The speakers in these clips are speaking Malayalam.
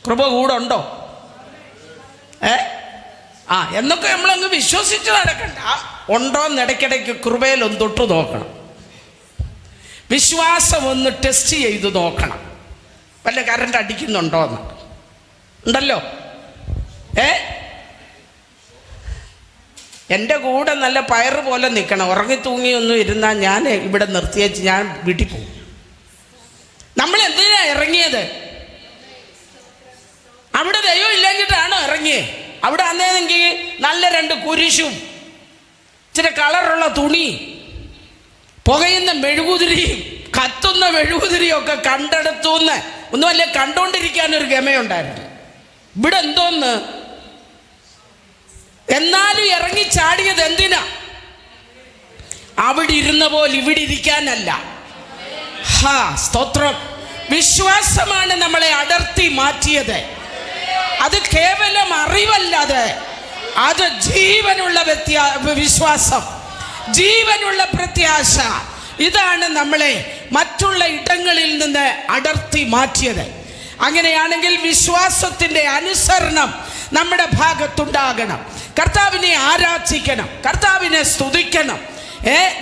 കൃപ കൂടെ ഉണ്ടോ? എന്നൊക്കെ നമ്മളങ്ങ് വിശ്വസിച്ച് നടക്കണ്ട. ഉണ്ടോന്ന് ഇടയ്ക്കിടയ്ക്ക് കൃപയിലൊന്ന് തൊട്ട് നോക്കണം. വിശ്വാസം ഒന്ന് ടെസ്റ്റ് ചെയ്ത് നോക്കണം. വല്ല കറണ്ട് അടിക്കുന്നുണ്ടോന്ന്. ഉണ്ടല്ലോ. എൻ്റെ കൂടെ നല്ല പയറ് പോലെ നിൽക്കണം. ഉറങ്ങി തൂങ്ങിയൊന്നും ഇരുന്നാൽ ഞാൻ ഇവിടെ നിർത്തിയേച്ച് ഞാൻ വീട്ടിൽ പോകും. നമ്മൾ എന്തിനാ ഇറങ്ങിയത്? അവിടെ ദൈവം ഇല്ലെങ്കിട്ടാണോ ഇറങ്ങിയേ? അവിടെ അന്നേതെങ്കിൽ നല്ല 2 കുരിശും ഇച്ചിരി കളറുള്ള തുണി, പുകയുന്ന മെഴുകുതിരിയും കത്തുന്ന മെഴുകുതിരിയും ഒക്കെ കണ്ടെടുത്തുന്ന് ഒന്നുമല്ലേ കണ്ടോണ്ടിരിക്കാനൊരു ഗമയുണ്ടായിരുന്നു. ഇവിടെ എന്തോന്ന്? എന്നാലും ഇറങ്ങി ചാടിയത് എന്തിനാ? അവിടെ ഇരുന്ന പോലെ ഇവിടെ ഇരിക്കാനല്ല. സ്തോത്രം. വിശ്വാസമാണ് നമ്മളെ അടർത്തി മാറ്റിയത്. അത് കേവലം അറിവല്ലാതെ അത് ജീവനുള്ള വിശ്വാസം, ജീവനുള്ള പ്രത്യാശ. ഇതാണ് നമ്മളെ മറ്റുള്ള ഇടങ്ങളിൽ നിന്ന് അടർത്തി മാറ്റിയത്. അങ്ങനെയാണെങ്കിൽ വിശ്വാസത്തിൻ്റെ അനുസരണം നമ്മുടെ ഭാഗത്തുണ്ടാകണം. കർത്താവിനെ ആരാധിക്കണം, കർത്താവിനെ സ്തുതിക്കണം.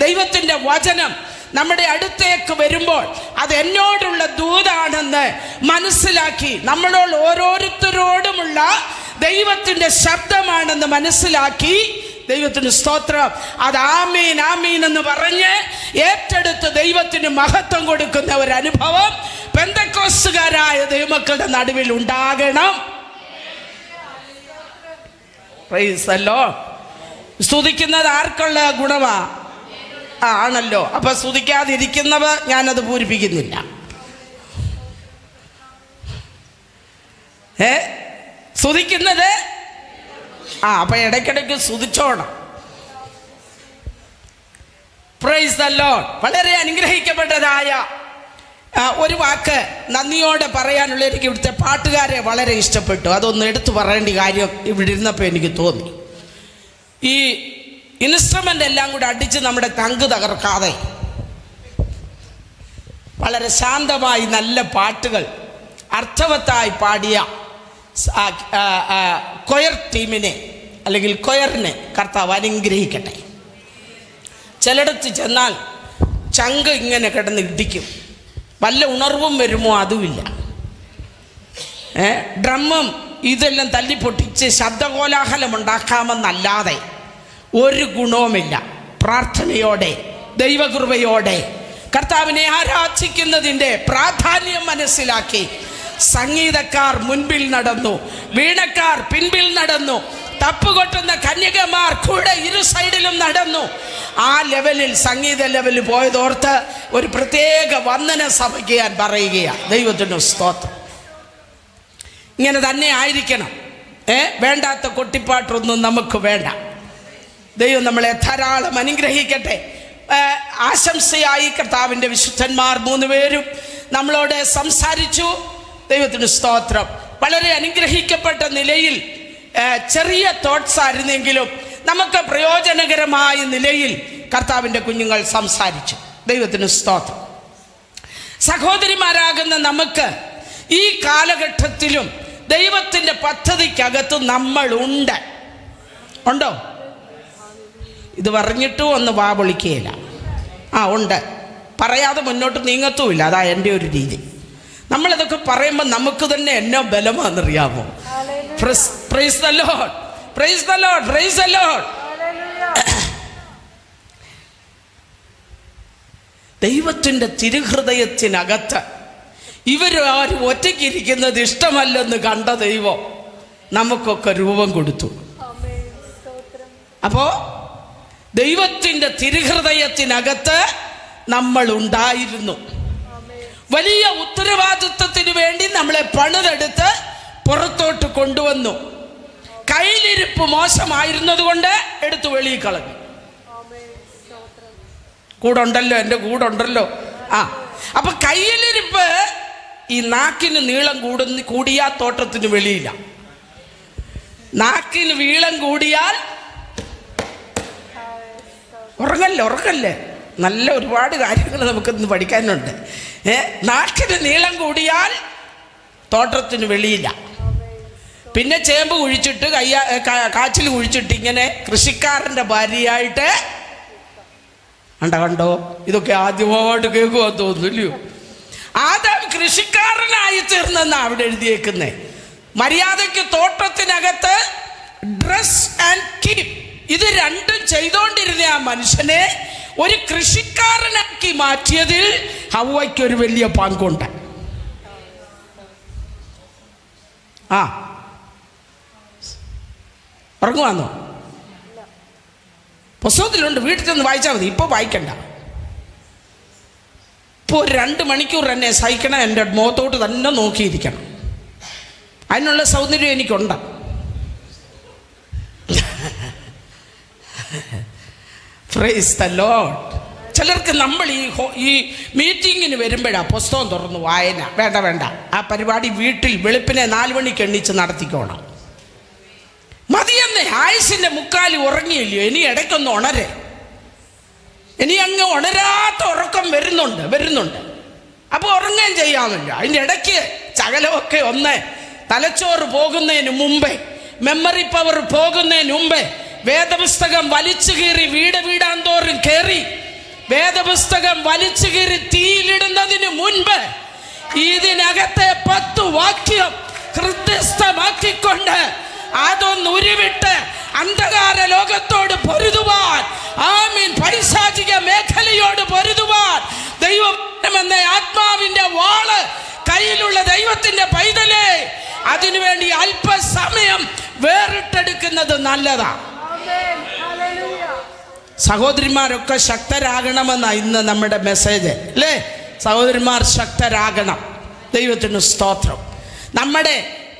ദൈവത്തിൻ്റെ വചനം നമ്മുടെ അടുത്തേക്ക് വരുമ്പോൾ അത് എന്നോടുള്ള ദൂതാണെന്ന് മനസ്സിലാക്കി, നമ്മളോട് ഓരോരുത്തരോടുമുള്ള ദൈവത്തിൻ്റെ ശബ്ദമാണെന്ന് മനസ്സിലാക്കി, ദൈവത്തിന് സ്തോത്രം, അത് ആമീൻ ആമീൻ എന്ന് പറഞ്ഞ് ഏറ്റെടുത്ത് ദൈവത്തിന് മഹത്വം കൊടുക്കുന്ന ഒരു അനുഭവം പെന്തക്കോസ്തുകാരായ ദൈവമക്കളുടെ നടുവിൽ ഉണ്ടാകണം. Praise the Lord. സ്തുതിക്കുന്നത് ആർക്കുള്ള ഗുണമാ? ആണല്ലോ. അപ്പൊ സ്തുതിക്കാതിരിക്കുന്നവ ഞാനത് പൂരിപ്പിക്കുന്നില്ല. സ്തുതിക്കുന്നത് അപ്പൊ ഇടയ്ക്കിടയ്ക്ക് സ്തുതിച്ചോണം. Price the Lord. വളരെ അനുഗ്രഹിക്കപ്പെട്ടതായ ഒരു വാക്ക് നന്ദിയോടെ പറയാനുള്ള എനിക്ക് ഇവിടുത്തെ പാട്ടുകാരെ വളരെ ഇഷ്ടപ്പെട്ടു. അതൊന്ന് എടുത്തു പറയേണ്ട കാര്യം ഇവിടെ ഇരുന്നപ്പോൾ എനിക്ക് തോന്നി. ഈ ഇൻസ്ട്രുമെൻ്റ് എല്ലാം കൂടെ അടിച്ച് നമ്മുടെ തങ്ക് തകർക്കാതെ വളരെ ശാന്തമായി നല്ല പാട്ടുകൾ അർത്ഥവത്തായി പാടിയ കൊയർ ടീമിനെ അല്ലെങ്കിൽ കൊയറിനെ കർത്താവ് അനുഗ്രഹിക്കട്ടെ. ചിലയിടത്ത് ചെന്നാൽ ചങ്ക് ഇങ്ങനെ കിടന്ന് ഇടിക്കും. വല്ല ഉണർവും വരുമോ അതുമില്ല. ഡ്രമ്മും ഇതെല്ലാം തല്ലിപ്പൊട്ടിച്ച് ശബ്ദകോലാഹലം ഉണ്ടാക്കാമെന്നല്ലാതെ ഒരു ഗുണവുമില്ല. പ്രാർത്ഥനയോടെ ദൈവകൃപയോടെ കർത്താവിനെ ആരാധിക്കുന്നതിൻ്റെ പ്രാധാന്യം മനസ്സിലാക്കി സംഗീതക്കാർ മുൻപിൽ നടന്നു, വീണക്കാർ പിൻപിൽ നടന്നു, തപ്പുകൊട്ടുന്ന കന്യകമാർ കൂടെ ഇരു സൈഡിലും നടന്നു. ആ ലെവലിൽ സംഗീത ലെവലിൽ പോയതോർത്ത് ഒരു പ്രത്യേക വന്ദന സഭയ്ക്ക് ഞാൻ പറയുകയാണ്. ദൈവത്തിന് സ്തോത്രം. ഇങ്ങനെ തന്നെ ആയിരിക്കണം. വേണ്ടാത്ത കൊട്ടിപ്പാട്ടൊന്നും നമുക്ക് വേണ്ട. ദൈവം നമ്മളെ ധാരാളം അനുഗ്രഹിക്കട്ടെ. ആശംസയായി കർത്താവിൻ്റെ വിശുദ്ധന്മാർ 3 പേരും നമ്മളോട് സംസാരിച്ചു. ദൈവത്തിന് സ്തോത്രം. വളരെ അനുഗ്രഹിക്കപ്പെട്ട നിലയിൽ ചെറിയ തോട്ട്സ് ആയിരുന്നെങ്കിലും നമുക്ക് പ്രയോജനകരമായ നിലയിൽ കർത്താവിൻ്റെ കുഞ്ഞുങ്ങൾ സംസാരിച്ചു. ദൈവത്തിന് സ്തോത്രം. സഹോദരിമാരാകുന്ന നമുക്ക് ഈ കാലഘട്ടത്തിലും ദൈവത്തിൻ്റെ പദ്ധതിക്കകത്ത് നമ്മളുണ്ട്. ഉണ്ടോ? ഇത് പറഞ്ഞിട്ടും ഒന്ന് വാ പൊളിക്കുകയില്ല. ഉണ്ട്. പറയാതെ മുന്നോട്ട് നീങ്ങത്തുമില്ല. അതാ എൻ്റെ ഒരു രീതി. നമ്മളിതൊക്കെ പറയുമ്പോൾ നമുക്ക് തന്നെ എന്നോ ബലമാണെന്നറിയാമോ? Praise the Lord, praise the Lord, praise the Lord. ദൈവത്തിൻ്റെ തിരുഹൃദയത്തിനകത്ത് ഇവരാരും ഒറ്റയ്ക്കിരിക്കുന്നത് ഇഷ്ടമല്ലെന്ന് കണ്ട ദൈവം നമുക്കൊക്കെ രൂപം കൊടുത്തു. അപ്പോൾ ദൈവത്തിൻ്റെ തിരുഹൃദയത്തിനകത്ത് നമ്മൾ ഉണ്ടായിരുന്നു. വലിയ ഉത്തരവാദിത്വത്തിന് വേണ്ടി നമ്മളെ പണിതെടുത്ത് പുറത്തോട്ട് കൊണ്ടുവന്നു. കയ്യിലിരിപ്പ് മോശമായിരുന്നത് കൊണ്ട് എടുത്തു വെളിയിൽ കളഞ്ഞു. കൂടെ ഉണ്ടല്ലോ, എൻ്റെ കൂടെ ഉണ്ടല്ലോ. അപ്പൊ കയ്യിലിരിപ്പ് ഈ നാക്കിന് നീളം കൂടിയാൽ തോട്ടത്തിന് വെളിയില്ല. നാക്കിന് വീളം കൂടിയാൽ ഉറങ്ങല്ലേ. നല്ല ഒരുപാട് കാര്യങ്ങൾ നമുക്കിന്ന് പഠിക്കാനുണ്ട്. നാക്കിന് നീളം കൂടിയാൽ തോട്ടത്തിന് വെളിയില്ല. പിന്നെ ചേമ്പ് കുഴിച്ചിട്ട് കാച്ചിൽ കുഴിച്ചിട്ട് ഇങ്ങനെ കൃഷിക്കാരൻ്റെ ഭാര്യയായിട്ട് കണ്ടോ. ഇതൊക്കെ ആദ്യമായിട്ട് കേൾക്കുവാൻ തോന്നുന്നില്ലയോ? ആദാം കൃഷിക്കാരനായി തീർന്നെന്നാ അവിടെ എഴുതിയേക്കുന്നേ. മര്യാദയ്ക്ക് തോട്ടത്തിനകത്ത് ഡ്രസ് ആൻഡ് കീപ് ഇത് രണ്ടും ചെയ്തോണ്ടിരുന്ന ആ മനുഷ്യനെ ഒരു കൃഷിക്കാരനാക്കി മാറ്റിയതിൽ ഹവ്വയ്ക്ക് ഒരു വലിയ പങ്കുണ്ട്. ഉറങ്ങുവാന്നോ? പുസ്തകത്തിലുണ്ട്, വീട്ടിൽ ചെന്ന് വായിച്ചാൽ മതി. ഇപ്പോൾ വായിക്കണ്ട. ഇപ്പോൾ ഒരു 2 മണിക്കൂർ എന്നെ സഹിക്കണം, എൻ്റെ മുഖത്തോട്ട് തന്നെ നോക്കിയിരിക്കണം. അതിനുള്ള സൗന്ദര്യം എനിക്കുണ്ട്. Price the Lord. ചിലർക്ക് നമ്മൾ ഈ മീറ്റിങ്ങിന് വരുമ്പോഴാണ് പുസ്തകം തുറന്ന് വായന. വേണ്ട, ആ പരിപാടി വീട്ടിൽ വെളുപ്പിനെ 4 മണിക്ക് എണ്ണിച്ച് നടത്തിക്കോണം. മതിയെന്നേ, ആയുസിൻ്റെ 3/4 ഉറങ്ങിയില്ലയോ? ഇനി ഇടയ്ക്കൊന്ന് ഉണരെ. ഇനി അങ്ങ് ഉണരാത്ത ഉറക്കം വരുന്നുണ്ട്. അപ്പോൾ ഉറങ്ങുകയും ചെയ്യാമല്ലോ. അതിൻ്റെ ഇടയ്ക്ക് ചകലമൊക്കെ ഒന്ന് തലച്ചോറ് പോകുന്നതിന് മുമ്പേ, മെമ്മറി പവർ പോകുന്നതിന് മുമ്പേ വേദപുസ്തകം വലിച്ചു കീറി വീടാന്തോറും കയറി വേദപുസ്തകം വലിച്ചു കീറി തീയിലിടുന്നതിന് മുൻപ് ഇതിനകത്തെ 10 വാക്യം ഹൃദയസ്ഥമാക്കിക്കൊണ്ട് അതൊന്ന് ഉരുവിട്ട് അന്ധകാര ലോകത്തോട് പൊരുതുവാൻ, ആമീൻ, പൈശാചിക മേഖലയോട് പൊരുതുവാൻ ദൈവം എന്ന ആത്മാവിന്റെ വാള് കയ്യിലുള്ള ദൈവത്തിന്റെ പൈതലേ, അതിനുവേണ്ടി അല്പസമയം വേറിട്ടെടുക്കുന്നത് നല്ലതാ. സഹോദരിമാരൊക്കെ ശക്തരാകണമെന്ന ഇന്ന് നമ്മുടെ മെസ്സേജ് അല്ലേ? സഹോദരിമാർ ശക്തരാകണം. ദൈവത്തിന് സ്തോത്രം. നമ്മുടെ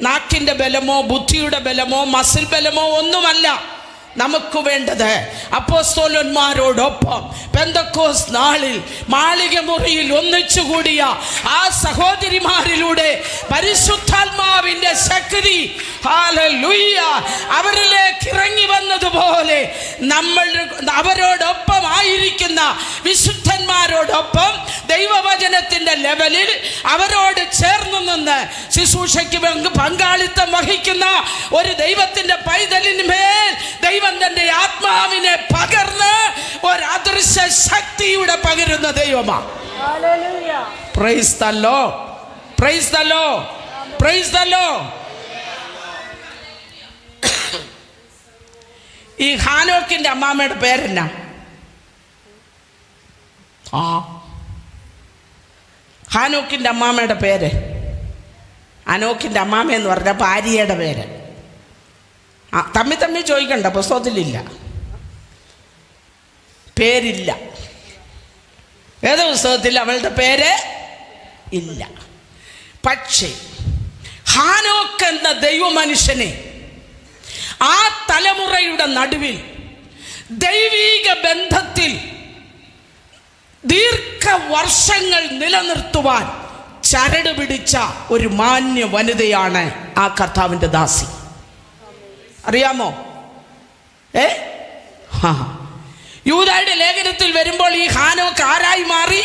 നാക്കിൻ്റെ ബലമോ ബുദ്ധിയുടെ ബലമോ മസിൽ ബലമോ ഒന്നുമല്ല നമുക്ക് വേണ്ടത്. അപ്പോസ്തലന്മാരോടൊപ്പം പെന്തക്കോസ് നാളിൽ മാളിക മുറിയിൽ ഒന്നിച്ചുകൂടിയ ആ സഹോദരിമാരിലൂടെ പരിശുദ്ധാത്മാവിന്റെ ശക്തി ഹല്ലേലൂയ അവരിലേക്ക് ഇറങ്ങി വന്നതുപോലെ നമ്മൾ അവരോടൊപ്പം ആയിരിക്കുന്ന വിശുദ്ധന്മാരോടൊപ്പം ദൈവവചനത്തിന്റെ ലെവലിൽ അവരോട് ചേർന്ന് നിന്ന് ശുശ്രൂഷയ്ക്ക് പങ്കാളിത്തം വഹിക്കുന്ന ഒരു ദൈവത്തിന്റെ പൈതലിന് മേൽ ദൈവം തന്റെ ആത്മാവിനെ പകർന്ന് ഒരു അദൃശ്യ ശക്തിയുടെ പകരുന്ന ദൈവമാണ്. Price the Lord, praise the Lord, praise the Lord. ഈ ഹാനോക്കിന്റെ അമ്മാമ്മയുടെ പേരെന്നാ? ഹാനോക്കിന്റെ അമ്മാമ്മയുടെ പേര്, അനോക്കിന്റെ അമ്മാമ്മ എന്ന് പറഞ്ഞ ഭാര്യയുടെ പേര്. തമ്മി ചോദിക്കണ്ട, പുസ്തകത്തിലില്ല, പേരില്ല. ഏത് പുസ്തകത്തിൽ അവളുടെ പേര് ഇല്ല. പക്ഷേ ഹാനോക്ക് എന്ന ദൈവമനുഷ്യനെ ആ തലമുറയുടെ നടുവിൽ ദൈവീക ബന്ധത്തിൽ ദീർഘവർഷങ്ങൾ നിലനിർത്തുവാൻ ചരട് പിടിച്ച ഒരു മാന്യ വനിതയാണ് ആ കർത്താവിൻ്റെ ദാസി. അറിയാമോ? യൂദായുടെ ലേഖനത്തിൽ വരുമ്പോൾ ഈ ഹാനോക്ക് ആരായി മാറി?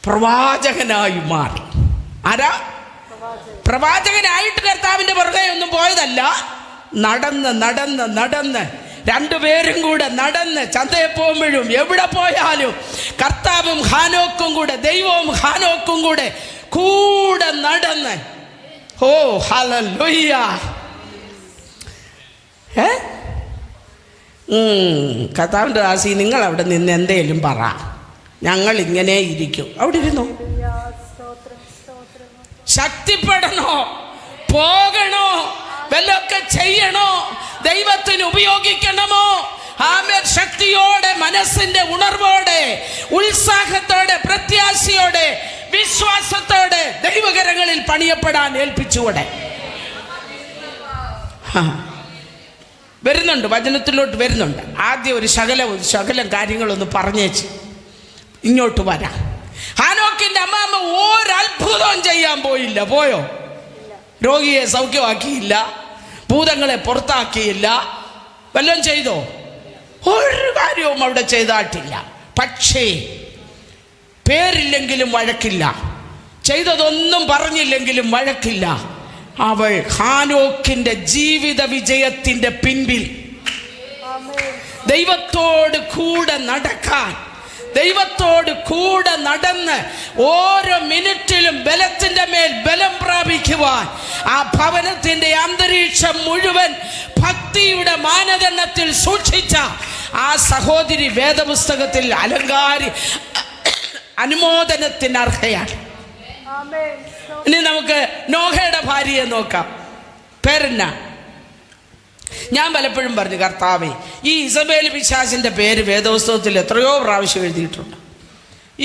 പ്രവാചകനായി മാറി. ആരാ? പ്രവാചകനായിട്ട് കർത്താവിൻ്റെ പുറകെ ഒന്നും പോയതല്ല. നടന്ന് രണ്ടുപേരും കൂടെ നടന്ന് ചന്തയിൽ പോകുമ്പോഴും എവിടെ പോയാലും കർത്താവും ഹാനോക്കും കൂടെ, ദൈവവും ഹാനോക്കും കൂടെ നടന്ന്. ഓ ഹല്ലേലൂയ. കർത്താവിൻ്റെ ദാസി, നിങ്ങൾ അവിടെ നിന്ന് എന്തേലും പറ, ഞങ്ങൾ ഇങ്ങനെ ഇരിക്കും. അവിടെ ഇരുന്നു. ശക്തിപ്പെടണോ, പോകണോ, വല്ലൊക്കെ ചെയ്യണോ, ദൈവത്തിന് ഉപയോഗിക്കണമോ? ആമേൻ. ശക്തിയോടെ, മനസ്സിന്റെ ഉണർവോടെ, ഉത്സാഹത്തോടെ, പ്രത്യാശയോടെ, വിശ്വാസത്തോടെ ദൈവകരങ്ങളിൽ പണിയപ്പെടാൻ ഏൽപ്പിച്ചുകൂടെ? വരുന്നുണ്ട്, വചനത്തിലോട്ട് വരുന്നുണ്ട്. ആദ്യം ഒരു ശകലം കാര്യങ്ങളൊന്ന് പറഞ്ഞേച്ച് ഇങ്ങോട്ട് വരാം. ഹാനോക്കിന്റെ അമ്മാമ്മ ഒരത്ഭുതവും ചെയ്യാൻ പോയില്ല. പോയോ? രോഗിയെ സൗഖ്യമാക്കിയില്ല, ഭൂതങ്ങളെ പുറത്താക്കിയില്ല, വല്ലതും ചെയ്തോ? ഒരു കാര്യവും അവിടെ ചെയ്തായിട്ടില്ല. പക്ഷേ പേരില്ലെങ്കിലും വഴക്കില്ല, ചെയ്തതൊന്നും പറഞ്ഞില്ലെങ്കിലും വഴക്കില്ല. അവൾ ഹാനോക്കിന്റെ ജീവിത വിജയത്തിന്റെ പിൻപിൽ ദൈവത്തോട് കൂടെ നടക്കാൻ, ദൈവത്തോട് കൂടെ നടന്ന് ഓരോ മിനിറ്റിലും ബലത്തിന്റെ മേൽ ബലം പ്രാപിക്കുവാൻ, ആ ഭവനത്തിന്റെ അന്തരീക്ഷം മുഴുവൻ ഭക്തിയുടെ മാനദണ്ഡത്തിൽ സൂക്ഷിച്ച ആ സഹോദരി വേദപുസ്തകത്തിൽ അനുമോദനത്തിന് അർഹയാണ്. ഇനി നമുക്ക് നോഹയുടെ ഭാര്യയെ നോക്കാം. പേരെന്നാ? ഞാൻ പലപ്പോഴും പറഞ്ഞു, കർത്താവേ, ഈ ഇസബേൽ പിശാചിന്റെ പേര് വേദപുസ്തകത്തിൽ എത്രയോ പ്രാവശ്യം എഴുതിയിട്ടുണ്ട്.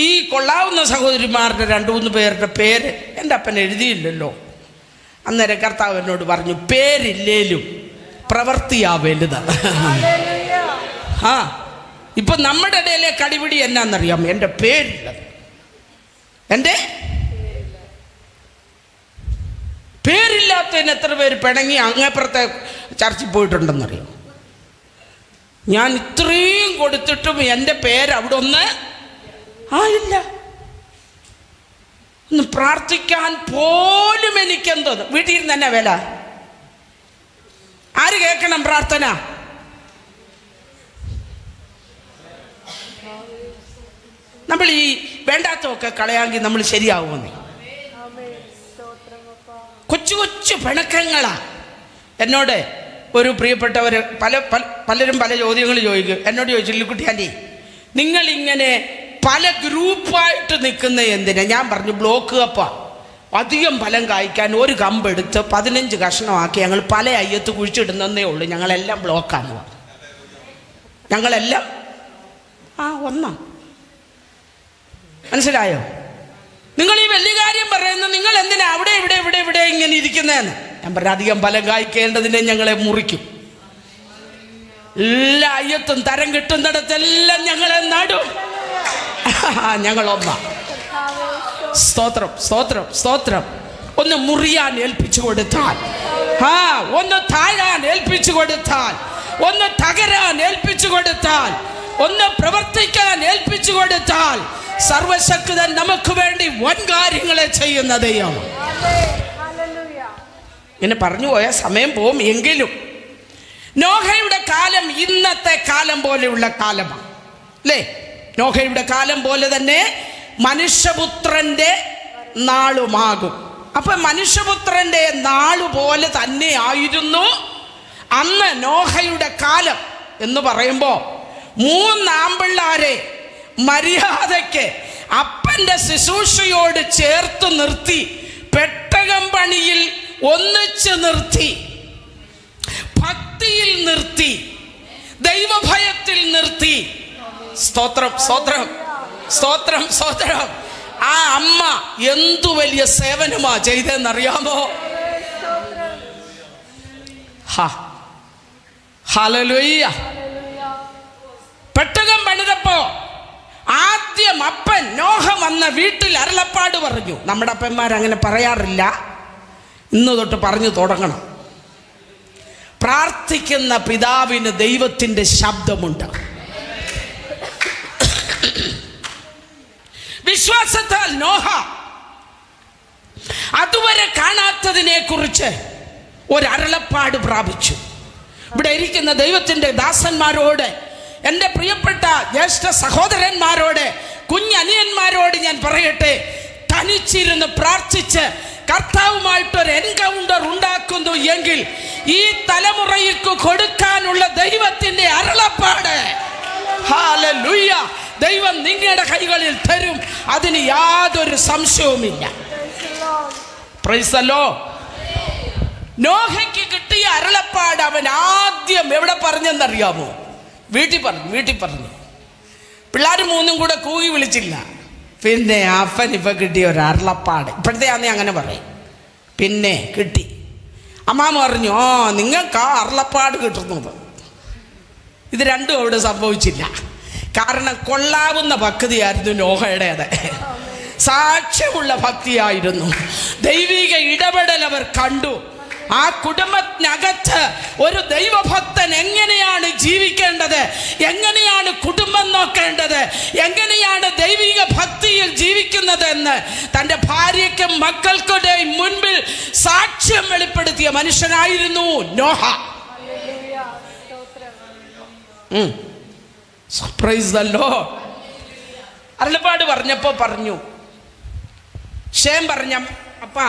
ഈ കൊള്ളാവുന്ന സഹോദരിമാരുടെ 2-3 പേരുടെ പേര് എൻ്റെ അപ്പൻ എഴുതിയില്ലല്ലോ. അന്നേരം കർത്താവ് എന്നോട് പറഞ്ഞു, പേരില്ലേലും പ്രവൃത്തിയാ വലുതാണ്. ആ ഇപ്പൊ നമ്മുടെ ഇടയിലെ കടിപിടി എന്നാന്നറിയാം? എൻ്റെ പേരില്ല. എൻ്റെ പേരില്ലാത്തതിന് എത്ര പേര് പിണങ്ങി അങ്ങേപ്പുറത്തെ ചർച്ചിൽ പോയിട്ടുണ്ടെന്നറിയാം. ഞാൻ ഇത്രയും കൊടുത്തിട്ടും എൻ്റെ പേര് അവിടെ ഒന്ന് ആയില്ല. ഒന്ന് പ്രാർത്ഥിക്കാൻ പോലും എനിക്കെന്തോ. വീട്ടിൽ ഇരുന്ന് തന്നെ വേല. ആര് കേൾക്കണം പ്രാർത്ഥന? നമ്മൾ ഈ വേണ്ടാത്തൊക്കെ കളയാമെങ്കിൽ നമ്മൾ ശരിയാവുമെന്നേ. കൊച്ചു കൊച്ചു പിണക്കങ്ങളാ. എന്നോട് ഒരു പ്രിയപ്പെട്ടവർ പലരും പല ചോദ്യങ്ങൾ ചോദിക്കും. എന്നോട് ചോദിച്ചു, ലിക്കുട്ടി ആൻറ്റി, നിങ്ങളിങ്ങനെ പല ഗ്രൂപ്പായിട്ട് നിൽക്കുന്ന എന്തിനാ? ഞാൻ പറഞ്ഞു, ബ്ലോക്ക് കപ്പ അധികം ഫലം കായ്ക്കാൻ ഒരു കമ്പെടുത്ത് 15 കഷ്ണമാക്കി ഞങ്ങൾ പല അയ്യത്ത് കുഴിച്ചിടുന്നതേ ഉള്ളൂ. ഞങ്ങളെല്ലാം ബ്ലോക്കാന്ന് പറഞ്ഞു. ഞങ്ങളെല്ലാം ഒന്നാ. മനസ്സിലായോ? നിങ്ങൾ ഈ വലിയ കാര്യം പറയുന്നത്, നിങ്ങൾ എന്തിനാ അവിടെ ഇവിടെ ഇവിടെ ഇവിടെ ഇങ്ങനെ ഇരിക്കുന്നതെന്ന്. ഞാൻ പറഞ്ഞു, അധികം ഫലം കായ്ക്കേണ്ടതിനെ ഞങ്ങളെ മുറിക്കും. എല്ലാ അയ്യത്തും തരം കിട്ടുന്നിടത്തെല്ലാം ഞങ്ങളെ നടും. ഞങ്ങളൊന്നാ. സ്തോത്രം, സ്തോത്രം, സ്തോത്രം. ഒന്ന് മുറിയാൻ ഏൽപ്പിച്ചു കൊടുത്താൽ, ഒന്ന് താഴാൻ ഏൽപ്പിച്ചു കൊടുത്താൽ, ഒന്ന് തകരാൻ ഏൽപ്പിച്ചു കൊടുത്താൽ, ഒന്ന് പ്രവർത്തിക്കാൻ ഏൽപ്പിച്ചു കൊടുത്താൽ, സർവശക്തൻ നമുക്ക് വേണ്ടി വൻ കാര്യങ്ങളെ ചെയ്യുന്ന ദൈവം. ഇങ്ങനെ പറഞ്ഞു പോയാൽ സമയം പോവും. എങ്കിലും നോഹയുടെ കാലം ഇന്നത്തെ കാലം പോലെയുള്ള കാലമാണ് അല്ലേ? നോഹയുടെ കാലം പോലെ തന്നെ മനുഷ്യപുത്രന്റെ നാളുമാകും. അപ്പൊ മനുഷ്യപുത്രന്റെ നാളുപോലെ തന്നെ ആയിരുന്നു അന്ന് നോഹയുടെ കാലം എന്ന് പറയുമ്പോ 3 ആമ്പിള്ളാരെ മര്യാദയ്ക്ക് അപ്പന്റെ ശുശ്രൂഷയോട് ചേർത്ത് നിർത്തി, പെട്ടകം പണിയിൽ ഒന്നിച്ച് നിർത്തി, ഭക്തിയിൽ നിർത്തി, ദൈവഭയത്തിൽ നിർത്തി. സ്തോത്രം, സ്തോത്രം, സ്തോത്രം, സ്തോത്രം. ആ അമ്മ എന്തു വലിയ സേവനമാ ചെയ്തെന്നറിയാമോ? ഹല്ലേലൂയ. പെട്ടകം പണിതപ്പോ ആദ്യം അപ്പൻ നോഹ വന്ന വീട്ടിൽ അരുളപ്പാട് പറഞ്ഞു. നമ്മുടെ അപ്പന്മാരങ്ങനെ പറയാറില്ല. ഇന്ന് തൊട്ട് പറഞ്ഞു തുടങ്ങണം. പ്രാർത്ഥിക്കുന്ന പിതാവിന് ദൈവത്തിൻ്റെ ശബ്ദമുണ്ട്. വിശ്വാസത്താൽ നോഹ അതുവരെ കാണാത്തതിനെ കുറിച്ച് ഒരരുളപ്പാട് പ്രാപിച്ചു. ഇവിടെ ഇരിക്കുന്ന ദൈവത്തിൻ്റെ ദാസന്മാരോട്, എൻ്റെ പ്രിയപ്പെട്ട ജ്യേഷ്ഠ സഹോദരന്മാരോട്, കുഞ്ഞനിയന്മാരോട് ഞാൻ പറയട്ടെ, തനിച്ചിരുന്ന് പ്രാർത്ഥിച്ച് കർത്താവുമായിട്ടൊരു എൻകൗണ്ടർ ഉണ്ടാക്കുന്നു എങ്കിൽ ഈ തലമുറയ്ക്ക് കൊടുക്കാനുള്ള ദൈവത്തിൻ്റെ അരുളപ്പാട്, ഹല്ലേലൂയ, ദൈവം നിങ്ങളുടെ കൈകളിൽ തരും. അതിന് യാതൊരു സംശയവുമില്ല. Price the Lord. നോഹയ്ക്ക് കിട്ടിയ അരുളപ്പാട് അവൻ ആദ്യം എവിടെ പറഞ്ഞെന്നറിയാമോ? വീട്ടിൽ പറഞ്ഞു. പിള്ളേർ 3 കൂടെ കൂകി വിളിച്ചില്ല. പിന്നെ അപ്പൻ ഇപ്പം കിട്ടിയ ഒരു അരുളപ്പാട്. ഇപ്പോഴത്തെ ആന്നേ അങ്ങനെ പറയും. പിന്നെ കിട്ടി. അമ്മാമ്മ പറഞ്ഞു, നിങ്ങൾക്ക് ആ അരുളപ്പാട് കിട്ടുന്നത്. ഇത് രണ്ടും അവിടെ സംഭവിച്ചില്ല. കാരണം കൊള്ളാവുന്ന ഭക്തിയായിരുന്നു നോഹയുടേത്. സാക്ഷ്യമുള്ള ഭക്തിയായിരുന്നു. ദൈവിക ഇടപെടൽ അവർ കണ്ടു. ആ കുടുംബത്തിനകത്ത് ഒരു ദൈവഭക്തൻ എങ്ങനെയാണ് ജീവിക്കേണ്ടത്, എങ്ങനെയാണ് കുടുംബം നോക്കേണ്ടത്, എങ്ങനെയാണ് ദൈവിക ഭക്തിയിൽ ജീവിക്കുന്നത് എന്ന് തൻ്റെ ഭാര്യയ്ക്കും മക്കൾക്കുടെയും മുൻപിൽ സാക്ഷ്യം വെളിപ്പെടുത്തിയ മനുഷ്യനായിരുന്നു നോഹ. Price the Lord. അരുളപ്പാട് പറഞ്ഞപ്പോ പറഞ്ഞു, ഷേം പറഞ്ഞ അപ്പാ,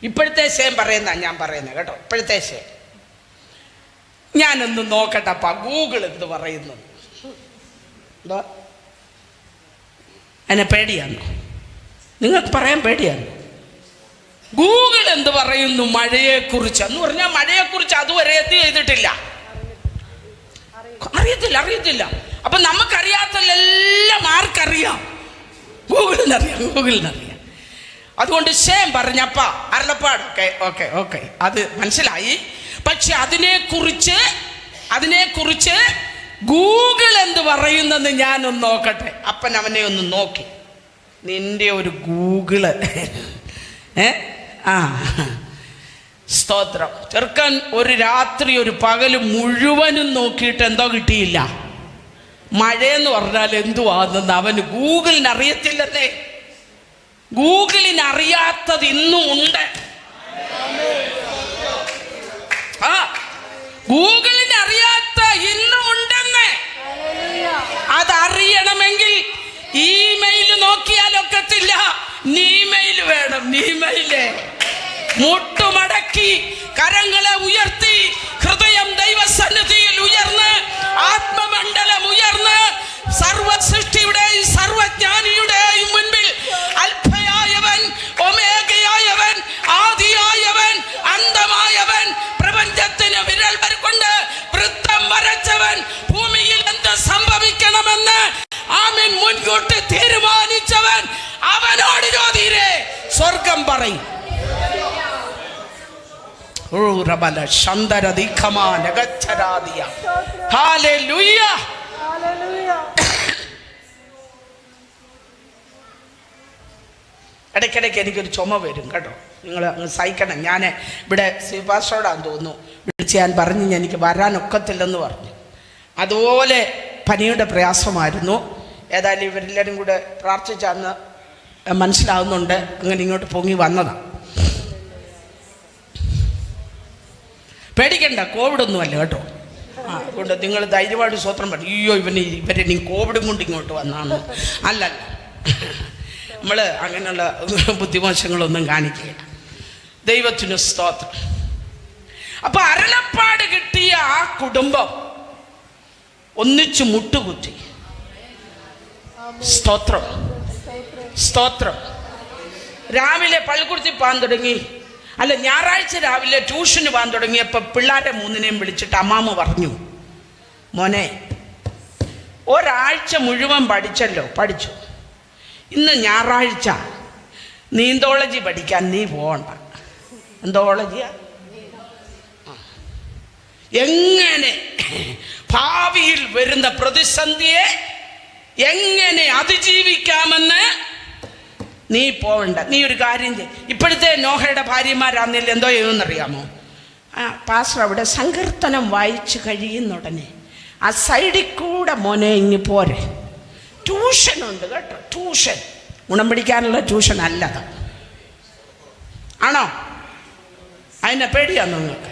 ഇപ്പോഴത്തെ ഷേം പറയുന്ന ഞാൻ പറയുന്നത് കേട്ടോ, ഇപ്പോഴത്തെ ഷേം ഞാനൊന്ന് നോക്കട്ടെ അപ്പാ, ഗൂഗിൾ എന്ത് പറയുന്നു. എന്താ എന്നെ പേടിയാണോ? നിങ്ങൾക്ക് പറയാൻ പേടിയാണ്? ഗൂഗിൾ എന്ത് പറയുന്നു മഴയെക്കുറിച്ച് എന്ന് പറഞ്ഞാൽ മഴയെക്കുറിച്ച് അതുവരെ ചെയ്തിട്ടില്ല, അറിയത്തില്ല. അപ്പൊ നമുക്കറിയാത്തതെല്ലാം ആർക്കറിയാം? ഗൂഗിളിനറിയാം. അതുകൊണ്ട് ഷേം പറഞ്ഞപ്പ അരുളപ്പാട് ഓക്കെ അത് മനസ്സിലായി. പക്ഷെ അതിനെക്കുറിച്ച് ഗൂഗിൾ എന്ത് പറയുന്നെന്ന് ഞാനൊന്ന് നോക്കട്ടെ. അപ്പൻ അവനെ ഒന്ന് നോക്കി, നിന്റെ ഒരു ഗൂഗിള് സ്തോത്രം. ചെറുക്കൻ ഒരു രാത്രി ഒരു പകല് മുഴുവനും നോക്കിയിട്ട് എന്തോ കിട്ടിയില്ല. മഴയെന്ന് പറഞ്ഞാൽ എന്തുവാണെന്ന് അവന് ഗൂഗിളിന് അറിയത്തില്ലെന്നേ. ഗൂഗിളിന് അറിയാത്തത് ഇന്നും ഉണ്ട്. ഗൂഗിളിന് അറിയാത്ത ഇന്നും ഉണ്ടെന്ന്. അതറിയണമെങ്കിൽ ഇമെയിൽ നോക്കിയാലൊക്കത്തില്ല, നീമെയിൽ വേണം. നീമെയില് മുട്ടുമടക്കി കരങ്ങളെ ഉയർത്തി ഹൃദയം ദൈവസന്നിധിയിൽ ഉയർന്ന് ആത്മമണ്ഡലം ഉയർന്ന് സർവ സൃഷ്ടിയുടെയും സർവജ്ഞാനിയുടെയും മുൻപിൽ അൽഫയായവൻ, ഒമേഗയായവൻ, ആദിയായവൻ, അന്തമായവൻ, പ്രപഞ്ചത്തിന് വിരൽ കൊണ്ട് വൃത്തം വരച്ചവൻ, ഭൂമിയിൽ എന്ത് സംഭവിക്കണമെന്ന് ആമേൻ മുൻകൂട്ടി തീരുമാനിച്ചവൻ, അവനോട് ചോദിരേ സ്വർഗം പറയും. ഇടയ്ക്കിടയ്ക്ക് എനിക്കൊരു ചുമ വരും കേട്ടോ, നിങ്ങൾ അങ്ങ് സഹിക്കണം. ഞാൻ ഇവിടെ ശിവാസോടാന്ന് തോന്നുന്നു വിളിച്ച് ഞാൻ പറഞ്ഞു എനിക്ക് വരാനൊക്കത്തില്ലെന്ന് പറഞ്ഞു. അതുപോലെ പനിയുടെ പ്രയാസമായിരുന്നു. ഏതായാലും ഇവരെല്ലാവരും കൂടെ പ്രാർത്ഥിച്ചാന്ന് മനസ്സിലാവുന്നുണ്ട്, അങ്ങനെ ഇങ്ങോട്ട് പൊങ്ങി വന്നതാണ്. പേടിക്കണ്ട, കോവിഡൊന്നുമല്ല കേട്ടോ. അതുകൊണ്ട് നിങ്ങൾ ധൈര്യമായിട്ട് സ്വത്രം പറഞ്ഞു, അയ്യോ ഇവരെ നീ കോവിഡും കൊണ്ട് ഇങ്ങോട്ട് വന്നാണ്. അല്ലല്ല, നമ്മൾ അങ്ങനെയുള്ള ബുദ്ധിമോശങ്ങളൊന്നും കാണിക്കുക. ദൈവത്തിന് സ്തോത്രം. അപ്പൊ അരുളപ്പാട് കിട്ടിയ ആ കുടുംബം ഒന്നിച്ചു മുട്ടുകുത്തി. സ്തോത്രം സ്തോത്രം. രാവിലെ പള്ളിക്കുടുത്തി പോകാൻ തുടങ്ങി, അല്ല ഞായറാഴ്ച രാവിലെ ട്യൂഷന് പോകാൻ തുടങ്ങിയപ്പോൾ പിള്ളേരെ മൂന്നിനെയും വിളിച്ചിട്ട് അമ്മാമ്മ പറഞ്ഞു, മോനെ ഒരാഴ്ച മുഴുവൻ പഠിച്ചു, ഇന്ന് ഞായറാഴ്ച നീന്തോളജി പഠിക്കാൻ നീ പോകണ്ട. എന്തോളജിയാ? എങ്ങനെ ഭാവിയിൽ വരുന്ന പ്രതിസന്ധിയെ എങ്ങനെ അതിജീവിക്കാമെന്ന് നീ പോവണ്ട. നീ ഒരു കാര്യം ചെയ്യും. ഇപ്പോഴത്തെ നോഹയുടെ ഭാര്യമാരാന്നില്ല എന്തോ ചെയ്യുമെന്നറിയാമോ? പാസ്റ്റർ അവിടെ സങ്കീർത്തനം വായിച്ചു കഴിയുന്നുടനെ ആ സൈഡിൽ കൂടെ മോനെ ഇങ്ങ് പോരെ, ട്യൂഷനുണ്ട് കേട്ടോ. ട്യൂഷൻ ഗുണം പിടിക്കാനുള്ള ട്യൂഷൻ അല്ലത്. ആണോ? അതിനെ പേടിയാണോ നിങ്ങൾക്ക്?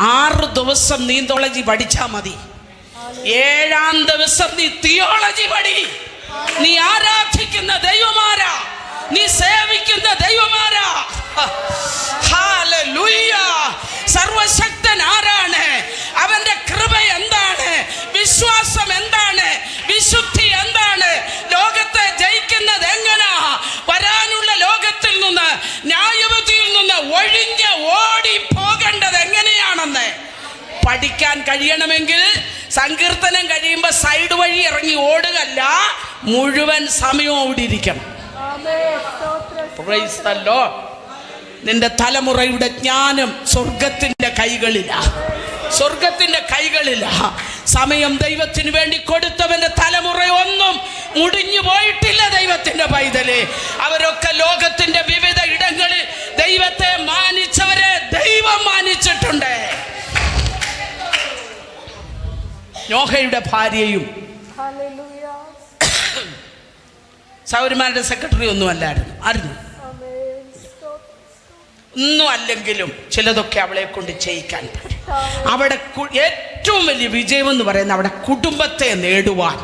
6 ദിവസം നീന്തോളജി പഠിച്ചാ മതി. 7-ാം ദിവസം നീ തിയോളജി പഠി. നീ ആരാധിക്കുന്ന ദൈവമാരാ, നീ സേവിക്കുന്ന ദൈവമാരാ. ഹല്ലേലൂയ. സർവശക്തൻ ആരാണ്? അവന്റെ കൃപ എന്താണ്? വിശ്വാസം എന്താണ്? വിശുദ്ധി എന്താണ്? ലോകത്തെ ജയിക്കുന്നത് എങ്ങനാ? വരാനുള്ള ലോകത്തിൽ നിന്ന്, ന്യായവിധിയിൽ നിന്ന് ഒഴിഞ്ഞ് ഓടി പോകേണ്ടത് എങ്ങനെയാണെന്ന് പഠിക്കാൻ കഴിയണമെങ്കിൽ സങ്കീർത്തനം കഴിയുമ്പോൾ സൈഡ് വഴി ഇറങ്ങി ഓടുകല്ല, മുഴുവൻ സമയവും ഓടി ഇരിക്കണം. Price the Lord. നിന്റെ തലമുറയുടെ ജ്ഞാനം സ്വർഗത്തിന്റെ കൈകളിലാ, സ്വർഗത്തിന്റെ കൈകളിലാ. സമയം ദൈവത്തിന് വേണ്ടി കൊടുത്തവന്റെ തലമുറ ഒന്നും മുടിഞ്ഞു പോയിട്ടില്ല. ദൈവത്തിന്റെ പൈതലേ, അവരൊക്കെ ലോകത്തിന്റെ വിവിധ ഇടങ്ങളിൽ ദൈവത്തെ മാനിച്ചവരെ ദൈവം മാനിച്ചിട്ടുണ്ട്. നോഹയുടെ ഭാര്യയും സൗരന്മാരുടെ സെക്രട്ടറി ഒന്നും അല്ലായിരുന്നു. അറിഞ്ഞു ഒന്നും അല്ലെങ്കിലും ചിലതൊക്കെ അവളെ കൊണ്ട് ചെയ്യിക്കാൻ പറ്റും. അവിടെ ഏറ്റവും വലിയ വിജയം എന്ന് പറയുന്നത് അവിടെ കുടുംബത്തെ നേടുവാൻ,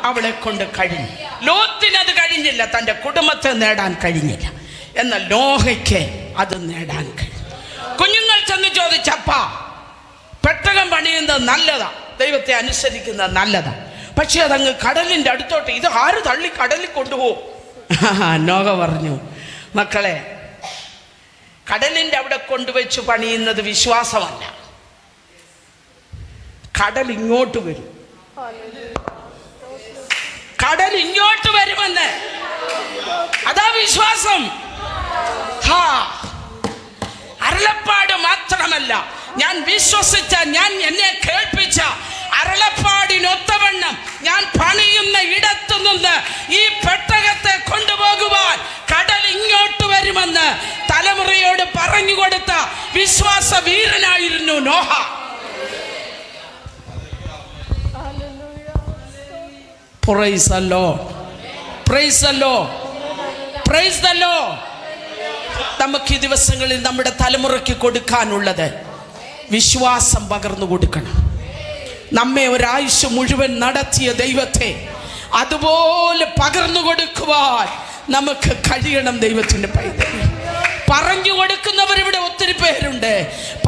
അവളെ കൊണ്ട് കഴിഞ്ഞു. ലോത്തിന് അത് കഴിഞ്ഞില്ല, തൻ്റെ കുടുംബത്തെ നേടാൻ കഴിഞ്ഞില്ല. എന്നാൽ നോഹയ്ക്ക് അത് നേടാൻ കഴിഞ്ഞു. കുഞ്ഞുങ്ങൾ ചെന്ന് ചോദിച്ചപ്പാ, പെട്ടകം പണിയുന്നത് നല്ലതാ, ദൈവത്തെ അനുസരിക്കുന്നത് നല്ലതാ, പക്ഷെ അതങ്ങ് കടലിൻ്റെ അടുത്തോട്ട് ഇത് ആര് തള്ളി കടലിൽ കൊണ്ടുപോകും? നോഹ പറഞ്ഞു, മക്കളെ, കടലിൻ്റെ അവിടെ കൊണ്ടുവച്ച് പണിയുന്നത് വിശ്വാസമല്ല, കടൽ ഇങ്ങോട്ട് വരും, കടൽ ഇങ്ങോട്ട് വരുമെന്ന്, അതാ വിശ്വാസം. അരുളപ്പാട് മാത്രമല്ല, ഞാൻ വിശ്വസിച്ച, ഞാൻ എന്നെ കേൾപ്പിച്ച അരുളപ്പാടിനൊത്തവണ്ണം ഞാൻ പണിയുന്ന ഇടത്തു നിന്ന് ഈ പെട്ടകത്തെ കൊണ്ടുപോകുവാൻ കടൽ ഇങ്ങോട്ട് വരുമെന്ന് തലമുറയോട് പറഞ്ഞു കൊടുത്ത വിശ്വാസ വീരനായിരുന്നു Noah. Praise the Lord. Praise the Lord. Praise the Lord. നമുക്ക് ഈ ദിവസങ്ങളിൽ നമ്മുടെ തലമുറയ്ക്ക് കൊടുക്കാനുള്ളത് വിശ്വാസം പകർന്നു കൊടുക്കണം. നമ്മെ ഒരാഴ്ച മുഴുവൻ നടത്തിയ ദൈവത്തെ അതുപോലെ പകർന്നു കൊടുക്കുവാൻ നമുക്ക് കഴിയണം. ദൈവത്തിൻ്റെ പൈതൽ പറഞ്ഞു കൊടുക്കുന്നവർ ഇവിടെ ഒത്തിരി പേരുണ്ട്.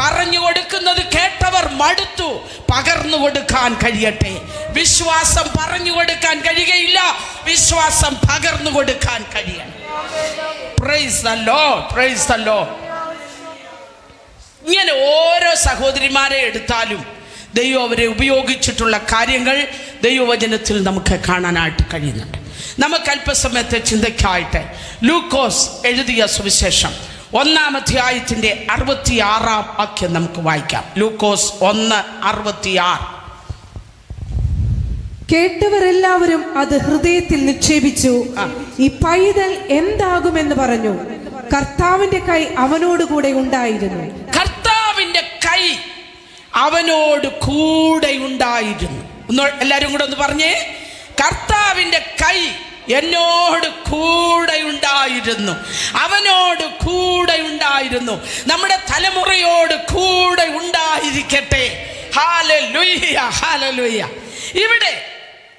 പറഞ്ഞു കൊടുക്കുന്നത് കേട്ടവർ മടുത്തു. പകർന്നു കൊടുക്കാൻ കഴിയട്ടെ. വിശ്വാസം പറഞ്ഞു കൊടുക്കാൻ കഴിയുകയില്ല, വിശ്വാസം പകർന്നു കൊടുക്കാൻ കഴിയണം. Praise the Lord. Praise the Lord. ഇങ്ങനെ ഓരോ സഹോദരിമാരെ എടുത്താലും ദൈവം അവരെ ഉപയോഗിച്ചിട്ടുള്ള കാര്യങ്ങൾ ദൈവവചനത്തിൽ നമുക്ക് കാണാനായിട്ട് കഴിയുന്നുണ്ട്. നമുക്ക് അല്പസമയത്തെ ചിന്തയ്ക്കായിട്ട് ലൂക്കോസ് എഴുതിയ സുവിശേഷം 1-ാം അധ്യായത്തിന്റെ 66-ാം വാക്യം നമുക്ക് വായിക്കാം. ലൂക്കോസ് 1:66. കേട്ടവരെല്ലാവരും അത് ഹൃദയത്തിൽ നിക്ഷേപിച്ചു. ഈ പൈതൽ എന്താകുമെന്ന് പറഞ്ഞു. കർത്താവിന്റെ കൈ അവനോട് കൂടെ ഉണ്ടായിരുന്നു. കർത്താവിന്റെ കൈ അവനോട് കൂടെ ഉണ്ടായിരുന്നു. എല്ലാരും കൂടെ ഒന്ന് പറഞ്ഞേ, കർത്താവിന്റെ കൈ എന്നോട് കൂടെ ഉണ്ടായിരുന്നു, അവനോട് കൂടെ ഉണ്ടായിരുന്നു. നമ്മുടെ തലമുറയോട് കൂടെ ഉണ്ടായിരിക്കട്ടെ. Hallelujah, hallelujah. ഇവിടെ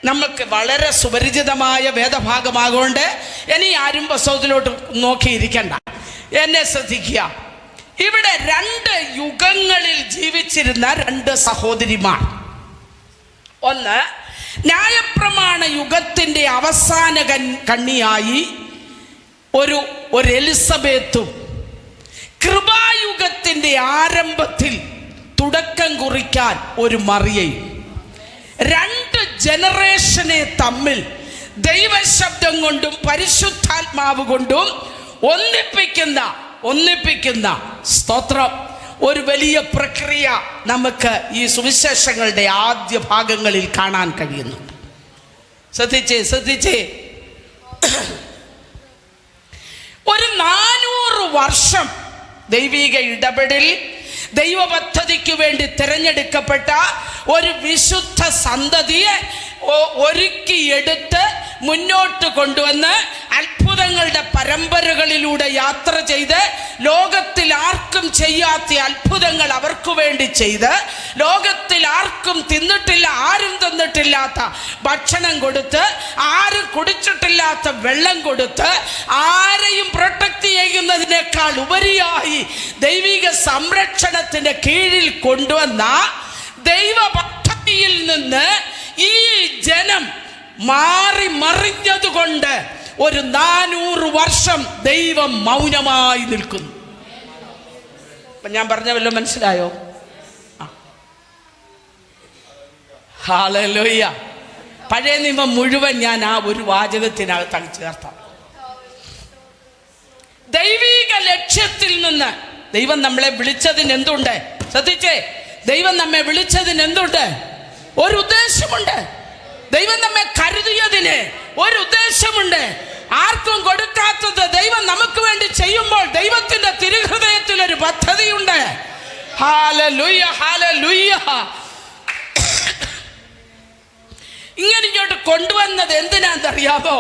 നമുക്ക് വളരെ സുപരിചിതമായ വേദഭാഗമാകൊണ്ട് ഇനി ആരും പുസ്തകത്തിലോട്ട് നോക്കിയിരിക്കണ്ട, എന്നെ ശ്രദ്ധിക്കുക. ഇവിടെ 2 യുഗങ്ങളിൽ ജീവിച്ചിരുന്ന 2 സഹോദരിമാർ. ഒന്ന്, ന്യായപ്രമാണ യുഗത്തിൻ്റെ അവസാന കണ്ണിയായി ഒരു എലിസബത്തും, കൃപായുഗത്തിൻ്റെ ആരംഭത്തിൽ തുടക്കം കുറിക്കാൻ ഒരു മറിയയും. 2 ജനറേഷനെ തമ്മിൽ ദൈവശബ്ദം കൊണ്ടും പരിശുദ്ധാത്മാവ് കൊണ്ടും ഒന്നിപ്പിക്കുന്ന സ്തോത്രം ഒരു വലിയ പ്രക്രിയ നമുക്ക് ഈ സുവിശേഷങ്ങളുടെ ആദ്യ ഭാഗങ്ങളിൽ കാണാൻ കഴിയുന്നുണ്ട്. ശ്രദ്ധിച്ചേ ഒരു 400 വർഷം ദൈവിക ഇടപെടൽ, ദൈവ പദ്ധതിക്ക് വേണ്ടി തിരഞ്ഞെടുക്കപ്പെട്ട ഒരു വിശുദ്ധ സന്തതിയെ ഒരുക്കിയെടുത്ത് മുന്നോട്ട് കൊണ്ടുവന്ന് അത്ഭുതങ്ങളുടെ പരമ്പരകളിലൂടെ യാത്ര ചെയ്ത് ലോകത്തിൽ ആർക്കും ചെയ്യാത്ത അത്ഭുതങ്ങൾ അവർക്ക് വേണ്ടി ചെയ്ത് ലോകത്തിൽ ആർക്കും ആരും തിന്നിട്ടില്ലാത്ത ഭക്ഷണം കൊടുത്ത്, ആരും കുടിച്ചിട്ടില്ലാത്ത വെള്ളം കൊടുത്ത്, ആരെയും പ്രൊട്ടക്ട് ചെയ്യുന്നതിനേക്കാൾ ഉപരിയായി ദൈവിക സംരക്ഷണത്തിന്റെ കീഴിൽ കൊണ്ടുവന്ന ദൈവ പദ്ധതിയിൽ നിന്ന് ഈ ജനം മാറി മറിഞ്ഞതുകൊണ്ട് ഒരു 400 വർഷം ദൈവം മൗനമായി നിൽക്കുന്നു. അപ്പൊ ഞാൻ പറഞ്ഞ വല്ലതും മനസ്സിലായോ? ഹല്ലേലൂയ. പഴയ നിയമം മുഴുവൻ ഞാൻ ആ ഒരു വാചകത്തിനകത്ത് ചേർത്താം. ദൈവിക ലക്ഷ്യത്തിൽ നിന്ന് ദൈവം നമ്മളെ വിളിച്ചതിന് എന്തുണ്ട്? ശ്രദ്ധിച്ചേ, ദൈവം നമ്മെ വിളിച്ചതിന് എന്തുണ്ട്? ഒരു ഉദ്ദേശമുണ്ട്. ദൈവം നമ്മെ കരുതിയതിന് ഒരു ഉദ്ദേശമുണ്ട്. ആർക്കും കൊടുക്കാത്തത് ദൈവം നമുക്ക് വേണ്ടി ചെയ്യുമ്പോൾ ദൈവത്തിന്റെ തിരുഹൃദയത്തിൽ ഒരു പദ്ധതിയുണ്ട്. Hallelujah, hallelujah. കൊണ്ടുവന്നത് എന്തിനാണെന്നറിയാമോ?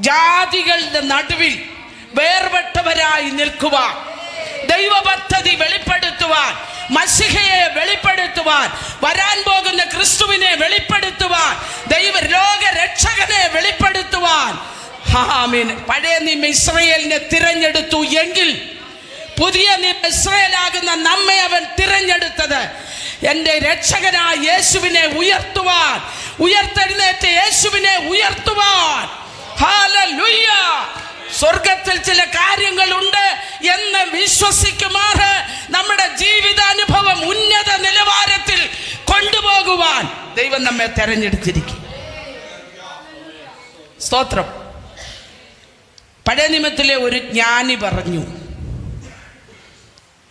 ജാതികളുടെ നടുവിൽ വേർപെട്ടവരായി നിൽക്കുവാൻ, ദൈവപദ്ധതി വെളിപ്പെടുത്തുവാൻ, മശിഹയെ വെളിപ്പെടുത്തുവാൻ, വരാൻ പോകുന്ന ക്രിസ്തുവിനെ വെളിപ്പെടുത്തുവാൻ, ലോകരക്ഷകനെ വെളിപ്പെടുത്തുവാൻ. ആമേൻ. പഴയ നിയമം ഇസ്രായേലിനെ തിരഞ്ഞെടുത്തു എങ്കിൽ പുതിയ നിയമം ഇസ്രായേലാകുന്ന നമ്മെ അവൻ തിരഞ്ഞെടുത്തത് എൻ്റെ രക്ഷകനായ യേശുവിനെ ഉയർത്തുവാൻ, ഉയർത്തെഴുന്നേറ്റ യേശുവിനെ ഉയർത്തുവാൻ. ഹല്ലേലൂയ. സ്വർഗത്തിൽ ചില കാര്യങ്ങളുണ്ട് എന്ന് വിശ്വസിക്കുമാറ് നമ്മുടെ ജീവിതാനുഭവം ഉന്നത നിലവാരത്തിൽ കൊണ്ടുപോകുവാൻ ദൈവം നമ്മെ തെരഞ്ഞെടുത്തിരിക്കും. സ്തോത്രം. പഴയ നിയമത്തിലെ ഒരു ജ്ഞാനി പറഞ്ഞു,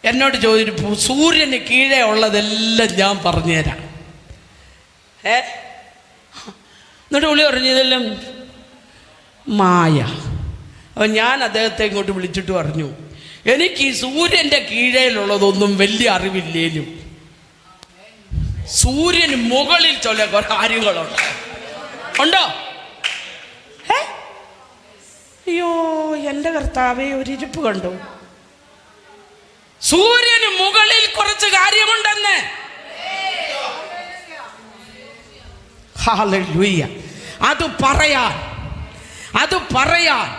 എന്നോട് ചോദിച്ചു, സൂര്യന് കീഴേ ഉള്ളതെല്ലാം ഞാൻ പറഞ്ഞുതരാം. എന്നിട്ട് പുള്ളി പറഞ്ഞു, ഇതെല്ലാം മായ. അപ്പം ഞാൻ അദ്ദേഹത്തെ ഇങ്ങോട്ട് വിളിച്ചിട്ട് പറഞ്ഞു, എനിക്ക് ഈ സൂര്യൻ്റെ കീഴേലുള്ളതൊന്നും വലിയ അറിവില്ലേലും സൂര്യന് മുകളിൽ ചില കാര്യങ്ങളുണ്ട്. ഉണ്ടോ? അയ്യോ എൻ്റെ കർത്താവേ, ഒരു ഇരിപ്പ് കണ്ടു. സൂര്യന് മുകളിൽ കുറച്ച് കാര്യമുണ്ടെന്ന്. ഹല്ലേലൂയ. അത് പറയാൻ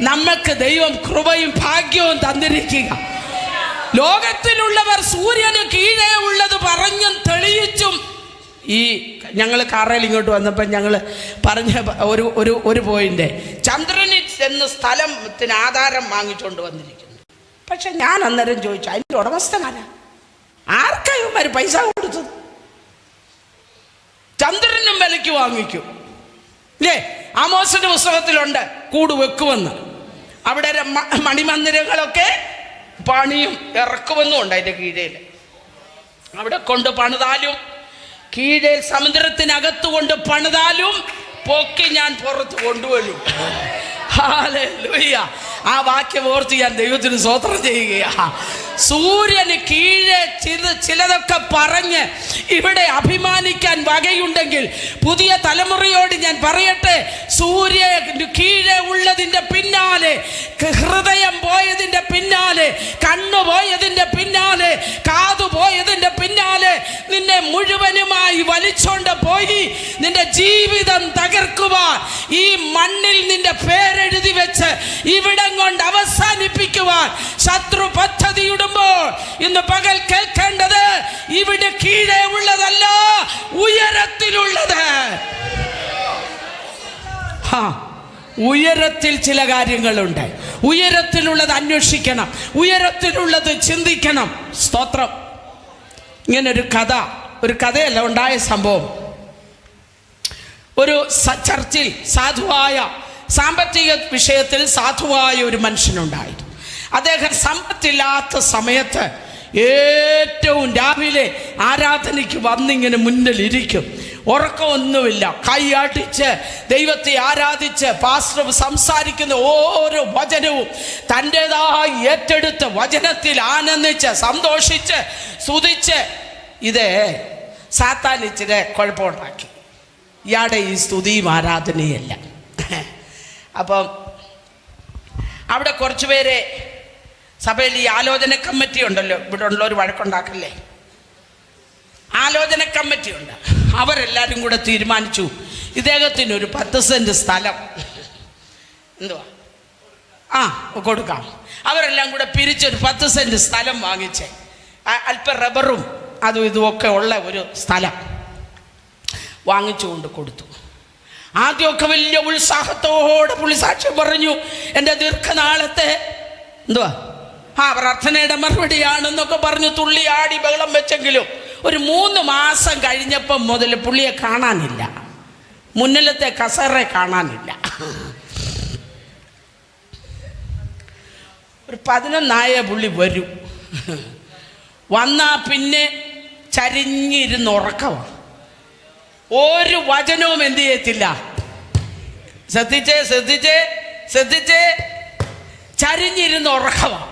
നമുക്ക് ദൈവം കൃപയും ഭാഗ്യവും തന്നിരിക്കുക. ലോകത്തിലുള്ളവർ സൂര്യന് കീഴേ ഉള്ളത് പറഞ്ഞും തെളിയിച്ചും. ഈ ഞങ്ങൾ കാറയിൽ ഇങ്ങോട്ട് വന്നപ്പോൾ ഞങ്ങൾ പറഞ്ഞ ഒരു പോയിന്റ്, ചന്ദ്രനിൽ ചെന്ന് സ്ഥലത്തിന് ആധാരം വാങ്ങിച്ചുകൊണ്ട് വന്നിരിക്കുന്നു. പക്ഷെ ഞാൻ അന്നേരം ചോദിച്ചു, അതിൻ്റെ ഉടമസ്ഥനാണ് ആർക്കായവന്മാർ പൈസ കൊടുത്തത്? ചന്ദ്രനും വിലയ്ക്ക് വാങ്ങിക്കും ഇല്ലേ? ആമോസിന്റെ പുസ്തകത്തിലുണ്ട് കൂട് വെക്കുമെന്ന്. അവിടെ മണിമന്ദിരങ്ങളൊക്കെ പണിയും ഇറക്കുമെന്നും ഉണ്ട്. അതിൻ്റെ കീഴേൽ അവിടെ കൊണ്ട് പണിതാലും, കീഴേ സമുദ്രത്തിനകത്ത് കൊണ്ട് പണിതാലും പൊക്കി ഞാൻ പുറത്ത് കൊണ്ടുവരും. ഹല്ലേലൂയ. ആ വാക്യം ഓർത്ത് ഞാൻ ദൈവത്തിന് സ്തോത്രം ചെയ്യുകയാ. സൂര്യന് കീഴേ ചിലതൊക്കെ പറഞ്ഞ് ഇവിടെ അഭിമാനിക്കാൻ വകയുണ്ടെങ്കിൽ പുതിയ തലമുറയോട് ഞാൻ പറയട്ടെ, സൂര്യന് കീഴേ ഉള്ളതിൻ്റെ പിന്നാലെ, ഹൃദയം പോയതിൻ്റെ പിന്നാലെ, കണ്ണു പോയതിൻ്റെ പിന്നാലെ, കാതു പോയതിൻ്റെ പിന്നാലെ നിന്നെ മുഴുവനുമായി വലിച്ചോണ്ട് പോയി നിന്റെ ജീവിതം തകർക്കുവാൻ, ഈ മണ്ണിൽ നിന്റെ പേരെഴുതി വെച്ച് ഇവിടം കൊണ്ട് അവസാനിപ്പിക്കുവാൻ ശത്രു പദ്ധതിയിടുമ്പോൾ ഇന്ന് പകൽ കേൾക്കേണ്ടത് ഇവിടെ കീഴേ ഉള്ളതല്ല, ഉയരത്തിലുള്ളത്. ഉയരത്തിൽ ചില കാര്യങ്ങളുണ്ട്. ഉയരത്തിലുള്ളത് അന്വേഷിക്കണം, ഉയരത്തിലുള്ളത് ചിന്തിക്കണം. സ്തോത്രം. ഇങ്ങനൊരു കഥയല്ല, ഉണ്ടായ സംഭവം. ഒരു ചർച്ചിൽ സാമ്പത്തിക വിഷയത്തിൽ സാധുവായ ഒരു മനുഷ്യനുണ്ടായിരുന്നു. അദ്ദേഹം സമ്പത്തില്ലാത്ത സമയത്ത് ഏറ്റവും രാവിലെ ആരാധനയ്ക്ക് വന്നിങ്ങനെ മുന്നിലിരിക്കും. ഉറക്കമൊന്നുമില്ല, കൈയടിച്ച് ദൈവത്തെ ആരാധിച്ച് പാസ്റ്റർ സംസാരിക്കുന്ന ഓരോ വചനവും തൻ്റെതായി ഏറ്റെടുത്ത് വചനത്തിൽ ആനന്ദിച്ച് സന്തോഷിച്ച് സ്തുതിച്ച്. ഇത് സാത്താൻ ഇച്ചിരി കുഴപ്പമുണ്ടാക്കി. ഇയാളുടെ ഈ സ്തുതിയും ആരാധനയല്ല. അപ്പം അവിടെ കുറച്ച് പേരെ സഭയിൽ ഈ ആലോചന കമ്മിറ്റി ഉണ്ടല്ലോ, ഇവിടെ ഉള്ളൊരു വഴക്കുണ്ടാക്കല്ലേ, ആലോചന കമ്മിറ്റി ഉണ്ട്. അവരെല്ലാവരും കൂടെ തീരുമാനിച്ചു ഇദ്ദേഹത്തിന് ഒരു 10 സെന്റ് സ്ഥലം കൊടുക്കാം. അവരെല്ലാം കൂടെ പിരിച്ചൊരു 10 സെന്റ് സ്ഥലം വാങ്ങിച്ച് അല്പം റബ്ബറും അതും ഇതുമൊക്കെ ഉള്ള ഒരു സ്ഥലം വാങ്ങിച്ചുകൊണ്ട് കൊടുത്തു. ആദ്യമൊക്കെ വലിയ ഉത്സാഹത്തോടെ പുള്ളി സാക്ഷ്യം പറഞ്ഞു, എൻ്റെ ദീർഘനാളത്തെ പ്രാർത്ഥനയുടെ മറുപടിയാണെന്നൊക്കെ പറഞ്ഞു തുള്ളി ആടി ബഹളം വെച്ചെങ്കിലും ഒരു 3 മാസം കഴിഞ്ഞപ്പം മുതൽ പുള്ളിയെ കാണാനില്ല, മുന്നിലത്തെ കസേറെ കാണാനില്ല. ഒരു 11 പുള്ളി വരും. വന്നാ പിന്നെ ചരിഞ്ഞിരുന്ന് ഉറക്കമാണ്. ഒരു വചനവും എന്ത് ചെയ്യത്തില്ല. ശ്രദ്ധിച്ചേ ചരിഞ്ഞിരുന്ന് ഉറക്കമാണ്,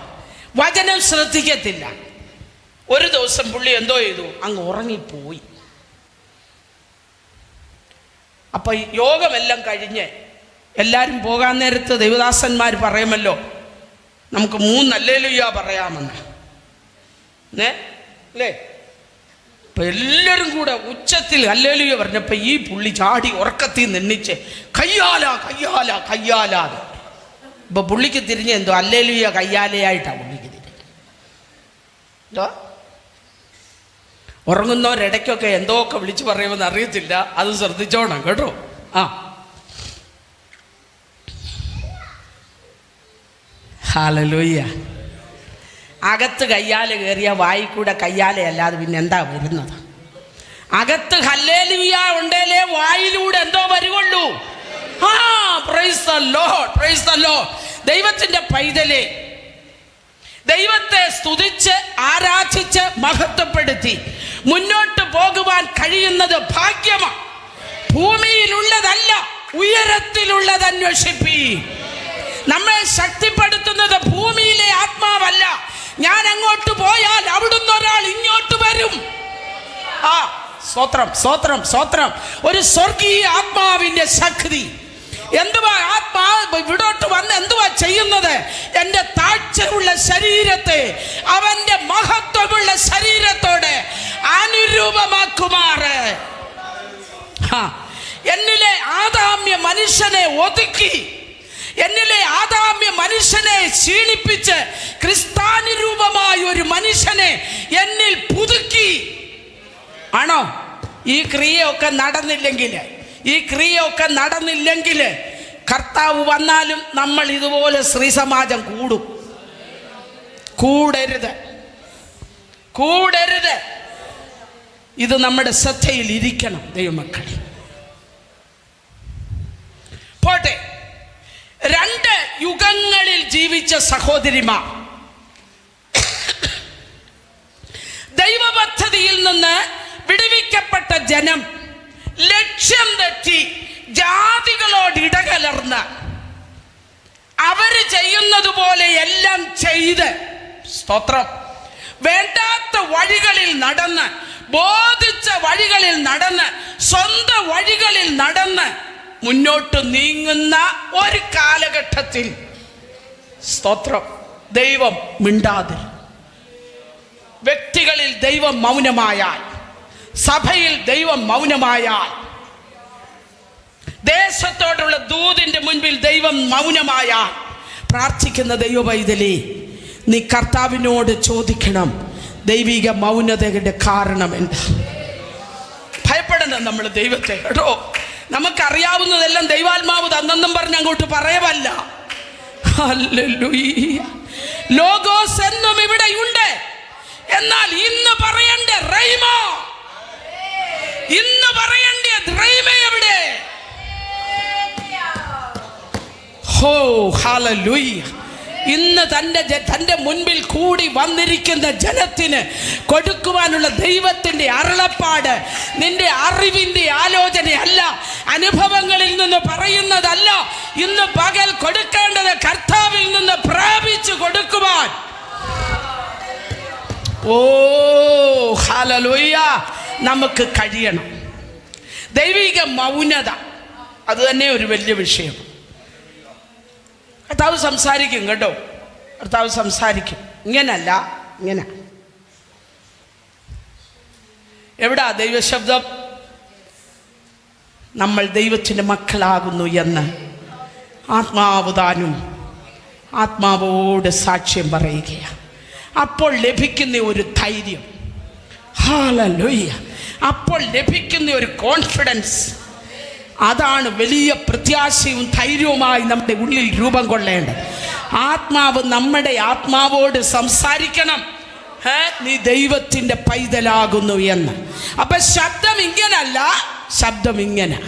വചനം ശ്രദ്ധിക്കത്തില്ല. ഒരു ദിവസം പുള്ളി എന്തോ ചെയ്തു, അങ്ങ് ഉറങ്ങിപ്പോയി. അപ്പം യോഗമെല്ലാം കഴിഞ്ഞ് എല്ലാവരും പോകാൻ നേരത്ത് ദൈവദാസന്മാർ പറയുമല്ലോ, നമുക്ക് 3 ഹല്ലേലൂയ പറയാമെന്ന് അല്ലേ? അപ്പം എല്ലാവരും കൂടെ ഉച്ചത്തിൽ ഹല്ലേലൂയ പറഞ്ഞപ്പോൾ ഈ പുള്ളി ചാടി ഉറക്കത്തിൽ നിന്നിച്ച് കയ്യാല കയ്യാല കയ്യാലാതെ. ഇപ്പം പുള്ളിക്ക് തിരിഞ്ഞ് എന്തോ ഹല്ലേലൂയ കയ്യാലയായിട്ടാണ് പുള്ളിക്ക് തിരിഞ്ഞ്. എന്തോ ഉറങ്ങുന്നവരിടയ്ക്കൊക്കെ എന്തോക്കെ വിളിച്ചു പറയുമെന്ന് അറിയത്തില്ല, അത് ശ്രദ്ധിച്ചോണം കേട്ടോ. ഹല്ലേലൂയ. അകത്ത് കയ്യാല കയറിയ വായിക്കൂടെ കയ്യാല അല്ലാതെ പിന്നെ എന്താ വരുന്നത്? അകത്ത് ഹല്ലേലൂയ ഉണ്ടേലേ വായിലൂടെ എന്തോ വരുകൊള്ളൂ. Praise the Lord, praise the Lord. ദൈവത്തിന്റെ പൈതലേ, ദൈവത്തെ സ്തുതിച്ച് ആരാധിച്ച് മഹത്വപ്പെടുത്തി മുന്നോട്ട് പോകുവാൻ കഴിയുന്നത് ഭാഗ്യമാണ്. ഭൂമിയിലുള്ളതല്ല, ഉയരത്തിലുള്ളത് അന്വേഷിപ്പീ. നമ്മെ ശക്തിപ്പെടുത്തുന്നത് ഭൂമിയിലെ ആത്മാവല്ല. ഞാൻ അങ്ങോട്ട് പോയാൽ അവിടുന്ന് ഒരാൾ ഇങ്ങോട്ട് വരും. സ്തോത്രം, സ്തോത്രം, സ്തോത്രം. ഒരു സ്വർഗീയ ആത്മാവിന്റെ ശക്തി. എന്തുവാ ആത്മാവ് ഇവിടോട്ട് വന്ന് എന്തുവാ ചെയ്യുന്നത്? എൻ്റെ താഴ്ചയുള്ള ശരീരത്തെ അവന്റെ മഹത്വമുള്ള ശരീരത്തോടെ അനുരൂപമാക്കുമാറ്. എന്നിലെ ആദാമ്യ മനുഷ്യനെ ഒതുക്കി, എന്നിലെ ആദാമ്യ മനുഷ്യനെ ക്ഷീണിപ്പിച്ച് ക്രിസ്താനുരൂപമായ ഒരു മനുഷ്യനെ എന്നിൽ പുതുക്കി. ആണോ? ഈ ക്രിയയൊക്കെ നടന്നില്ലെങ്കിൽ കർത്താവ് വന്നാലും നമ്മൾ ഇതുപോലെ സ്ത്രീ സമാജം കൂടരുത്. ഇത് നമ്മുടെ ശ്രദ്ധയിൽ ഇരിക്കണം ദൈവമക്കളെ. പോട്ടെ, 2 യുഗങ്ങളിൽ ജീവിച്ച സഹോദരിമാർ ദൈവപദ്ധതിയിൽ നിന്ന് വിടുവിക്കപ്പെട്ട ജനം ലക്ഷ്യം തെറ്റി ജാതികളോട് ഇടകലർന്ന് അവര് ചെയ്യുന്നത് പോലെ എല്ലാം ചെയ്ത്, സ്തോത്രം, വേണ്ടാത്ത വഴികളിൽ നടന്ന്, ബോധിച്ച വഴികളിൽ നടന്ന്, സ്വന്തം വഴികളിൽ നടന്ന് മുന്നോട്ട് നീങ്ങുന്ന ഒരു കാലഘട്ടത്തിൽ, സ്തോത്രം, ദൈവം മിണ്ടാതെ, വ്യക്തികളിൽ ദൈവം മൗനമായാൽ, സഭയിൽ ദൈവം മൗനമായാൽ, ദേശത്തോടുള്ള ദൂതിന്റെ മുൻപിൽ ദൈവം മൗനമായാൽ, പ്രാർത്ഥിക്കുന്ന ദൈവ പൈതലേ, നീ കർത്താവിനോട് ചോദിക്കണം, ദൈവിക മൗനതയുടെ കാരണം എന്താ? ഭയപ്പെടണം നമ്മൾ ദൈവത്തെ കേട്ടോ. നമുക്കറിയാവുന്നതെല്ലാം ദൈവാത്മാവ് തന്നെന്നും പറഞ്ഞ് അങ്ങോട്ട് പറയവല്ല. ഹല്ലേലൂയ. ലോഗോസ് എന്നും ഇവിടെയുണ്ട്. എന്നാൽ ഇന്ന് പറയേണ്ട റൈമ, ഇന്ന് പറയേണ്ട റൈമ എവിടെ? ഹോ ഹല്ലേലൂയ. ഇന്ന് തൻ്റെ മുൻപിൽ കൂടി വന്നിരിക്കുന്ന ജനത്തിന് കൊടുക്കുവാനുള്ള ദൈവത്തിൻ്റെ അരുളപ്പാട് നിന്റെ അറിവിൻ്റെ ആലോചനയല്ല, അനുഭവങ്ങളിൽ നിന്ന് പറയുന്നതല്ല. ഇന്ന് പകൽ കൊടുക്കേണ്ടത് കർത്താവിൽ നിന്ന് പ്രാപിച്ചു കൊടുക്കുവാൻ. ഓ ഹല്ലേലൂയ, നമുക്ക് കഴിയണം. ദൈവിക മൗനത അത് തന്നെ ഒരു വലിയ വിഷയം. കർത്താവ് സംസാരിക്കും കേട്ടോ, കർത്താവ് സംസാരിക്കും. ഇങ്ങനല്ല, ഇങ്ങനെ. എവിടാ ദൈവശബ്ദം? നമ്മൾ ദൈവത്തിൻ്റെ മക്കളാകുന്നു എന്ന് ആത്മാവ് താനും ആത്മാവോട് സാക്ഷ്യം പറയുകയാണ്. അപ്പോൾ ലഭിക്കുന്ന ഒരു ധൈര്യം, ഹല്ലേലൂയ, അപ്പോൾ ലഭിക്കുന്ന ഒരു കോൺഫിഡൻസ്, അതാണ് വലിയ പ്രത്യാശയും ധൈര്യവുമായി നമ്മുടെ ഉള്ളിൽ രൂപം കൊള്ളേണ്ടത്. ആത്മാവ് നമ്മുടെ ആത്മാവോട് സംസാരിക്കണം, നീ ദൈവത്തിൻ്റെ പൈതലാകുന്നു എന്ന്. അപ്പൊ ശബ്ദം ഇങ്ങനല്ല, ശബ്ദം ഇങ്ങനെ.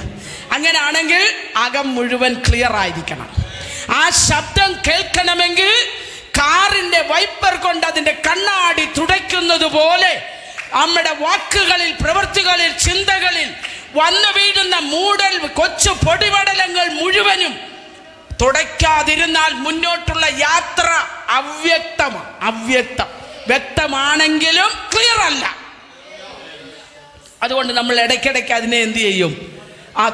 അങ്ങനാണെങ്കിൽ അകം മുഴുവൻ ക്ലിയർ ആയിരിക്കണം. ആ ശബ്ദം കേൾക്കണമെങ്കിൽ കാറിന്റെ വൈപ്പർ കൊണ്ട് അതിന്റെ കണ്ണാടി തുടയ്ക്കുന്നത് പോലെ നമ്മുടെ വാക്കുകളിൽ, പ്രവൃത്തികളിൽ, ചിന്തകളിൽ വന്നു വീഴുന്ന മൂടൽ കൊച്ചു പൊടിപടലങ്ങൾ മുഴുവനും തുടയ്ക്കാതിരുന്നാൽ മുന്നോട്ടുള്ള യാത്ര അവ്യക്തം. വ്യക്തമാണെങ്കിലും ക്ലിയർ അല്ല. അതുകൊണ്ട് നമ്മൾ ഇടയ്ക്കിടയ്ക്ക് അതിനെ എന്ത് ചെയ്യും?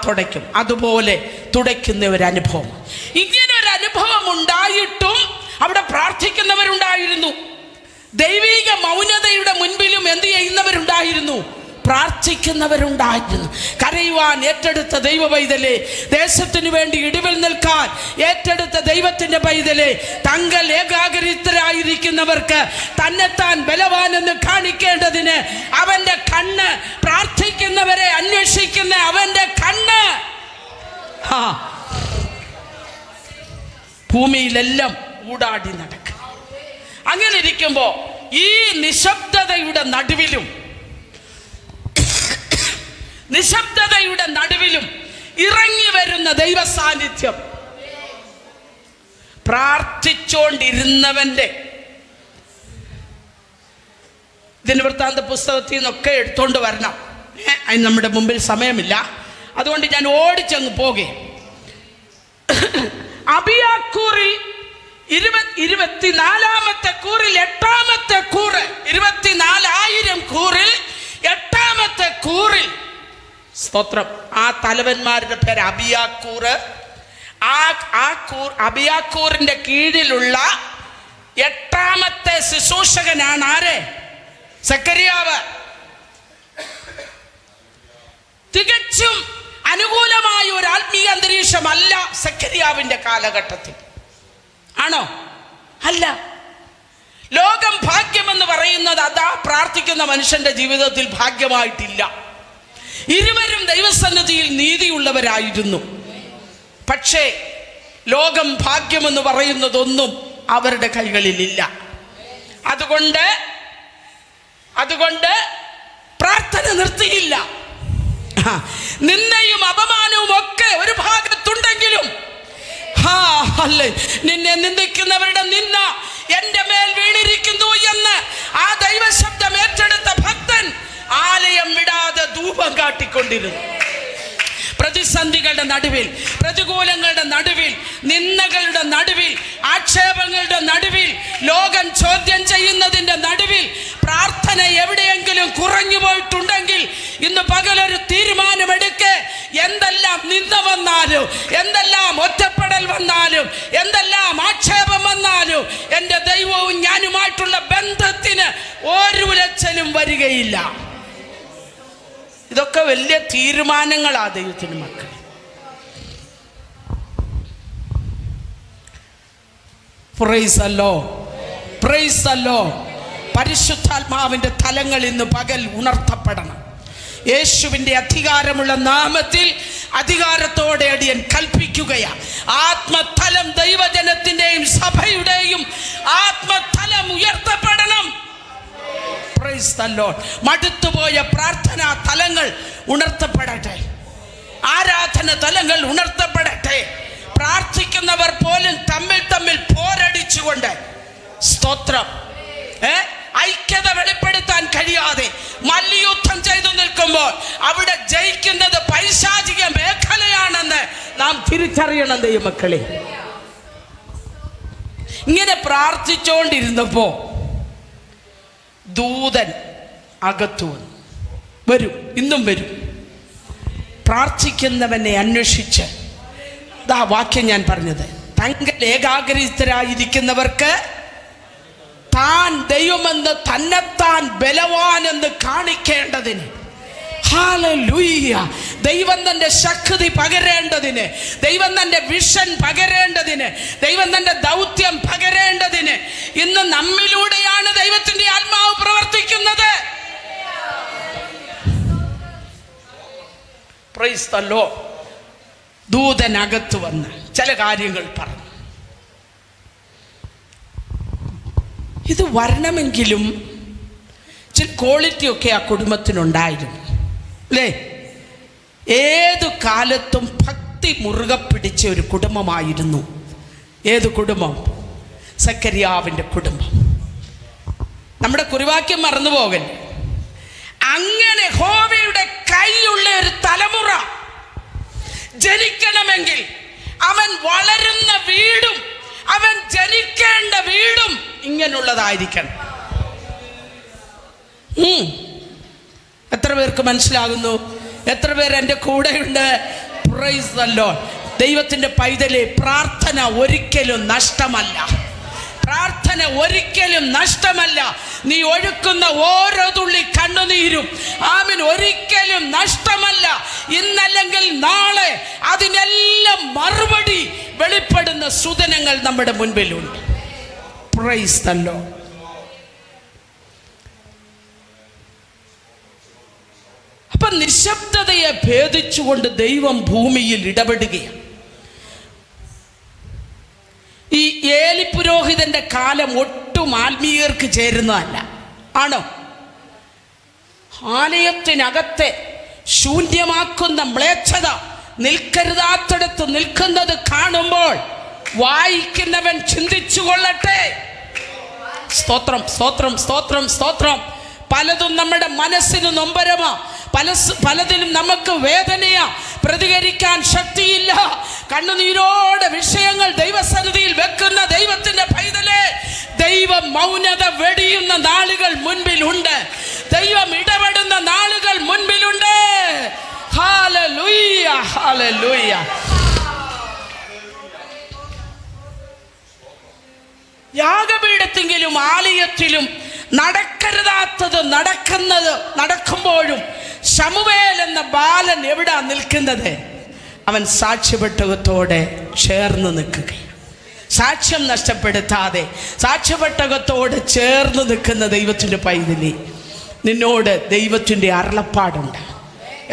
തുടയ്ക്കും. അതുപോലെ തുടയ്ക്കുന്ന ഒരു അനുഭവം. ഇങ്ങനെ ഒരു അനുഭവം ഉണ്ടായിട്ടും അവിടെ പ്രാർത്ഥിക്കുന്നവരുണ്ടായിരുന്നു. ദൈവിക മൗനതയുടെ മുൻപിലും എന്ത് ചെയ്യുന്നവരുണ്ടായിരുന്നു? പ്രാർത്ഥിക്കുന്നവരുണ്ടായിരുന്നു. കരയുവാൻ ഏറ്റെടുത്ത ദൈവ പൈതലേ, ദേശത്തിനു വേണ്ടി ഇടിവിൽ നിൽക്കാൻ ഏറ്റെടുത്ത ദൈവത്തിന്റെ പൈതലേ, തങ്ങൾ ഏകാഗ്രതരായിരിക്കുന്നവർക്ക് തന്നെത്താൻ ബലവാനെന്ന് കാണിക്കേണ്ടതിന് അവന്റെ കണ്ണ് പ്രാർത്ഥിക്കുന്നവരെ അന്വേഷിക്കുന്ന അവന്റെ കണ്ണ് ഭൂമിയിലെല്ലാം ഊടാടി നടക്കും. അങ്ങനെ ഇരിക്കുമ്പോ ഈ നിശബ്ദതയുടെ നടുവിലും ഇറങ്ങി വരുന്ന ദൈവ സാന്നിധ്യം പ്രാർത്ഥിച്ചോണ്ടിരുന്നവന്റെ ദിനവൃത്താന്ത പുസ്തകത്തിൽ നിന്നൊക്കെ എടുത്തോണ്ട് വരണം. അതിന് നമ്മുടെ മുമ്പിൽ സമയമില്ല, അതുകൊണ്ട് ഞാൻ ഓടിച്ചങ്ങ് പോകെ. അബിയാക്കൂറിൽ 24-ാമത്തെ കൂറിൽ 8-ാമത്തെ കൂറ്, 24,000 കൂറിൽ 8-ാമത്തെ കൂറിൽ സ്തോത്രം, ആ തലവന്മാരുടെ പേര് അബിയാക്കൂറ്. അബിയാക്കൂറിന്റെ കീഴിലുള്ള 8-ാമത്തെ ശുശ്രൂഷകനാണ് ആര്? സക്കറിയാവ്. തികച്ചും അനുകൂലമായ ഒരു ആത്മീയ അന്തരീക്ഷമല്ല സക്കറിയാവിന്റെ കാലഘട്ടത്തിൽ. ആണോ? അല്ല. ലോകം ഭാഗ്യമെന്ന് പറയുന്നത് അതാ പ്രാർത്ഥിക്കുന്ന മനുഷ്യന്റെ ജീവിതത്തിൽ ഭാഗ്യമായിട്ടില്ല. ഇരുവരും ദൈവസന്നിധിയിൽ നീതിയുള്ളവരായിരുന്നു. പക്ഷേ ലോകം ഭാഗ്യമെന്ന് പറയുന്നതൊന്നും അവരുടെ കൈകളിലില്ല. അതുകൊണ്ട് പ്രാർത്ഥന നിർത്തിയില്ല. നിന്നയും അപമാനവും ഒക്കെ ഒരു ഭാഗത്തുണ്ടെങ്കിലും അല്ലേ, നിന്നെ നിന്ദിക്കുന്നവരുടെ നിന്ന എന്റെ മേൽ വീണിരിക്കുന്നു എന്ന് ആ ദൈവശബ്ദം ഏറ്റെടുത്ത ഭക്തൻ ആലയം വിടാതെ ധൂപം കാട്ടിക്കൊണ്ടിരുന്നു. പ്രതിസന്ധികളുടെ നടുവിൽ, പ്രതികൂലങ്ങളുടെ നടുവിൽ, നിന്ദകളുടെ നടുവിൽ, ആക്ഷേപങ്ങളുടെ നടുവിൽ, ലോകം ചോദ്യം ചെയ്യുന്നതിന്റെ നടുവിൽ പ്രാർത്ഥന എവിടെയെങ്കിലും കുറഞ്ഞു പോയിട്ടുണ്ടെങ്കിൽ ഇന്ന് പകലൊരു തീരുമാനമെടുക്ക്. എന്തെല്ലാം നിന്ദ വന്നാലും, എന്തെല്ലാം ഒറ്റപ്പെടൽ വന്നാലും, എന്തെല്ലാം ആക്ഷേപം വന്നാലും എൻ്റെ ദൈവവും ഞാനുമായിട്ടുള്ള ബന്ധത്തിന് ഒരു ഉലച്ചിലും വരികയില്ല. ഇതൊക്കെ വലിയ തീരുമാനങ്ങളാ ദൈവത്തിന് മക്കൾ. Price the Lord, praise the Lord. പരിശുദ്ധാത്മാവിന്റെ തലങ്ങൾ ഇന്ന് പകൽ ഉണർത്തപ്പെടണം. യേശുവിന്റെ അധികാരമുള്ള നാമത്തിൽ അധികാരത്തോടെ അടിയൻ കൽപ്പിക്കുകയാ. ആത്മതലം ദൈവജനത്തിന്റെയും സഭയുടെയും ആത്മതലം ഉയർത്തപ്പെടണം. Praise the Lord. മടുത്തുപോയ പ്രാർത്ഥനാ തലങ്ങൾ ഉണർത്തപ്പെടട്ടെ, ആരാധന തലങ്ങൾ ഉണർത്തപ്പെടട്ടെ. പ്രാർത്ഥിക്കുന്നവർ പോലും തമ്മിൽ പോരടിച്ചുകൊണ്ട് സ്തോത്രം ഐക്യത വെളിപ്പെടുത്താൻ കഴിയാതെ മല്യുദ്ധം ചെയ്തു നിൽക്കുമ്പോൾ അവിടെ ജയിക്കുന്നത് പൈശാചിക മേഖലയാണെന്ന് നാം തിരിച്ചറിയണം ദൈവമക്കളെ. ഇങ്ങനെ പ്രാർത്ഥിച്ചുകൊണ്ടിരുന്നപ്പോ ദൂതൻ അകത്തു വരും, ഇന്നും വരും. പ്രാർത്ഥിക്കുന്നവനെ അന്വേഷിച്ച് ദാ വാക്യം ഞാൻ പറഞ്ഞത്, തങ്ങൾ ഏകാഗ്രതരായിരിക്കുന്നവർക്ക് താൻ ദൈവമെന്ന് തന്നെത്താൻ ബലവാനെന്ന് കാണിക്കേണ്ടതിന്, ഹല്ലേലൂയ, ദൈവം തന്റെ ശക്തി പകരേണ്ടതിന്, ദൈവം തന്റെ വിഷൻ പകരേണ്ടതിന്, ദൈവം തന്റെ ദൗത്യം പകരേണ്ടതിന് ഇന്ന് നമ്മിലൂടെയാണ് ദൈവത്തിന്റെ ആത്മാവ് പ്രവർത്തിക്കുന്നത്. Price the Lord. ദൂതനകത്ത് വന്ന് ചില കാര്യങ്ങൾ പറഞ്ഞു. ഇത് വരണമെങ്കിലും ചില ക്വാളിറ്റി ഒക്കെ ആ കുടുംബത്തിനുണ്ടായിരുന്നു അല്ലേ? ഏതു കാലത്തും ഭക്തി മുറുകെ പിടിച്ച ഒരു കുടുംബമായിരുന്നു. ഏത് കുടുംബം? സക്കറിയാവിൻ്റെ കുടുംബം. നമ്മുടെ കുറിവാക്യം മറന്നുപോകൽ. അങ്ങനെ യഹോവയുടെ കൈയുള്ള ഒരു തലമുറ ജനിക്കണമെങ്കിൽ അവൻ വളരുന്ന വീടും അവൻ ജനിക്കേണ്ട വീടും ഇങ്ങനെയുള്ളതായിരിക്കണം. എത്ര പേർക്ക് മനസ്സിലാകുന്നു? എത്ര പേര് എൻ്റെ കൂടെയുണ്ട്? Price the Lord. ദൈവത്തിൻ്റെ പൈതലേ, പ്രാർത്ഥന ഒരിക്കലും നഷ്ടമല്ല. പ്രാർത്ഥന ഒരിക്കലും നഷ്ടമല്ല. നീ ഒഴുക്കുന്ന ഓരോ തുള്ളി കണ്ണുനീരും ആമേൻ ഒരിക്കലും നഷ്ടമല്ല. ഇന്നല്ലെങ്കിൽ നാളെ അതിനെല്ലാം മറുപടി വെളിപ്പെടുന്ന സുദിനങ്ങൾ നമ്മുടെ മുൻപിലുണ്ട്. Price the Lord. അപ്പൊ നിശബ്ദതയെ ഭേദിച്ചുകൊണ്ട് ദൈവം ഭൂമിയിൽ ഇടപെടുകയാണ്. ഈ ഏലി പുരോഹിതന്റെ കാലം ഒട്ടും ആത്മീയർക്ക് ചേരുന്നതല്ല. ആണോ? ആലയത്തിനകത്തെ ശൂന്യമാക്കുന്ന മ്ലേച്ഛത നിൽക്കരുതാത്തടത്ത് നിൽക്കുന്നത് കാണുമ്പോൾ വായിക്കുന്നവൻ ചിന്തിച്ചു കൊള്ളട്ടെ. സ്തോത്രം, സ്തോത്രം, സ്തോത്രം, സ്തോത്രം. പലതും നമ്മുടെ മനസ്സിന് നൊമ്പരമാ, പലതിലും നമുക്ക് വേദനയാ, പ്രതികരിക്കാൻ ശക്തിയില്ല. കണ്ണുനീരോടെ വിഷയങ്ങൾ ദൈവസന്നിധിയിൽ വെക്കുന്ന ദൈവത്തിന്റെ പൈതലേ, ദൈവം മൗനത വെടിയുന്ന നാളുകൾ മുൻപിലുണ്ട്. ദൈവം ഇടപെടുന്ന നാളുകൾ മുൻപിലുണ്ട്. Hallelujah, hallelujah. യാഗപീഠത്തെങ്കിലും ആലയത്തിലും നടക്കരുതാത്തത് നടക്കുമ്പോഴും ശമൂവേൽ എന്ന ബാലൻ എവിടാ നിൽക്കുന്നത്? അവൻ സാക്ഷ്യപെട്ടകത്തോടെ ചേർന്ന് നിൽക്കുകയാണ്. സാക്ഷ്യം നഷ്ടപ്പെടുത്താതെ സാക്ഷ്യപെട്ടകത്തോടെ ചേർന്ന് നിൽക്കുന്ന ദൈവത്തിൻ്റെ പൈതലേ, നിന്നോട് ദൈവത്തിൻ്റെ അരുളപ്പാടുണ്ട്.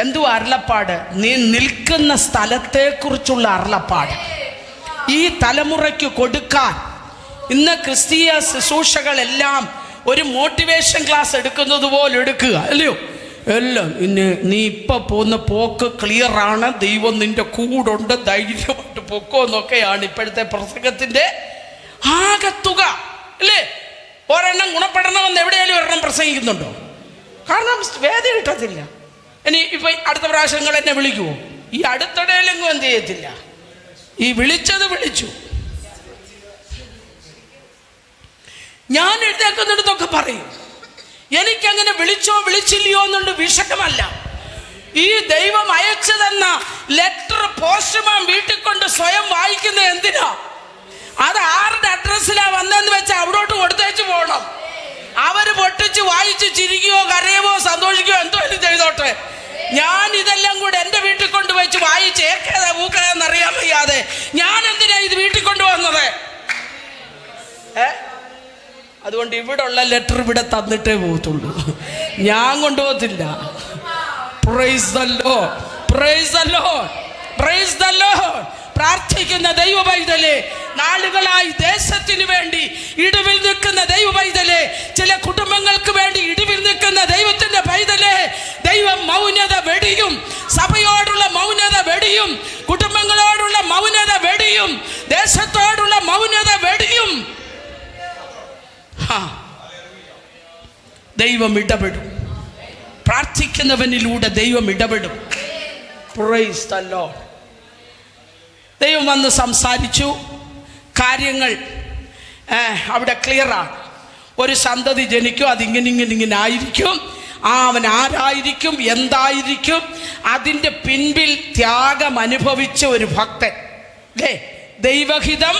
എന്തുവാ അരുളപ്പാട്? നീ നിൽക്കുന്ന സ്ഥലത്തെക്കുറിച്ചുള്ള അരുളപ്പാട് ഈ തലമുറയ്ക്ക് കൊടുക്കാൻ. ഇന്ന് ക്രിസ്തീയ ശുശ്രൂഷകളെല്ലാം ഒരു മോട്ടിവേഷൻ ക്ലാസ് എടുക്കുന്നത് പോലെ എടുക്കുക, അല്ലയോ? എല്ലാം ഇന്ന് നീ ഇപ്പം പോകുന്ന പോക്ക് ക്ലിയറാണ്, ദൈവം നിന്റെ കൂടുണ്ട്, ധൈര്യമായിട്ട് പൊക്കോ എന്നൊക്കെയാണ് ഇപ്പോഴത്തെ പ്രസംഗത്തിൻ്റെ ആകത്തുക, അല്ലേ? ഒരെണ്ണം ഗുണപ്പെടണമെന്ന് എവിടെയാലും ഒരെണ്ണം പ്രസംഗിക്കുന്നുണ്ടോ? കാരണം വേദി കിട്ടത്തില്ല. ഇനി ഇപ്പം അടുത്ത പ്രാവശ്യങ്ങൾ എന്നെ വിളിക്കുമോ? ഈ അടുത്തിടയിലെങ്ങും എന്ത് ചെയ്യത്തില്ല. ഈ വിളിച്ചത് വിളിച്ചു. ഞാൻ എഴുന്നേക്കുന്നിടത്തൊക്കെ പറയും. എനിക്കങ്ങനെ വിളിച്ചോ വിളിച്ചില്ലയോ എന്നുള്ള വിഷയമല്ല. ഈ ദൈവം അയച്ചു തന്ന ലെറ്റർ പോസ്റ്റ്മാൻ വീട്ടിൽ കൊണ്ട് സ്വയം വായിക്കുന്നത് എന്തിനാ? അത് ആരുടെ അഡ്രസ്സിലാ വന്നതെന്ന് വെച്ചാൽ അവിടോട്ട് കൊടുത്തേച്ച് പോകണം. അവര് പൊട്ടിച്ച് വായിച്ച് ചിരിക്കുകയോ കരയുമോ സന്തോഷിക്കുകയോ എന്തോ ചെയ്തോട്ടെ. ഞാൻ ഇതെല്ലാം കൂടെ എൻ്റെ വീട്ടിൽ കൊണ്ടുവച്ച് വായിച്ച് ഏക്കേതാ ഊക്കേതാന്നറിയാൻ വയ്യാതെ ഞാൻ എന്തിനാ ഇത് വീട്ടിൽ കൊണ്ടുവന്നത്? അതുകൊണ്ട് ഇവിടെ ഉള്ള ലെറ്റർ ഇവിടെ തന്നിട്ടേ പോകത്തുള്ളൂ, ഞാൻ കൊണ്ടുപോകത്തില്ല. Praise the Lord, praise the Lord, praise the Lord. പ്രാർത്ഥിക്കുന്ന ദൈവ പൈതലേ, നാളുകളായി ദേശത്തിന് വേണ്ടി ഇടിവിൽ നിൽക്കുന്ന ദൈവ പൈതലേ, ചില കുടുംബങ്ങൾക്ക് വേണ്ടി ഇടിവിൽ നിൽക്കുന്ന ദൈവത്തിന്റെ പൈതലേ, ദൈവം മൗനത വെടിയും. സഭയോടുള്ള മൗനത വെടിയും, കുടുംബങ്ങളോടുള്ള മൗനത വെടിയും, ദേശത്തോടുള്ള മൗനത വെടിയും. ദൈവം ഇടപെടും. പ്രാർത്ഥിക്കുന്നവനിലൂടെ ദൈവം ഇടപെടും. Price the Lord. ദൈവം വന്ന് സംസാരിച്ചു. കാര്യങ്ങൾ അവിടെ ക്ലിയറാണ്. ഒരു സന്തതി ജനിക്കും, അതിങ്ങനെ ആയിരിക്കും. അവൻ ആരായിരിക്കും, എന്തായിരിക്കും, അതിൻ്റെ പിൻപിൽ ത്യാഗം അനുഭവിച്ച ഒരു ഭക്തൻ, അല്ലേ? ദൈവഹിതം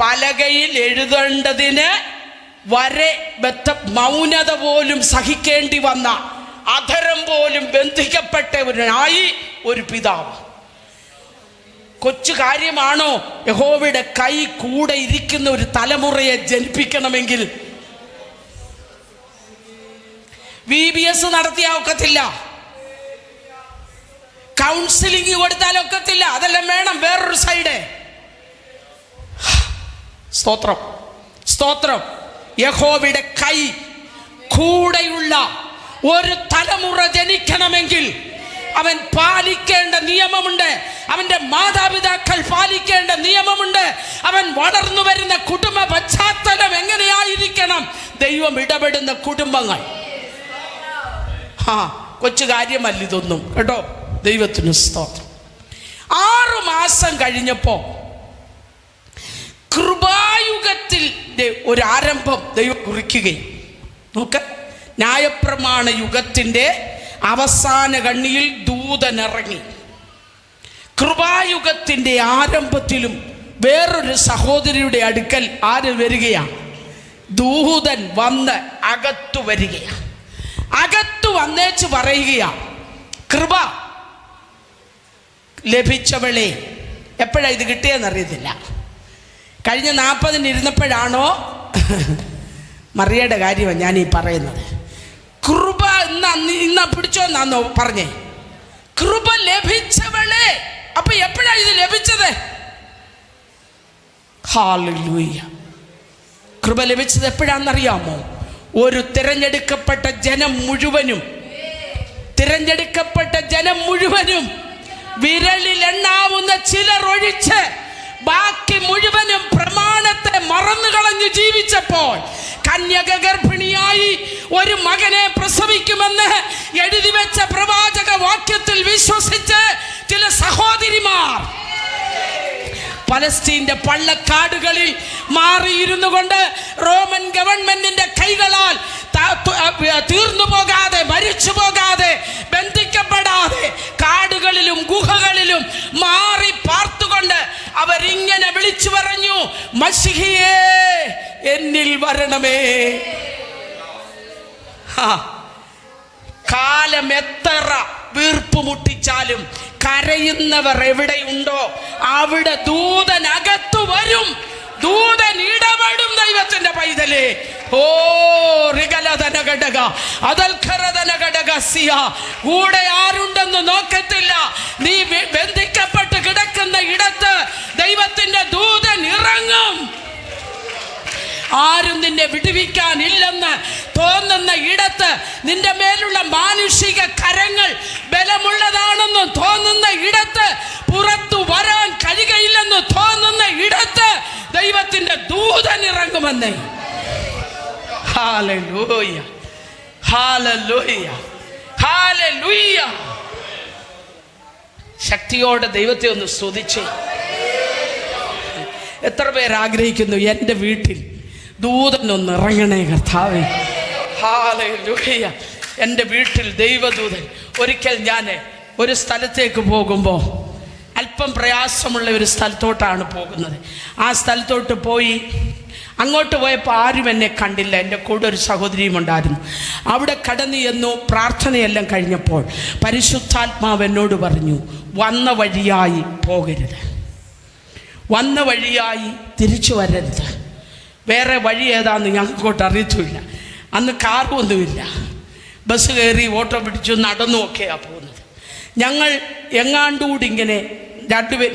പലകയിൽ എഴുതേണ്ടതിന് വരെ മൗനത പോലും സഹിക്കേണ്ടി വന്ന, അധരം പോലും ബന്ധിക്കപ്പെട്ടവനായി ഒരു പിതാവ്. കൊച്ചു കാര്യമാണോ യഹോവയുടെ കൈ കൂടെ ഇരിക്കുന്ന ഒരു തലമുറയെ ജനിപ്പിക്കണമെങ്കിൽ? VBS നടത്തിയാൽ ഒക്കത്തില്ല, കൗൺസിലിംഗ് കൊടുത്താൽ ഒക്കത്തില്ല. അതെല്ലാം വേണം വേറൊരു സൈഡ്. സ്തോത്രം, സ്തോത്രം. യഹോവയുടെ കൈ കൂടെയുള്ള ഒരു തലമുറ ജനിക്കണമെങ്കിൽ അവൻ പാലിക്കേണ്ട നിയമമുണ്ട്. അവൻ്റെ മാതാപിതാക്കൾ പാലിക്കേണ്ട നിയമമുണ്ട്. അവൻ വളർന്നു വരുന്ന കുടുംബ പശ്ചാത്തലം എങ്ങനെയായിരിക്കണം? ദൈവം ഇടപെടുന്ന കുടുംബങ്ങൾ. കൊച്ചു കാര്യമല്ല ഇതൊന്നും, കേട്ടോ. ദൈവത്തിന് സ്തോത്രം. 6 മാസം കഴിഞ്ഞപ്പോൾ കൃപായുഗത്തിൻ്റെ ഒരു ആരംഭം ദൈവം കുറിക്കുകയും, നോക്ക്, ന്യായപ്രമാണ യുഗത്തിൻ്റെ അവസാന കണ്ണിയിൽ ദൂതനിറങ്ങി. കൃപായുഗത്തിൻ്റെ ആരംഭത്തിലും വേറൊരു സഹോദരിയുടെ അടുക്കൽ ആര് വരികയാണ്? ദൂതൻ വന്ന് അകത്തു വരികയാണ്. അകത്തു വന്നേച്ച് പറയുകയാണ്, കൃപ ലഭിച്ചവളെ. എപ്പോഴാണ് ഇത് കിട്ടിയെന്നറിയത്തില്ല. കഴിഞ്ഞ 40 ഇരുന്നപ്പോഴാണോ മറിയയുടെ കാര്യമാണ് ഞാൻ ഈ പറയുന്നത്. കൃപ ഇന്ന പിടിച്ചോന്നാന്നോ പറഞ്ഞേ? കൃപ ലഭിച്ചവളെ. അപ്പൊ എപ്പോഴാണ് ഇത് ലഭിച്ചത്? ഹല്ലേലൂയ. കൃപ ലഭിച്ചത് എപ്പോഴാണെന്നറിയാമോ? ഒരു തിരഞ്ഞെടുക്കപ്പെട്ട ജനം മുഴുവനും വിരലിൽ എണ്ണാവുന്ന ചിലർ ഒഴിച്ച് ബാക്കി മുഴുവനും പ്രമാണത്തെ മറന്നു കളഞ്ഞു ജീവിച്ചപ്പോൾ കന്യക ഗർഭിണിയായി ഒരു മകനെ പ്രസവിക്കുമെന്ന് എഴുതി വെച്ച പ്രവാചക വാക്യത്തിൽ വിശ്വസിച്ച് ചില സഹോദരിമാർ പലസ്തീന്റെ പള്ളക്കാടുകളിൽ മാറിയിരുന്നു കൊണ്ട് റോമൻ ഗവൺമെന്റിന്റെ കൈകളാൽ തീർന്നു പോകാതെ, മരിച്ചു പോകാതെ, ബന്ധിക്കപ്പെടാതെ കാടുകളിലും ഗുഹകളിലും മാറി പാർത്തുകൊണ്ട് അവരിങ്ങനെ വിളിച്ചു പറഞ്ഞു, മശിഹിയേ എന്നിൽ വരണമേ. കാലം എത്ര വീർപ്പ് മുട്ടിച്ചാലും കരയുന്നവർ എവിടെയുണ്ടോ അവിടെ ദൂതൻ അകത്തു വരും, ദൂതൻ ഇടപെടും. ദൈവത്തിന്റെ പൈതലേ, ഓ കൂടെ ആരുണ്ടെന്ന് നോക്കത്തില്ല. നീ ബന്ധിക്കപ്പെട്ട് കിടക്കുന്ന ഇടത്ത് ദൈവത്തിന്റെ ദൂതൻ ഇറങ്ങും. ആരും നിന്നെ വിടുവിക്കാനില്ലെന്ന് തോന്നുന്ന ഇടത്ത്, നിന്റെ മേലുള്ള മാനുഷിക കരങ്ങൾ ബലമുള്ളതാണെന്ന് തോന്നുന്ന ഇടത്ത്, പുറത്തു വരാൻ കഴിയുകയില്ലെന്ന് തോന്നുന്ന ഇടത്ത് ദൈവത്തിന്റെ ദൂതൻ ഇറങ്ങുമെന്നേ. Hallelujah, hallelujah, hallelujah. ശക്തിയോടെ ദൈവത്തെ ഒന്ന് സ്തുതിച്ചേ. എത്ര പേര് ആഗ്രഹിക്കുന്നു എൻ്റെ വീട്ടിൽ ദൂതനൊന്ന് ഇറങ്ങണേ കർത്താവേ. ഹല്ലേലൂയ. എൻ്റെ വീട്ടിൽ ദൈവദൂതൻ. ഒരിക്കൽ ഞാൻ ഒരു സ്ഥലത്തേക്ക് പോകുമ്പോൾ, അല്പം പ്രയാസമുള്ള ഒരു സ്ഥലത്തോട്ടാണ് പോകുന്നത്. ആ സ്ഥലത്തോട്ട് പോയി, അങ്ങോട്ട് പോയപ്പോൾ ആരും എന്നെ കണ്ടില്ല. എൻ്റെ കൂടെ ഒരു സഹോദരിയും ഉണ്ടായിരുന്നു. അവിടെ കടന്നു ചെന്നു. പ്രാർത്ഥനയെല്ലാം കഴിഞ്ഞപ്പോൾ പരിശുദ്ധാത്മാവ് എന്നോട് പറഞ്ഞു, വന്ന വഴിയായി പോകരുത്, വന്ന വഴിയായി തിരിച്ചു വരരുത്. വേറെ വഴി ഏതാണെന്ന് ഞങ്ങൾക്കോട്ട് അറിയത്തുമില്ല. അന്ന് കാറുമൊന്നുമില്ല. ബസ് കയറി ഓട്ടോ പിടിച്ചു നടന്നുമൊക്കെയാണ് പോകുന്നത്. ഞങ്ങൾ എങ്ങാണ്ടൂടി ഇങ്ങനെ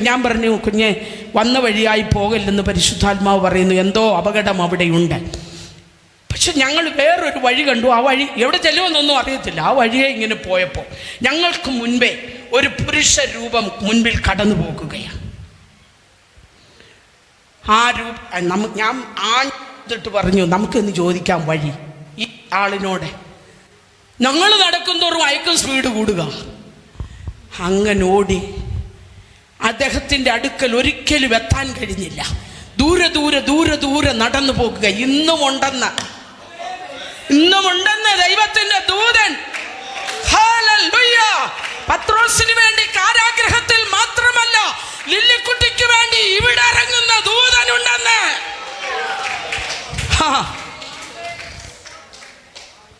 ഞാൻ പറഞ്ഞു, കുഞ്ഞെ വന്ന വഴിയായി പോകല്ലെന്ന് പരിശുദ്ധാത്മാവ് പറയുന്നു, എന്തോ അപകടം അവിടെയുണ്ട്. പക്ഷെ ഞങ്ങൾ വേറൊരു വഴി കണ്ടു. ആ വഴി എവിടെ ചെല്ലുമെന്നൊന്നും അറിയത്തില്ല. ആ വഴിയെ ഇങ്ങനെ പോയപ്പോൾ ഞങ്ങൾക്ക് മുൻപേ ഒരു പുരുഷ രൂപം മുൻപിൽ കടന്നു പോകുകയാണ്. ആ ഞാൻ ആണ്ടിട്ട് പറഞ്ഞു, നമുക്കിന്ന് ചോദിക്കാം വഴി ഈ ആളിനോട്. ഞങ്ങൾ നടക്കുന്തോറും അയക്കും സ്പീഡ് കൂടുക. അങ്ങനെ ഓടി അദ്ദേഹത്തിൻ്റെ അടുക്കൽ ഒരിക്കലും എത്താൻ കഴിഞ്ഞില്ല. ദൂരെ ദൂരെ ദൂരെ ദൂരെ നടന്നു പോകുക. ഇന്നുമുണ്ടെന്ന് ദൈവത്തിന്റെ ദൂതൻ. ഹല്ലേലൂയ. പത്രോസിന് വേണ്ടി കാരാഗ്രഹത്തിൽ മാത്രമല്ല, ലില്ലിക്കുട്ടിക്ക് വേണ്ടി ഇവിടെ ഇറങ്ങുന്ന ദൂതനുണ്ടെന്ന്.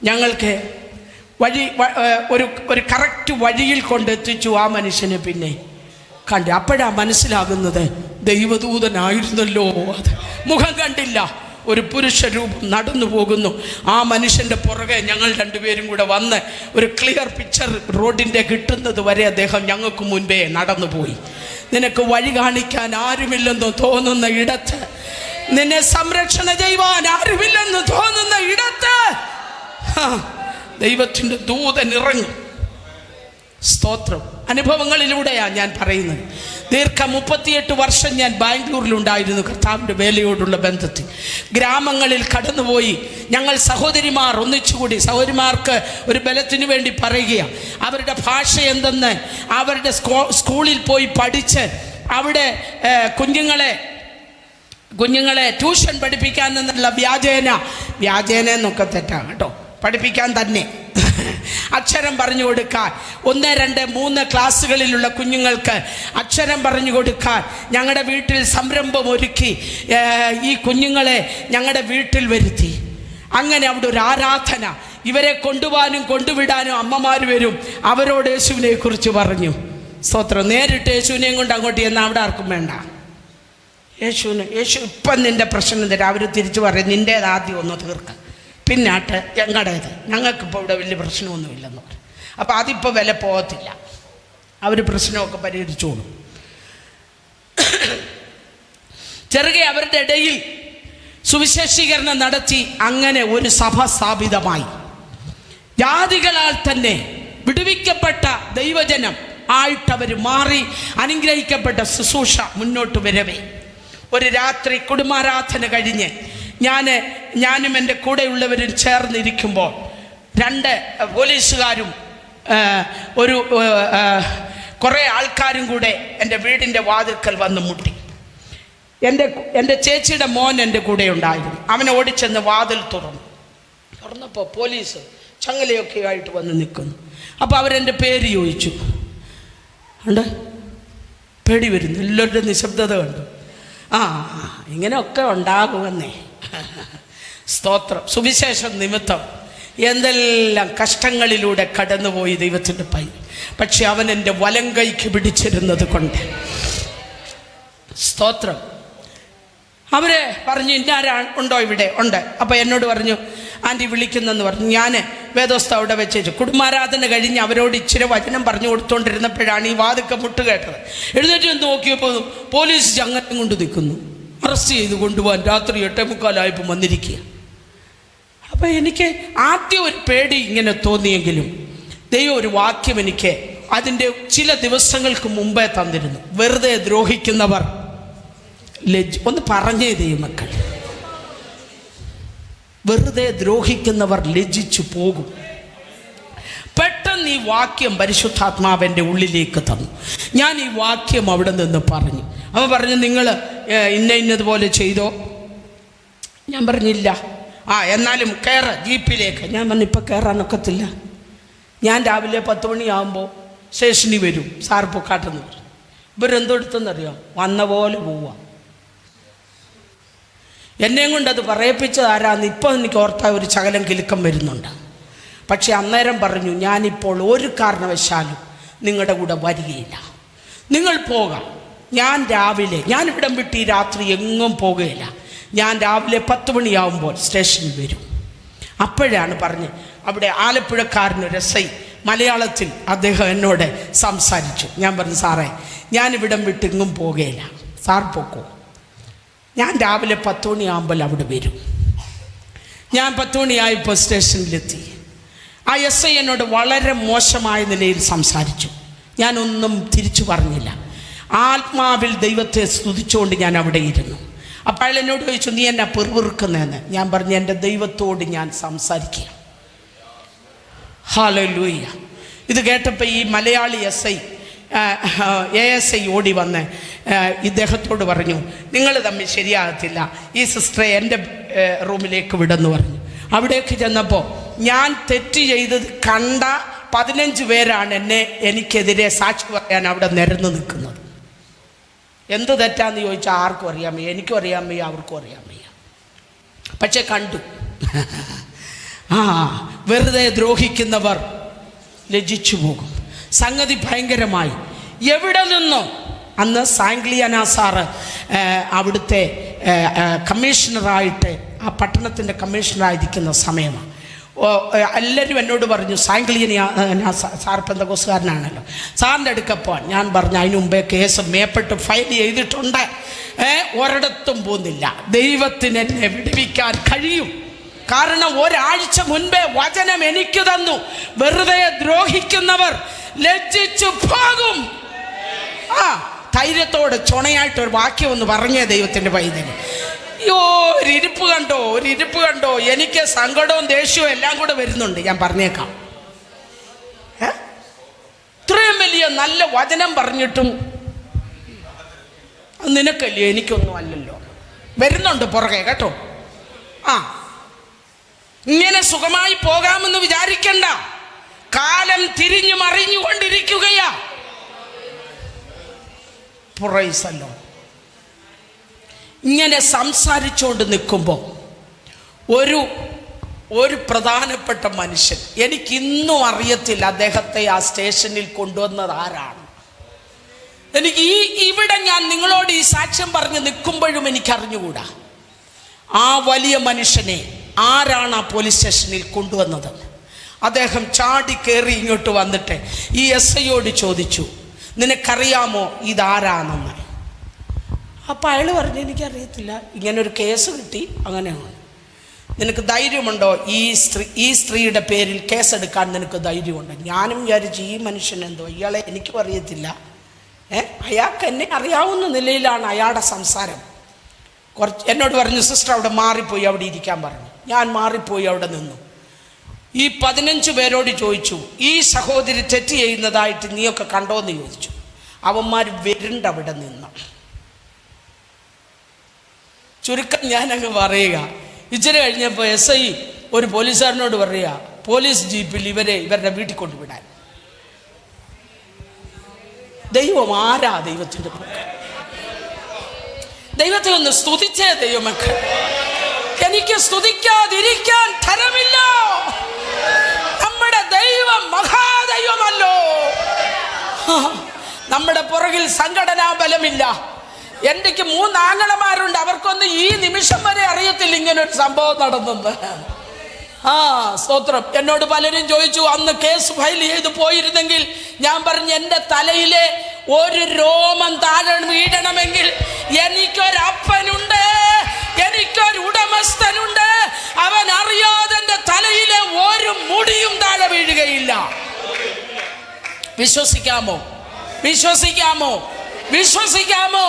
ഞങ്ങൾക്ക് വഴി ഒരു കറക്റ്റ് വഴിയിൽ കൊണ്ടെത്തിച്ചു ആ മനുഷ്യനെ. പിന്നെ കണ്ട് അപ്പോഴാ മനസ്സിലാകുന്നത് ദൈവദൂതനായിരുന്നല്ലോ. അത് മുഖം കണ്ടില്ല, ഒരു പുരുഷ രൂപം നടന്നു പോകുന്നു. ആ മനുഷ്യൻ്റെ പുറകെ ഞങ്ങൾ രണ്ടുപേരും കൂടെ വന്ന് ഒരു ക്ലിയർ പിക്ചർ റോഡിൻ്റെ കിട്ടുന്നത് വരെ അദ്ദേഹം ഞങ്ങൾക്ക് മുൻപേ നടന്നുപോയി. നിനക്ക് വഴി കാണിക്കാൻ ആരുമില്ലെന്ന് തോന്നുന്ന ഇടത്ത്, നിന്നെ സംരക്ഷണ ചെയ്യുവാൻ ആരുമില്ലെന്ന് തോന്നുന്ന ഇടത്ത് ദൈവത്തിൻ്റെ ദൂതൻ ഇറങ്ങും. സ്തോത്രം. അനുഭവങ്ങളിലൂടെയാണ് ഞാൻ പറയുന്നത്. ദീർഘ 38 വർഷം ഞാൻ ബാംഗ്ലൂരിലുണ്ടായിരുന്നു. കർത്താവിൻ്റെ വേലയോടുള്ള ബന്ധത്തിൽ ഗ്രാമങ്ങളിൽ കടന്നുപോയി. ഞങ്ങൾ സഹോദരിമാർ ഒന്നിച്ചുകൂടി, സഹോദരിമാർക്ക് ഒരു ബലത്തിനു വേണ്ടി പറയുകയാണ്. അവരുടെ ഭാഷ എന്തെന്ന് അവരുടെ സ്കൂളിൽ പോയി പഠിച്ച് അവിടെ കുഞ്ഞുങ്ങളെ ട്യൂഷൻ പഠിപ്പിക്കാൻ എന്നുള്ള വ്യാജേന എന്നൊക്കെ തെറ്റാണ് കേട്ടോ, പഠിപ്പിക്കാൻ തന്നെ അക്ഷരം പറഞ്ഞു കൊടുക്കാൻ, 1, 2, 3 ക്ലാസ്സുകളിലുള്ള കുഞ്ഞുങ്ങൾക്ക് അക്ഷരം പറഞ്ഞു കൊടുക്കാൻ ഞങ്ങളുടെ വീട്ടിൽ സംരംഭം ഒരുക്കി ഈ കുഞ്ഞുങ്ങളെ ഞങ്ങളുടെ വീട്ടിൽ വരുത്തി. അങ്ങനെ അവിടെ ഒരു ആരാധന. ഇവരെ കൊണ്ടുപോകാനും കൊണ്ടുവിടാനും അമ്മമാർ വരും. അവരോട് യേശുവിനെ കുറിച്ച് പറഞ്ഞു. സ്തോത്രം. നേരിട്ട് യേശുവിനെയും കൊണ്ട് അങ്ങോട്ട് ചെന്നാൽ അവിടെ ആർക്കും വേണ്ട. യേശു ഇപ്പം നിൻ്റെ പ്രശ്നം തരാം. അവർ തിരിച്ചു പറയും, നിൻ്റേത് ആദ്യം ഒന്ന് തീർക്കാം, പിന്നാട്ട് ഞങ്ങളുടേത്, ഞങ്ങൾക്കിപ്പോൾ ഇവിടെ വലിയ പ്രശ്നമൊന്നുമില്ലെന്ന് പറയും. അപ്പോൾ അതിപ്പോൾ വില പോകത്തില്ല. അവർ പ്രശ്നമൊക്കെ പരിഹരിച്ചോളും. ചെറുകെ അവരുടെ ഇടയിൽ സുവിശേഷീകരണം നടത്തി. അങ്ങനെ ഒരു സഭ സ്ഥാപിതമായി. ജാതികളാൽ തന്നെ വിടുവിക്കപ്പെട്ട ദൈവജനം ആയിട്ടവർ മാറി. അനുഗ്രഹിക്കപ്പെട്ട ശുശ്രൂഷ മുന്നോട്ട് വരവേ ഒരു രാത്രി കുടുംബാരാധന കഴിഞ്ഞ് ഞാനും എൻ്റെ കൂടെയുള്ളവരും ചേർന്നിരിക്കുമ്പോൾ 2 പോലീസുകാരും കുറേ ആൾക്കാരും കൂടെ എൻ്റെ വീടിൻ്റെ വാതിൽക്കൽ വന്ന് മുട്ടി. എൻ്റെ ചേച്ചിയുടെ മോൻ എൻ്റെ കൂടെ ഉണ്ടായിരുന്നു. അവനെ ഓടിച്ചെന്ന് വാതിൽ തുറന്നപ്പോൾ പോലീസ് ചങ്ങലയൊക്കെ ആയിട്ട് വന്ന് നിൽക്കുന്നു. അപ്പോൾ അവരെൻ്റെ പേര് ചോദിച്ചു. ഉണ്ട്, പേടി വരുന്നു. എല്ലാവരുടെ നിശബ്ദത കണ്ടു. ഇങ്ങനെയൊക്കെ ഉണ്ടാകുമെന്നേ. സ്തോത്രം. സുവിശേഷം നിമിത്തം എന്തെല്ലാം കഷ്ടങ്ങളിലൂടെ കടന്നുപോയി ദൈവത്തിൻ്റെ പൈ. പക്ഷെ അവൻ എൻ്റെ വലം കൈക്ക് പിടിച്ചിരുന്നത് കൊണ്ട് സ്തോത്രം. അവര് പറഞ്ഞു, ഇന്നാരാണ് ഉണ്ടോ ഇവിടെ? ഉണ്ട്. അപ്പോൾ എന്നോട് പറഞ്ഞു, ആൻറ്റി വിളിക്കുന്നെന്ന് പറഞ്ഞു. ഞാൻ വേദോസ്ത അവിടെ വെച്ചു. കുടുംബാരാധന കഴിഞ്ഞ് അവരോട് ഇച്ചിരി വചനം പറഞ്ഞു കൊടുത്തുകൊണ്ടിരുന്നപ്പോഴാണ് ഈ വാതിക്ക മുട്ട് കേട്ടത്. എഴുന്നേറ്റ് നോക്കിയപ്പോൾ പോലീസ് ചങ്ങലം കൊണ്ട് നിൽക്കുന്നു. അറസ്റ്റ് ചെയ്ത് കൊണ്ടുപോകാൻ രാത്രി 8:45 വന്നിരിക്കുക. അപ്പോൾ എനിക്ക് ആദ്യം ഒരു പേടി ഇങ്ങനെ തോന്നിയെങ്കിലും ദൈവം ഒരു വാക്യം എനിക്ക് അതിൻ്റെ ചില ദിവസങ്ങൾക്ക് മുമ്പേ തന്നിരുന്നു. വെറുതെ ദ്രോഹിക്കുന്നവർ ഒന്ന് പറഞ്ഞേ ദൈവമക്കൾ, വെറുതെ ദ്രോഹിക്കുന്നവർ ലജ്ജിച്ചു പോകും. പെട്ടെന്ന് ഈ വാക്യം പരിശുദ്ധാത്മാവിൻ്റെ ഉള്ളിലേക്ക് തന്നു. ഞാൻ ഈ വാക്യം അവിടെ നിന്ന് പറഞ്ഞു. അവൻ പറഞ്ഞു, നിങ്ങൾ ഇന്നതുപോലെ ചെയ്തോ? ഞാൻ പറഞ്ഞില്ല. എന്നാലും കയറ് ജീപ്പിലേക്ക്. ഞാൻ പറഞ്ഞു, ഇപ്പം കയറാനൊക്കത്തില്ല. ഞാൻ രാവിലെ 10 മണിയാകുമ്പോൾ സ്റ്റേഷനിൽ വരും. സാർ പൊക്കാട്ടെന്ന് പറഞ്ഞു. ഇവരെന്തെടുത്തെന്നറിയാം, വന്ന പോലെ പോവാം. എന്നെയും കൊണ്ട് അത് പറയിപ്പിച്ചതാരാന്ന് ഇപ്പോൾ എനിക്ക് ഓർത്താൽ ഒരു ശകലം കിലുക്കം വരുന്നുണ്ട്. പക്ഷെ അന്നേരം പറഞ്ഞു, ഞാനിപ്പോൾ ഒരു കാരണവശാലും നിങ്ങളുടെ കൂടെ വരികയില്ല. നിങ്ങൾ പോകാം. ഞാൻ ഇവിടം വിട്ട് ഈ രാത്രി എങ്ങും പോകുകയില്ല. ഞാൻ രാവിലെ 10 മണിയാവുമ്പോൾ സ്റ്റേഷനിൽ വരും. അപ്പോഴാണ് പറഞ്ഞ് അവിടെ ആലപ്പുഴക്കാരനൊരു SI മലയാളത്തിൽ അദ്ദേഹം എന്നോട് സംസാരിച്ചു. ഞാൻ പറഞ്ഞു, സാറേ ഞാനിവിടം വിട്ട് എങ്ങും പോകുകയില്ല, സാർ പോക്കോ. ഞാൻ രാവിലെ 10 മണിയാകുമ്പോൾ അവിടെ വരും. ഞാൻ 10 മണിയായപ്പോൾ സ്റ്റേഷനിലെത്തി. ആ SI എന്നോട് വളരെ മോശമായ നിലയിൽ സംസാരിച്ചു. ഞാനൊന്നും തിരിച്ചു പറഞ്ഞില്ല. ആത്മാവിൽ ദൈവത്തെ സ്തുതിച്ചുകൊണ്ട് ഞാൻ അവിടെ ഇരുന്നു. അപ്പോൾ അയാൾ എന്നോട് ചോദിച്ചു, നീ എന്നെ പെറുപിറുക്കുന്നതെന്ന്. ഞാൻ പറഞ്ഞു, എൻ്റെ ദൈവത്തോട് ഞാൻ സംസാരിക്കുക. ഹല്ലേലൂയ. ഇത് കേട്ടപ്പോൾ ഈ മലയാളി SI ASI ഓടി വന്ന് ഇദ്ദേഹത്തോട് പറഞ്ഞു, നിങ്ങൾ തമ്മിൽ ശരിയാകത്തില്ല, ഈ സിസ്റ്ററെ എൻ്റെ റൂമിലേക്ക് വിടെന്ന് പറഞ്ഞു. അവിടേക്ക് ചെന്നപ്പോൾ ഞാൻ തെറ്റ് ചെയ്തത് കണ്ട 15 പേരാണ് എനിക്കെതിരെ സാക്ഷി പറയാൻ അവിടെ നിരന്ന് നിൽക്കുന്നത്. എന്ത് തെറ്റാന്ന് ചോദിച്ചാൽ ആർക്കും അറിയാൻ വയ്യ, എനിക്കും അറിയാൻ വയ്യ, അവർക്കും അറിയാൻ വയ്യ. പക്ഷെ കണ്ടു. വെറുതെ ദ്രോഹിക്കുന്നവർ ലജ്ജിച്ചു പോകും. സംഗതി ഭയങ്കരമായി. എവിടെ നിന്നോ അന്ന് സാംഗ്ലിയാന സാറ് അവിടുത്തെ കമ്മീഷണറായിട്ട്, ആ പട്ടണത്തിൻ്റെ കമ്മീഷണറായിരിക്കുന്ന സമയമാണ്. എല്ലാവരും എന്നോട് പറഞ്ഞു, സാംഗ്ലിയാന സാർ പെന്തക്കോസ്തുകാരനാണല്ലോ, സാറിൻ്റെ അടുക്കപ്പോൾ. ഞാൻ പറഞ്ഞു, അതിന് മുമ്പേ കേസ് മേപ്പെട്ട് ഫയൽ ചെയ്തിട്ടുണ്ട്, ഒരിടത്തും പോകുന്നില്ല. ദൈവത്തിന് എന്നെ വിടുവിക്കാൻ കഴിയും. കാരണം ഒരാഴ്ച മുൻപേ വചനം എനിക്ക് തന്നു, വെറുതെ ദ്രോഹിക്കുന്നവർ ലജ്ജിച്ചു പോകും. ധൈര്യത്തോടെ ചുണയായിട്ടൊരു വാക്യം ഒന്ന് പറഞ്ഞേ ദൈവത്തിൻ്റെ പൈതല്. ഒരു ഇരിപ്പ് കണ്ടോ, എനിക്ക് സങ്കടവും ദേഷ്യവും എല്ലാം കൂടെ വരുന്നുണ്ട്. ഞാൻ പറഞ്ഞേക്കാം, ഇത്രയും വലിയ നല്ല വചനം പറഞ്ഞിട്ടും നിനക്കല്ലയോ, എനിക്കൊന്നും അല്ലല്ലോ. വരുന്നുണ്ട് പുറകെ കേട്ടോ. ഇങ്ങനെ സുഖമായി പോകാമെന്ന് വിചാരിക്കണ്ട. കാലം തിരിഞ്ഞു മറിഞ്ഞുകൊണ്ടിരിക്കുകയാ. പ്രൈസല്ലോ. ഇങ്ങനെ സംസാരിച്ചുകൊണ്ട് നിൽക്കുമ്പോൾ ഒരു പ്രധാനപ്പെട്ട മനുഷ്യൻ, എനിക്കിന്നും അറിയത്തില്ല അദ്ദേഹത്തെ ആ സ്റ്റേഷനിൽ കൊണ്ടുവന്നത് ആരാണ്. എനിക്ക് ഇവിടെ ഞാൻ നിങ്ങളോട് ഈ സാക്ഷ്യം പറഞ്ഞ് നിൽക്കുമ്പോഴും എനിക്കറിഞ്ഞുകൂടാ ആ വലിയ മനുഷ്യനെ ആരാണ് ആ പോലീസ് സ്റ്റേഷനിൽ കൊണ്ടുവന്നത്. അദ്ദേഹം ചാടി കയറി ഇങ്ങോട്ട് വന്നിട്ട് ഈ SIയോട് ചോദിച്ചു, നിനക്കറിയാമോ ഇതാരാണെന്ന്. അപ്പം അയാൾ പറഞ്ഞു, എനിക്കറിയത്തില്ല, ഇങ്ങനൊരു കേസ് കിട്ടി, അങ്ങനെയാണ്. നിനക്ക് ധൈര്യമുണ്ടോ ഈ സ്ത്രീയുടെ പേരിൽ കേസെടുക്കാൻ നിനക്ക് ധൈര്യമുണ്ടോ? ഞാനും വിചാരിച്ചു ഈ മനുഷ്യനെന്തോ, ഇയാളെ എനിക്കും അറിയത്തില്ല, അയാൾക്ക് എന്നെ അറിയാവുന്ന നിലയിലാണ് അയാളുടെ സംസാരം. എന്നോട് പറഞ്ഞു, സിസ്റ്റർ അവിടെ മാറിപ്പോയി അവിടെ ഇരിക്കാൻ പറഞ്ഞു. ഞാൻ മാറിപ്പോയി അവിടെ നിന്നു. ഈ 15 പേരോട് ചോദിച്ചു, ഈ സഹോദരി തെറ്റ് ചെയ്യുന്നതായിട്ട് നീയൊക്കെ കണ്ടോന്ന് ചോദിച്ചു. അവന്മാർ വരുണ്ട് അവിടെ നിന്ന്. ചുരുക്കം ഞാനങ്ങ് പറയുക. ഇച്ചിരി കഴിഞ്ഞപ്പോൾ SI ഒരു പോലീസുകാരനോട് പറയുക, പോലീസ് ജീപ്പിൽ ഇവരുടെ വീട്ടിൽ കൊണ്ടുവിടാൻ. ദൈവം ആരാ? ദൈവത്തിൻ്റെ ദൈവത്തെ ഒന്ന് സ്തുതിച്ചേ ദൈവമക്കൾ. എനിക്ക് സ്തുതിക്കാതിരിക്കാൻ തരമില്ല. നമ്മുടെ ദൈവം മഹാദൈവമല്ലോ. നമ്മുടെ പുറകിൽ സംഘടനാ ബലമില്ല. എനിക്ക് 3 ആങ്ങളമാരുണ്ട്. അവർക്കൊന്നും ഈ നിമിഷം വരെ അറിയത്തില്ല ഇങ്ങനൊരു സംഭവം നടന്നെന്ന്. സ്തോത്രം. എന്നോട് പലരും ചോദിച്ചു, അന്ന് കേസ് ഫയൽ ചെയ്ത് പോയിരുന്നെങ്കിൽ. ഞാൻ പറഞ്ഞു, എൻ്റെ തലയിലെ ഒരു രോമം താഴെ വീഴണമെങ്കിൽ എനിക്കൊരപ്പനുണ്ട്, എനിക്കൊരു ഉടമസ്ഥനുണ്ട്. അവൻ അറിയാതെ എൻ്റെ തലയിലെ ഒരു മുടിയും താഴെ വീഴുകയില്ല. വിശ്വസിക്കാമോ? വിശ്വസിക്കാമോ? വിശ്വസിക്കാമോ?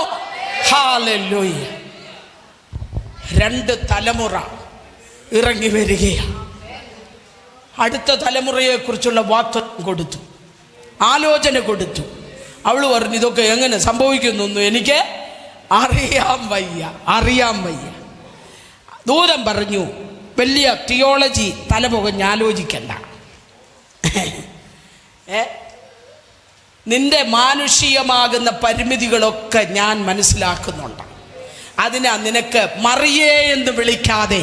ഹല്ലേലൂയ. 2 തലമുറ ഇറങ്ങി വരികയാണ്. അടുത്ത തലമുറയെ കുറിച്ചുള്ള വാഗ്ദത്തം കൊടുത്തു, ആലോചന കൊടുത്തു. അവൾ പറഞ്ഞു, ഇതൊക്കെ എങ്ങനെ സംഭവിക്കുന്നൊന്നും എനിക്ക് അറിയാൻ വയ്യ. ദൂതൻ പറഞ്ഞു, വലിയ തിയോളജി തലമുഖഞ്ഞ് ആലോചിക്കണ്ട. നിന്റെ മാനുഷികമാകുന്ന പരിമിതികളൊക്കെ ഞാൻ മനസ്സിലാക്കുന്നുണ്ട്. അതിനാ നിനക്ക് മറിയേ എന്ന് വിളിക്കാതെ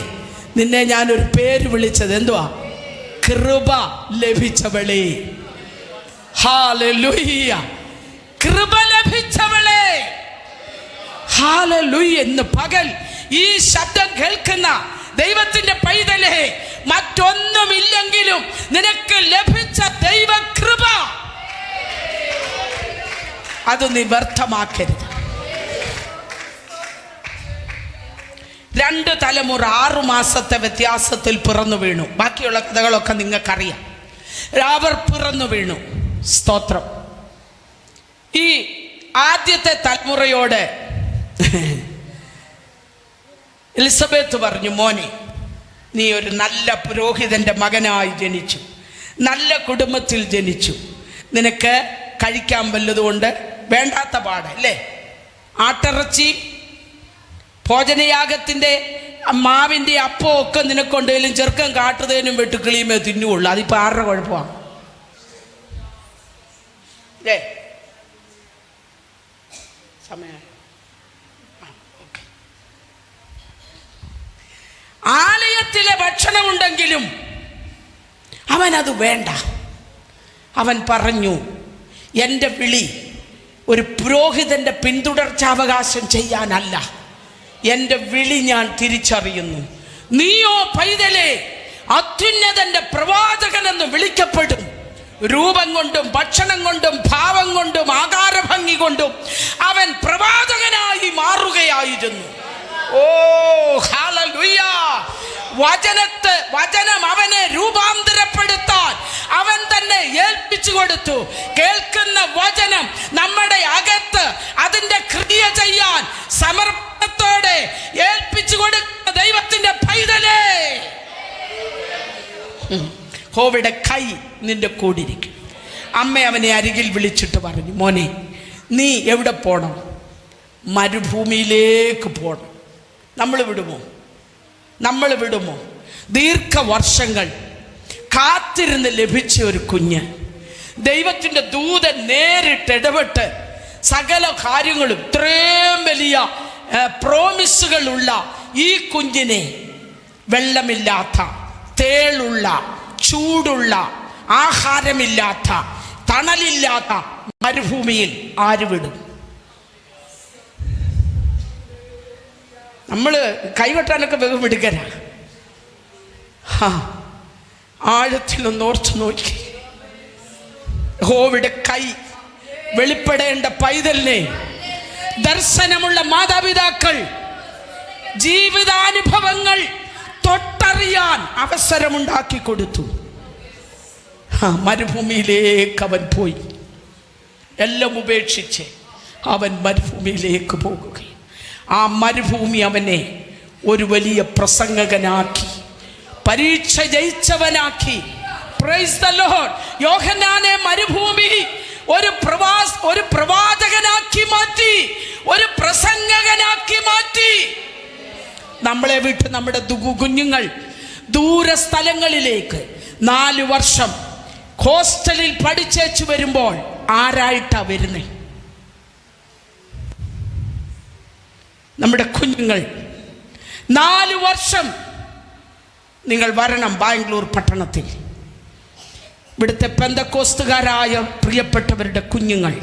നിന്നെ ഞാനൊരു പേര് വിളിച്ചത്. എന്തുവാ? കൃപ ലഭിച്ചവളെ. ഹല്ലേലൂയ. കൃപ ലഭിച്ചവളെ. ഹല്ലേലൂയ. ഇന്ന് പകൽ ഈ ശബ്ദം കേൾക്കുന്ന ദൈവത്തിന്റെ പൈതലേ, മറ്റൊന്നുമില്ലെങ്കിലും നിനക്ക് ലഭിച്ച ദൈവകൃപ അത് നീ വ്യർത്ഥമാക്കരുത്. 2 തലമുറ 6 മാസത്തെ വ്യത്യാസത്തിൽ പിറന്നു വീണു. ബാക്കിയുള്ള കഥകളൊക്കെ നിങ്ങൾക്കറിയാം. അവർ പിറന്നു വീണു. സ്തോത്രം. ഈ ആദ്യത്തെ തലമുറയോട് എലിസബത്ത് പറഞ്ഞു, മോനെ, നീ ഒരു നല്ല പുരോഹിതന്റെ മകനായി ജനിച്ചു, നല്ല കുടുംബത്തിൽ ജനിച്ചു. നിനക്ക് കഴിക്കാൻ വല്ലതുകൊണ്ട് വേണ്ടാത്ത പാടല്ലേ? ആട്ടിറച്ചി, ഭോജനയാഗത്തിൻ്റെ മാവിൻ്റെ അപ്പം ഒക്കെ നിനക്കൊണ്ടെങ്കിലും ചെറുക്കം കാട്ടുതേനും വെട്ടുക്കിളിയുമേ തിന്നുള്ളൂ. അതിപ്പോൾ ആരുടെ കുഴപ്പമാണ്? സമയം ആലയത്തിലെ ഭക്ഷണമുണ്ടെങ്കിലും അവനത് വേണ്ട. അവൻ പറഞ്ഞു, എൻ്റെ വിളി ഒരു പുരോഹിതൻ്റെ പിന്തുടർച്ചാവകാശം ചെയ്യാനല്ല, എൻ്റെ വിളി ഞാൻ തിരിച്ചറിയുന്നു. നീയോ പൈതലേ അത്യുന്നതന്റെ പ്രവാചകനെന്ന് വിളിക്കപ്പെടും. രൂപം കൊണ്ടും ഭക്ഷണം കൊണ്ടും ഭാവം കൊണ്ടും ആകാരഭംഗി കൊണ്ടും അവൻ പ്രവാചകനായി മാറുകയായിരുന്നു. ഓ ഹല്ലേലൂയ. വചനം അവനെ രൂപാന്തരപ്പെടുത്താൻ അവൻ തന്നെ ഏൽപ്പിച്ചു കൊടുത്തു. കേൾക്കുന്ന വചനം നമ്മുടെ അകത്ത് അതിൻ്റെ ക്രിയ ചെയ്യാൻ സമർപ്പണത്തോടെ ഏൽപ്പിച്ചു കൊടുക്കുന്ന ദൈവത്തിന്റെ പൈതലേ, യഹോവയുടെ കൈ നിന്റെ കൂടിരിക്കും. അമ്മ അവനെ അരികിൽ വിളിച്ചിട്ട് പറഞ്ഞു, മോനെ, നീ എവിടെ പോണം? മരുഭൂമിയിലേക്ക് പോണം. നമ്മൾ വിടുമോ? ദീർഘവർഷങ്ങൾ കാത്തിരുന്ന് ലഭിച്ച ഒരു കുഞ്ഞ്. ദൈവത്തിൻ്റെ ദൂതൻ നേരിട്ട് ഇടപെട്ട് സകല കാര്യങ്ങളും ഇത്രയും വലിയ പ്രോമിസുകളുള്ള ഈ കുഞ്ഞിനെ വെള്ളമില്ലാത്ത, തേളുള്ള, ചൂടുള്ള, ആഹാരമില്ലാത്ത, തണലില്ലാത്ത മരുഭൂമിയിൽ ആര് വിടും? നമ്മൾ കൈവെട്ടാനൊക്കെ വേഗം എടുക്കരാ. ആഴത്തിലൊന്ന് ഓർത്തു നോക്കി. യഹോവയുടെ കൈ വെളിപ്പെടേണ്ട പൈതലിനെ ദർശനമുള്ള മാതാപിതാക്കൾ ജീവിതാനുഭവങ്ങൾ തൊട്ടറിയാൻ അവസരമുണ്ടാക്കി കൊടുത്തു. മരുഭൂമിയിലേക്ക് അവൻ പോയി. എല്ലാം ഉപേക്ഷിച്ച് അവൻ മരുഭൂമിയിലേക്ക് പോകുകയും ആ മരുഭൂമി അവനെ ഒരു വലിയ പ്രസംഗകനാക്കി, പരീക്ഷ ജയിച്ചവനാക്കി. Price the Lord. യോഹന്നാനെ മരുഭൂമി ഒരു പ്രവാചകനാക്കി മാറ്റി, ഒരു പ്രസംഗകനാക്കി മാറ്റി. നമ്മളെ വിട്ട് നമ്മുടെ കുഞ്ഞുങ്ങൾ ദൂര സ്ഥലങ്ങളിലേക്ക് 4 വർഷം ഹോസ്റ്റലിൽ പഠിച്ചേച്ചു വരുമ്പോൾ ആരായിട്ടാ വരുന്നേ? നമ്മുടെ കുഞ്ഞുങ്ങൾ 4 വർഷം നിങ്ങൾ വരണം ബാംഗ്ലൂർ പട്ടണത്തിൽ. ഇവിടുത്തെ പെന്തക്കോസ്തുകാരായ പ്രിയപ്പെട്ടവരുടെ കുഞ്ഞുങ്ങൾ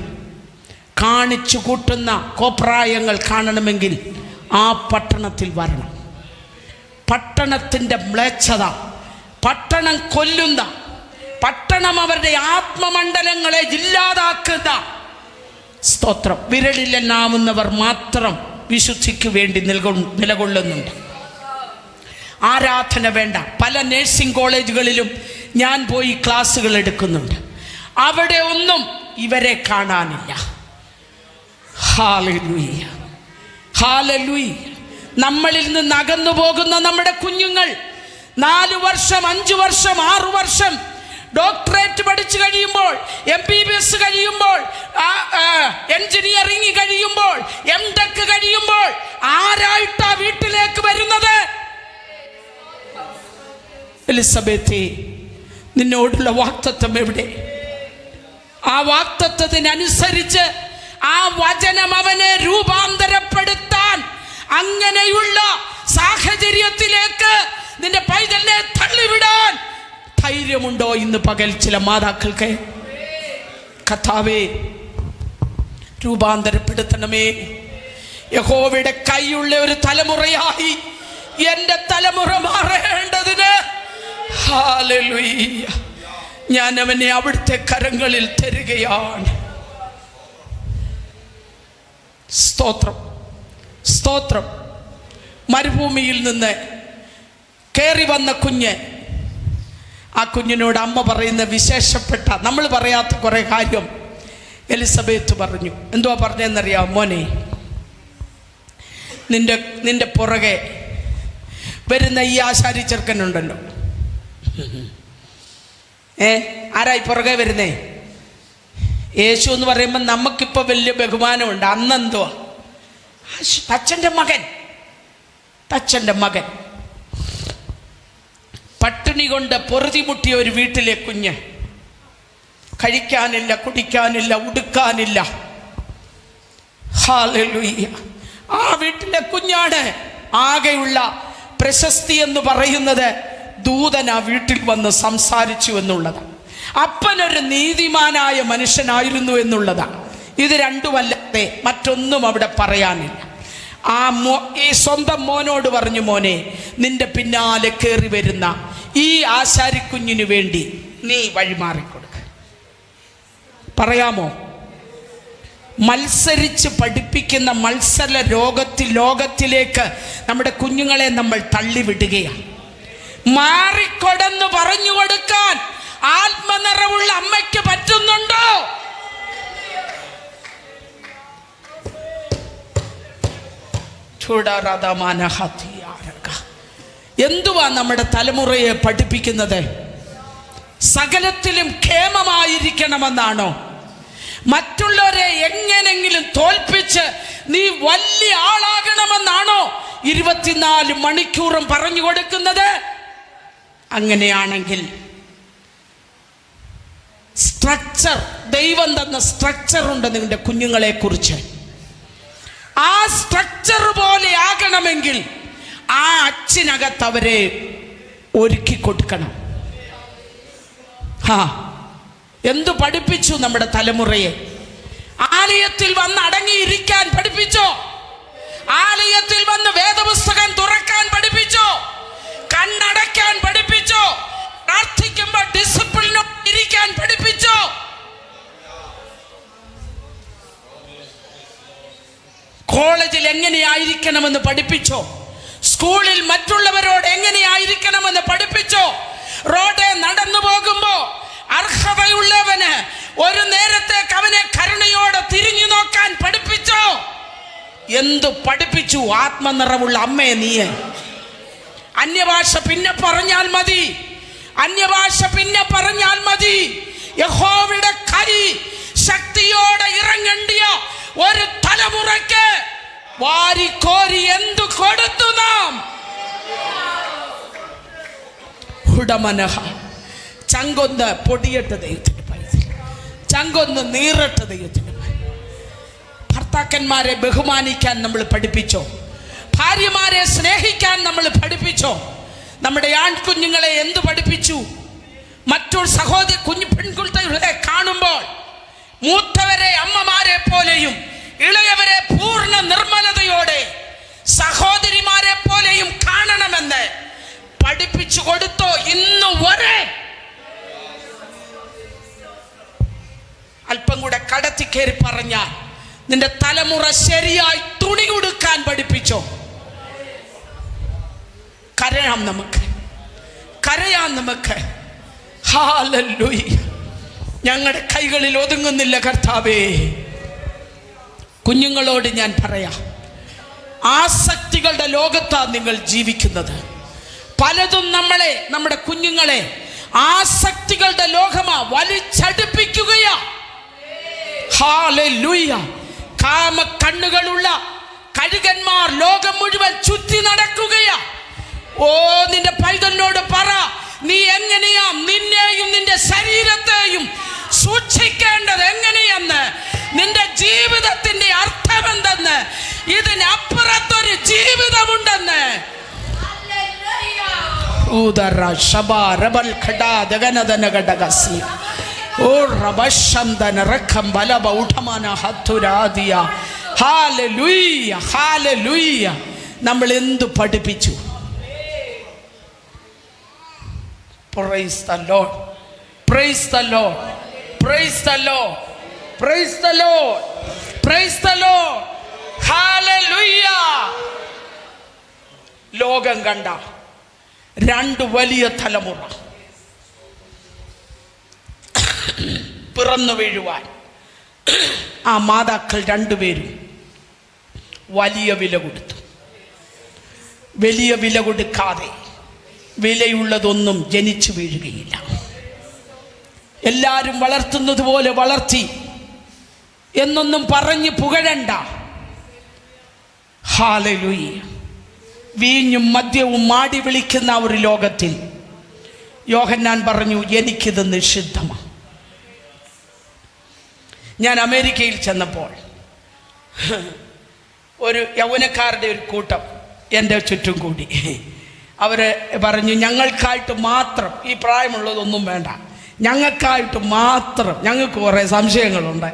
കാണിച്ചു കൂട്ടുന്ന കോപ്രായങ്ങൾ കാണണമെങ്കിൽ ആ പട്ടണത്തിൽ വരണം. പട്ടണത്തിൻ്റെ മ്ലേച്ഛത, പട്ടണം കൊല്ലുന്ന, പട്ടണം അവരുടെ ആത്മമണ്ഡലങ്ങളെ ഇല്ലാതാക്കുന്ന, സ്തോത്രം, വിരലിലെണ്ണാവുന്നവർ മാത്രം വിശുദ്ധിക്ക് വേണ്ടി നിലകൊള്ളുന്നുണ്ട്. ആരാധന വേണ്ട. പല നഴ്സിംഗ് കോളേജുകളിലും ഞാൻ പോയി ക്ലാസ്സുകൾ എടുക്കുന്നുണ്ട്. അവിടെ ഒന്നും ഇവരെ കാണാനില്ല. Hallelujah, hallelujah. നമ്മളിൽ നിന്ന് അകന്നു പോകുന്ന നമ്മുടെ കുഞ്ഞുങ്ങൾ 4 വർഷം, 5 വർഷം, 6 വർഷം ഡോക്ടറേറ്റ് പഠിച്ചു കഴിയുമ്പോൾ, MBBS കഴിയുമ്പോൾ, എൻജിനീയറിംഗ് കഴിയുമ്പോൾ, MTech കഴിയുമ്പോൾ ആരായിട്ടാ വീട്ടിലേക്ക് വരുന്നത്? എലിസബത്തെ, നിന്നോടുള്ള വാഗ്ദത്തം എവിടെ? ആ വാഗ്ദത്തത്തിനനുസരിച്ച് ആ വചനം അവനെ രൂപാന്തരപ്പെടുത്താൻ, അങ്ങനെയുള്ള സാഹചര്യത്തിലേക്ക് നിന്റെ പൈതലിനെ തള്ളിവിടാൻ ധൈര്യമുണ്ടോ ഇന്ന് പകൽ ചില മാതാക്കൾക്ക്? കർത്താവേ, രൂപാന്തരപ്പെടുത്തണമേ. യഹോവയുടെ കൈയുള്ള ഒരു തലമുറയായി എൻ്റെ തലമുറ മാറേണ്ടതിന് ഹല്ലേലൂയ ഞാൻ അവനെ അവിടുത്തെ കരങ്ങളിൽ തരികയാണ്. സ്തോത്രം, സ്തോത്രം. മരുഭൂമിയിൽ നിന്ന് കയറി വന്ന കുഞ്ഞ്, ആ കുഞ്ഞിനോട് അമ്മ പറയുന്ന വിശേഷപ്പെട്ട, നമ്മൾ പറയാത്ത കുറെ കാര്യം എലിസബത്ത് പറഞ്ഞു. എന്തുവാ പറഞ്ഞതെന്നറിയാം? മോനെ, നിന്റെ പുറകെ വരുന്ന ഈ ആശാരി ചെറുക്കനുണ്ടല്ലോ, ആരായി പുറകെ വരുന്നേ? യേശു എന്ന് പറയുമ്പോൾ നമുക്കിപ്പോൾ വലിയ ബഹുമാനമുണ്ട്. അന്നെന്തുവാ? തച്ചൻ്റെ മകൻ പട്ടിണി കൊണ്ട് പൊറുതിമുട്ടിയ ഒരു വീട്ടിലെ കുഞ്ഞ്, കഴിക്കാനില്ല, കുടിക്കാനില്ല, ഉടുക്കാനില്ല. ഹല്ലേലൂയ. ആ വീട്ടിലെ കുഞ്ഞാണ്. ആകെയുള്ള പ്രശസ്തി എന്ന് പറയുന്നത് ദൂതൻ ആ വീട്ടിൽ വന്ന് സംസാരിച്ചു എന്നുള്ളതാണ്. അപ്പനൊരു നീതിമാനായ മനുഷ്യനായിരുന്നു എന്നുള്ളതാണ്. ഇത് രണ്ടുമല്ലാതെ മറ്റൊന്നും അവിടെ പറയാനില്ല. ഈ സ്വന്തം മോനോട് പറഞ്ഞു, മോനെ, നിന്റെ പിന്നാലെ കയറി വരുന്ന ഈ ആശാരിക്കുഞ്ഞിനു വേണ്ടി നീ വഴിമാറിക്കൊടുക്ക. പറയാമോ? മത്സരിച്ച് പഠിപ്പിക്കുന്ന മത്സര ലോകത്തിലേക്ക് നമ്മുടെ കുഞ്ഞുങ്ങളെ നമ്മൾ തള്ളിവിടുകയാണ്. മാറിക്കൊടെന്ന് പറഞ്ഞു കൊടുക്കാൻ ആത്മനിറവുള്ള അമ്മയ്ക്ക് പറ്റുന്നുണ്ടോ? എന്തുവാ നമ്മുടെ തലമുറയെ പഠിപ്പിക്കുന്നത്? സകലത്തിലും ക്ഷേമമായിരിക്കണമെന്നാണോ? മറ്റുള്ളവരെ എങ്ങനെങ്കിലും തോൽപ്പിച്ച് നീ വലിയ ആളാകണമെന്നാണോ 24 മണിക്കൂറും പറഞ്ഞു കൊടുക്കുന്നത്? അങ്ങനെയാണെങ്കിൽ സ്ട്രക്ചർ, ദൈവം തന്ന സ്ട്രക്ചറുണ്ട് നിങ്ങളുടെ കുഞ്ഞുങ്ങളെ കുറിച്ച്. ആ സ്ട്രക്ചർ പോലെ ആകണമെങ്കിൽ ആ അച്ഛനകത്ത് അവരെ ഒരുക്കി കൊടുക്കണം. എന്തു പഠിപ്പിച്ചു നമ്മുടെ തലമുറയെ? ആലയത്തിൽ വന്ന് അടങ്ങിയിരിക്കാൻ പഠിപ്പിച്ചോ? ആലയത്തിൽ വന്ന് വേദപുസ്തകം തുറക്കാൻ പഠിപ്പിച്ചോ? കണ്ണടയ്ക്കാൻ പഠിപ്പിച്ചോ? പ്രാർത്ഥിക്കുമ്പോൾ ഡിസിപ്ലിനോട് ഇരിക്കാൻ പഠിപ്പിച്ചോ? കോളേജിൽ എങ്ങനെയായിരിക്കണമെന്ന് പഠിപ്പിച്ചോ? സ്കൂളിൽ മറ്റുള്ളവരോട് എങ്ങനെയായിരിക്കണമെന്ന് പഠിപ്പിച്ചോ? റോഡെ നടന്നു പോകുമ്പോ അർഹതയുള്ളവന് ഒരു നേരത്തേക്ക് അവനെ കരുണയോടെ തിരിഞ്ഞു നോക്കാൻ പഠിപ്പിച്ചോ? എന്തു പഠിപ്പിച്ചു? ആത്മനിറവുള്ള അമ്മയെ നീ. അന്യഭാഷ പിന്നെ പറഞ്ഞാൽ മതി, അന്യഭാഷ പിന്നെ പറഞ്ഞാൽ മതി. യഹോവയുടെ കൈ ശക്തിയോടെ ഇറങ്ങണ്ടിയ ഒരു തലമുറയ്ക്ക് വാരിക്കോരി എന്തു കൊടുത്തു നാം? ഉടമനഹ ചങ്കൊന്ന് പൊടിയട്ട് ദൈവത്തിന് പൈസ, ചങ്കൊന്ന് നീറട്ട് ദൈവത്തിന്. ഭർത്താക്കന്മാരെ ബഹുമാനിക്കാൻ നമ്മൾ പഠിപ്പിച്ചോ? ഭാര്യമാരെ സ്നേഹിക്കാൻ നമ്മൾ പഠിപ്പിച്ചോ? നമ്മുടെ ആൺകുഞ്ഞുങ്ങളെ എന്തു പഠിപ്പിച്ചു? മറ്റൊരു സഹോദരി കുഞ്ഞു പെൺകുട്ടികളെ കാണുമ്പോൾ മൂത്തവരെ അമ്മമാരെ പോലെയും ഇളയവരെ പൂർണ്ണ നിർമ്മലതയോടെ സഹോദരിമാരെ പോലെയും കാണണമെന്ന് പഠിപ്പിച്ചു കൊടുത്തോ? ഇന്ന് വരെ അല്പം കൂടെ കടത്തി കയറി പറഞ്ഞാൽ നിന്റെ തലമുറ ശരിയായി തുണി കൊടുക്കാൻ പഠിപ്പിച്ചോ? കരയാം നമുക്ക്, കരയാം നമുക്ക്. ഹല്ലേലൂയ. ഞങ്ങളുടെ കൈകളിൽ ഒതുങ്ങുന്നില്ല കർത്താവേ. കുഞ്ഞുങ്ങളോട് ഞാൻ പറയാം, ആസക്തികളുടെ ലോകത്താണ് നിങ്ങൾ ജീവിക്കുന്നത്. പലതും നമ്മുടെ കുഞ്ഞുങ്ങളെ ആസക്തികളുടെ ലോകമാ വലിച്ചടുപ്പിക്കുകയാ. ഹല്ലേലൂയ. കാമ കണ്ണുകളുള്ള കഴുകന്മാർ ലോകം മുഴുവൻ ചുറ്റി നടക്കുകയാ. ഓ, നിന്റെ പൈതലിനോട് പറ, നീ എങ്ങനെയാ നിന്നെയും നിന്റെ ശരീരത്തെയും സൂക്ഷിക്കേണ്ടത് എങ്ങനെയെന്ന്, നിന്റെ ജീവിതത്തിന്റെ അർത്ഥമെന്തെന്ന്, ഇതിനപ്പുറത്തൊരു ജീവിതമുണ്ടെന്ന്. നമ്മൾ എന്തു പഠിപ്പിച്ചു? Praise the Lord. Praise the Lord. Praise the Lord. Praise the Lord. Praise the Lord. Hallelujah. ലോകം കണ്ട രണ്ട് വലിയ തലമുറ പിറന്നു വീഴുവാൻ ആ മാതാക്കൾ രണ്ടുപേരും വലിയ വില കൊടുത്തു. വലിയ വില കൊടുക്കാതെ വിലയുള്ളതൊന്നും ജനിച്ചു വീഴുകയില്ല. എല്ലാവരും വളർത്തുന്നത് പോലെ വളർത്തി എന്നൊന്നും പറഞ്ഞ് പുകഴണ്ട. ഹല്ലേലൂയ. വീഞ്ഞും മദ്യവും മാടി വിളിക്കുന്ന ഒരു ലോകത്തിൽ യോഹന്നാൻ പറഞ്ഞു, എനിക്കിത് നിഷിദ്ധമാണ്. ഞാൻ അമേരിക്കയിൽ ചെന്നപ്പോൾ ഒരു യൗവനക്കാരുടെ ഒരു കൂട്ടം എൻ്റെ ചുറ്റും കൂടി. അവർ പറഞ്ഞു, ഞങ്ങൾക്കായിട്ട് മാത്രം, ഈ പ്രായമുള്ളതൊന്നും വേണ്ട, ഞങ്ങൾക്കായിട്ട് മാത്രം, ഞങ്ങൾക്ക് കുറേ സംശയങ്ങളുണ്ട്,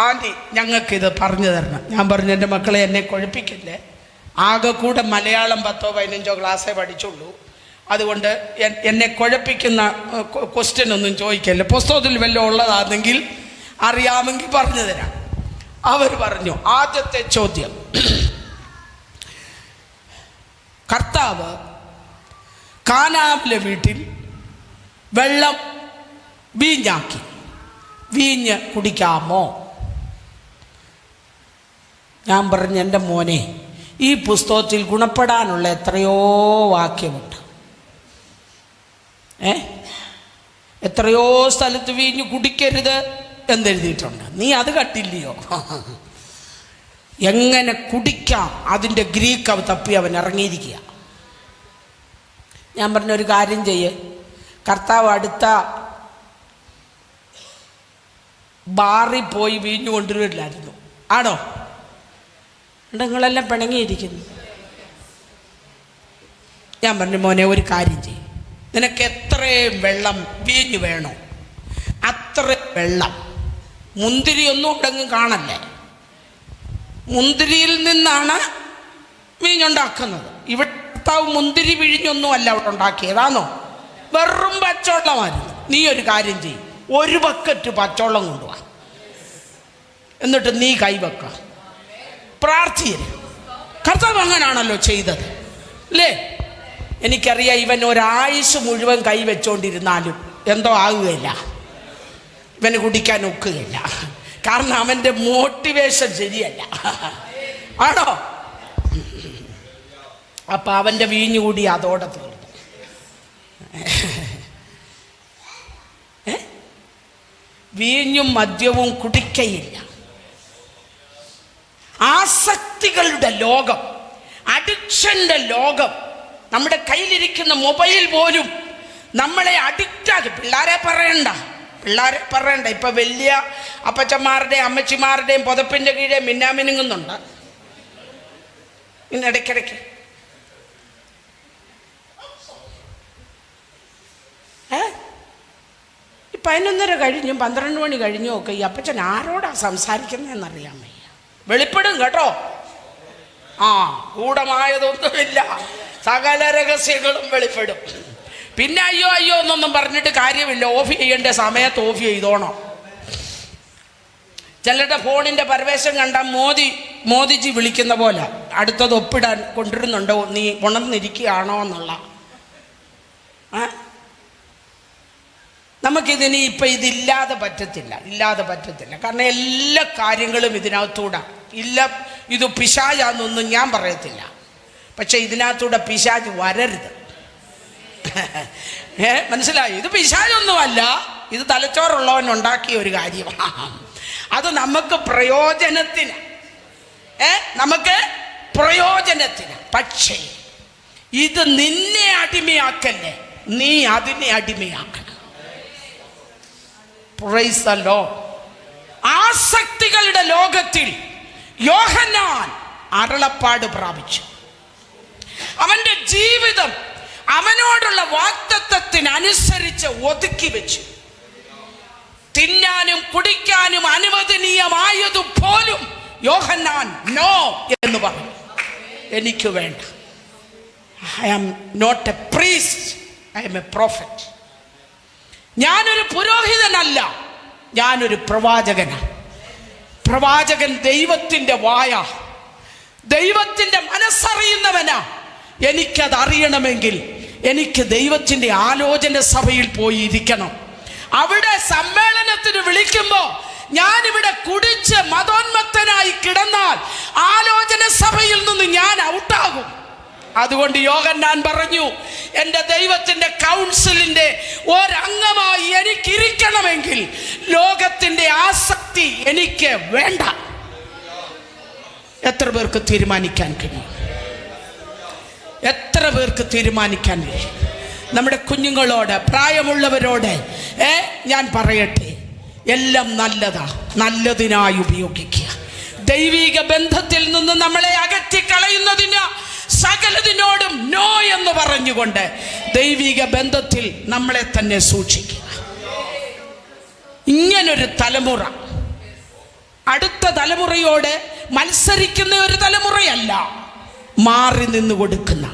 ആൻറ്റി ഞങ്ങൾക്കിത് പറഞ്ഞു തരണം. ഞാൻ പറഞ്ഞു, എൻ്റെ മക്കളെ എന്നെ കുഴപ്പിക്കില്ലേ, ആകെ കൂടെ മലയാളം 10ഓ 15ഓ ക്ലാസ്സേ പഠിച്ചുള്ളൂ, അതുകൊണ്ട് എന്നെ കുഴപ്പിക്കുന്ന ക്വസ്റ്റ്യൻ ഒന്നും ചോദിക്കല്ലേ, പുസ്തകത്തിൽ വല്ലതും ഉള്ളതാണെങ്കിൽ അറിയാമെങ്കിൽ പറഞ്ഞു തരാം. അവർ പറഞ്ഞു, ആദ്യത്തെ ചോദ്യം, കർത്താവ് കാനാവിലെ വീട്ടിൽ വെള്ളം വീഞ്ഞാക്കി, വീഞ്ഞ് കുടിക്കാമോ? ഞാൻ പറഞ്ഞു, എൻ്റെ മോനെ, ഈ പുസ്തകത്തിൽ ഗുണപ്പെടാനുള്ള എത്രയോ വാക്യമുണ്ട്. എത്രയോ സ്ഥലത്ത് വീഞ്ഞ് കുടിക്കരുത് എന്നെഴുതിയിട്ടുണ്ട്, നീ അത് കണ്ടില്ലയോ? എങ്ങനെ കുടിക്കാം അതിൻ്റെ ഗ്രീക്ക് അവ തപ്പി അവൻ ഇറങ്ങിയിരിക്കുക. ഞാൻ പറഞ്ഞൊരു കാര്യം ചെയ്യ്, കർത്താവ് അടുത്ത ബാറിൽ പോയി വീഞ്ഞു കൊണ്ടുവരില്ലായിരുന്നു. ആണോ? നിങ്ങളെല്ലാം പിണങ്ങിയിരിക്കുന്നു. ഞാൻ പറഞ്ഞു, മോനെ ഒരു കാര്യം ചെയ്യും, നിനക്ക് എത്രയും വെള്ളം വീഞ്ഞു വേണോ അത്ര വെള്ളം. മുന്തിരി ഒന്നും ഉണ്ടെങ്കിൽ കാണല്ലേ, മുന്തിരിയിൽ നിന്നാണ് വീഞ്ഞുണ്ടാക്കുന്നത്. ഇവിടെ ഭർത്താവ് മുന്തിരി പിഴിഞ്ഞൊന്നും അല്ല അവിടെ ഉണ്ടാക്കിയതാണോ, വെറും പച്ചവെള്ളമായിരുന്നു. നീ ഒരു കാര്യം ചെയ്യും, 1 ബക്കറ്റ് പച്ചവെള്ളം കൊണ്ടുപോവാ, എന്നിട്ട് നീ കൈവെക്ക, പ്രാർത്ഥിക്കരുത്. കർത്താവ് അങ്ങനാണല്ലോ ചെയ്തത് അല്ലേ? എനിക്കറിയാം, ഇവൻ ഒരാഴ്ച മുഴുവൻ കൈവച്ചോണ്ടിരുന്നാലും എന്തോ ആകുകയില്ല, ഇവന് കുടിക്കാൻ ഒക്കുകയില്ല. കാരണം അവൻ്റെ മോട്ടിവേഷൻ ശരിയല്ല. ആണോ? അപ്പം അവൻ്റെ വീഞ്ഞു കൂടി അതോടെ തീർന്നു. വീഞ്ഞും മദ്യവും കുടിക്കയില്ല. ആസക്തികളുടെ ലോകം, അഡിക്ഷൻ്റെ ലോകം, നമ്മുടെ കയ്യിലിരിക്കുന്ന മൊബൈൽ പോലും നമ്മളെ അഡിക്റ്റാക്കി. പിള്ളേരെ പറയണ്ട. ഇപ്പം വലിയ അപ്പച്ചന്മാരുടെയും അമ്മച്ചിമാരുടെയും പുതപ്പിൻ്റെ കീഴെ മിന്നാമിനുങ്ങുന്നുണ്ട്. ഇന്ന് ഇടയ്ക്കിടയ്ക്ക് ഈ 11:30 കഴിഞ്ഞും 12 മണി കഴിഞ്ഞും ഒക്കെ ഈ അപ്പച്ചൻ ആരോടാ സംസാരിക്കുന്നതെന്നറിയാൻ വയ്യ. വെളിപ്പെടും കേട്ടോ. ഗൂഢമായതൊന്നുമില്ല, സകല രഹസ്യങ്ങളും വെളിപ്പെടും. പിന്നെ അയ്യോ എന്നൊന്നും പറഞ്ഞിട്ട് കാര്യമില്ല. ഓഫ് ചെയ്യേണ്ട സമയത്ത് ഓഫ് ചെയ്തോണം. ചിലരുടെ ഫോണിൻ്റെ പരവേശം കണ്ടാൽ മോദിജി വിളിക്കുന്ന പോലെ അടുത്തത് ഒപ്പിടാൻ കൊണ്ടിരുന്നുണ്ടോ, നീ ഉണർന്നിരിക്കുകയാണോ എന്നുള്ള. നമുക്കിതിന് ഇപ്പം ഇതില്ലാതെ പറ്റത്തില്ല. കാരണം എല്ലാ കാര്യങ്ങളും ഇതിനകത്തൂടെ ഇല്ല. ഇത് പിശാചാന്നൊന്നും ഞാൻ പറയത്തില്ല, പക്ഷെ ഇതിനകത്തൂടെ പിശാച് വരരുത്. മനസ്സിലായി? ഇത് പിശാചൊന്നുമല്ല, ഇത് തലച്ചോറുള്ളവൻ ഉണ്ടാക്കിയ ഒരു കാര്യമാണ്. അത് നമുക്ക് പ്രയോജനത്തിന്, പക്ഷേ ഇത് നിന്നെ അടിമയാക്കല്ലേ, നീ അതിനെ അടിമയാക്കണം. Praise the Lord. ആസക്തികളുടെ ലോകത്തിൽ യോഹന്നാൻ അരുളപ്പാട് പ്രാപിച്ചു. അവന്റെ ജീവിതം അവനോടുള്ള വാഗ്ദത്തത്തിനനുസരിച്ച് ഒതുക്കി വെച്ചു. തിന്നാനും കുടിക്കാനും അനുവദനീയമായതുപോലും യോഹന്നാൻ നോ എന്ന് പറഞ്ഞു. എനിക്ക് വേണ്ട. I am not a priest, I am a prophet. ഞാനൊരു പുരോഹിതനല്ല, ഞാനൊരു പ്രവാചകനാണ്. പ്രവാചകൻ ദൈവത്തിൻ്റെ വായ, ദൈവത്തിൻ്റെ മനസ്സറിയുന്നവനാ. എനിക്കത് അറിയണമെങ്കിൽ എനിക്ക് ദൈവത്തിൻ്റെ ആലോചന സഭയിൽ പോയി ഇരിക്കണം. അവിടെ സമ്മേളനത്തിന് വിളിക്കുമ്പോൾ ഞാനിവിടെ കുടിച്ച് മതോന്മത്തനായി കിടന്നാൽ ആലോചന സഭയിൽ നിന്ന് ഞാൻ ഔട്ടാകും. അതുകൊണ്ട് യോഹന്നാൻ പറഞ്ഞു, എൻ്റെ ദൈവത്തിൻ്റെ കൗൺസിലിൻ്റെ ഒരംഗമായി എനിക്കിരിക്കണമെങ്കിൽ ലോകത്തിൻ്റെ ആസക്തി എനിക്ക് വേണ്ട. എത്ര പേർക്ക് തീരുമാനിക്കാൻ കഴിയും? എത്ര പേർക്ക് തീരുമാനിക്കാൻ കഴിയും? നമ്മുടെ കുഞ്ഞുങ്ങളോട്, പ്രായമുള്ളവരോട് ഞാൻ പറയട്ടെ, എല്ലാം നല്ലതാ, നല്ലതിനായി ഉപയോഗിക്കുക. ദൈവിക ബന്ധത്തിൽ നിന്ന് നമ്മളെ അകറ്റിക്കളയുന്നതിന് സകലതിനോടും നോ എന്ന് പറഞ്ഞുകൊണ്ട് ദൈവിക ബന്ധത്തിൽ നമ്മളെ തന്നെ സൂക്ഷിക്കുക. ഇങ്ങനൊരു തലമുറ അടുത്ത തലമുറയോട് മത്സരിക്കുന്ന ഒരു തലമുറയല്ല, മാറി നിന്ന് കൊടുക്കുന്ന.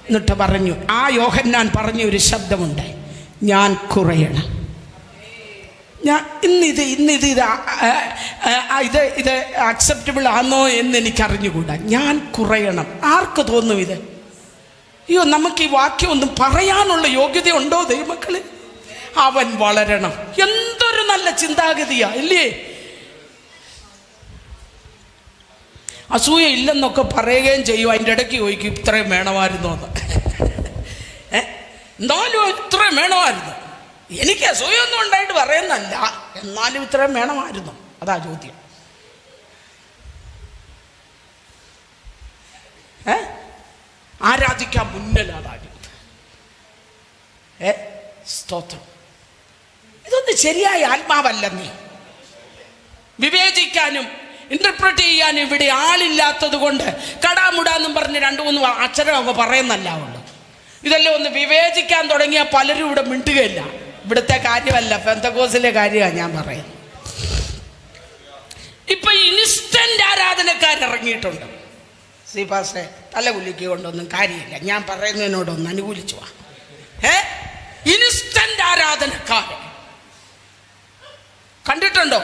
എന്നിട്ട് പറഞ്ഞു, ആ യോഹന്നാൻ പറഞ്ഞ ഒരു ശബ്ദമുണ്ട്, ഞാൻ കുറയണം. ഇത് അക്സെപ്റ്റബിൾ ആണോ എന്ന് എനിക്ക് അറിഞ്ഞുകൂടാ. ഞാൻ കുറയണം. ആർക്ക് തോന്നും ഇത്? അയ്യോ, നമുക്ക് ഈ വാക്യം ഒന്നും പറയാനുള്ള യോഗ്യത ഉണ്ടോ ദൈവമക്കളെ? അവൻ വളരണം. എന്തൊരു നല്ല ചിന്താഗതിയാ ഇല്ലേ? അസൂയ ഇല്ലെന്നൊക്കെ പറയുകയും ചെയ്യും, അതിൻ്റെ ഇടയ്ക്ക് ചോദിക്കും ഇത്രയും വേണമായിരുന്നു എന്ന്. എന്നാലും ഇത്രയും വേണമായിരുന്നു. എനിക്ക് അസൂയൊന്നും ഉണ്ടായിട്ട് പറയുന്നല്ല, എന്നാലും ഇത്രയും വേണമായിരുന്നു. അതാ ചോദ്യം. ആരാധിക്കാൻ മുന്നിലാണ്. സ്തോത്രം. ഇതൊന്നും ശരിയായ ആത്മാവല്ലെന്നേ. വിവേചിക്കാനും ഇന്റർപ്രറ്റ് ചെയ്യാനും ഇവിടെ ആളില്ലാത്തത് കൊണ്ട് കടാമുടാന്നും പറഞ്ഞ് 2-3 അക്ഷരമൊക്കെ പറയുന്നല്ല ഉള്ളു. ഇതെല്ലാം ഒന്ന് വിവേചിക്കാൻ തുടങ്ങിയാൽ പലരും ഇവിടെ മിണ്ടുകയില്ല. ഇവിടുത്തെ കാര്യമല്ല, പെന്തക്കോസിലെ കാര്യമാണ് ഞാൻ പറയുന്നത്. ഇപ്പൊ ഇൻസ്റ്റന്റ് ആരാധനക്കാരിറങ്ങിയിട്ടുണ്ട്. ശ്രീപാസെ തലകുലുക്കി കൊണ്ടൊന്നും കാര്യമില്ല, ഞാൻ പറയുന്നതിനോടൊന്ന് അനുകൂലിച്ചു വാ. ഇൻസ്റ്റന്റ് ആരാധനക്കാർ കണ്ടിട്ടുണ്ടോ?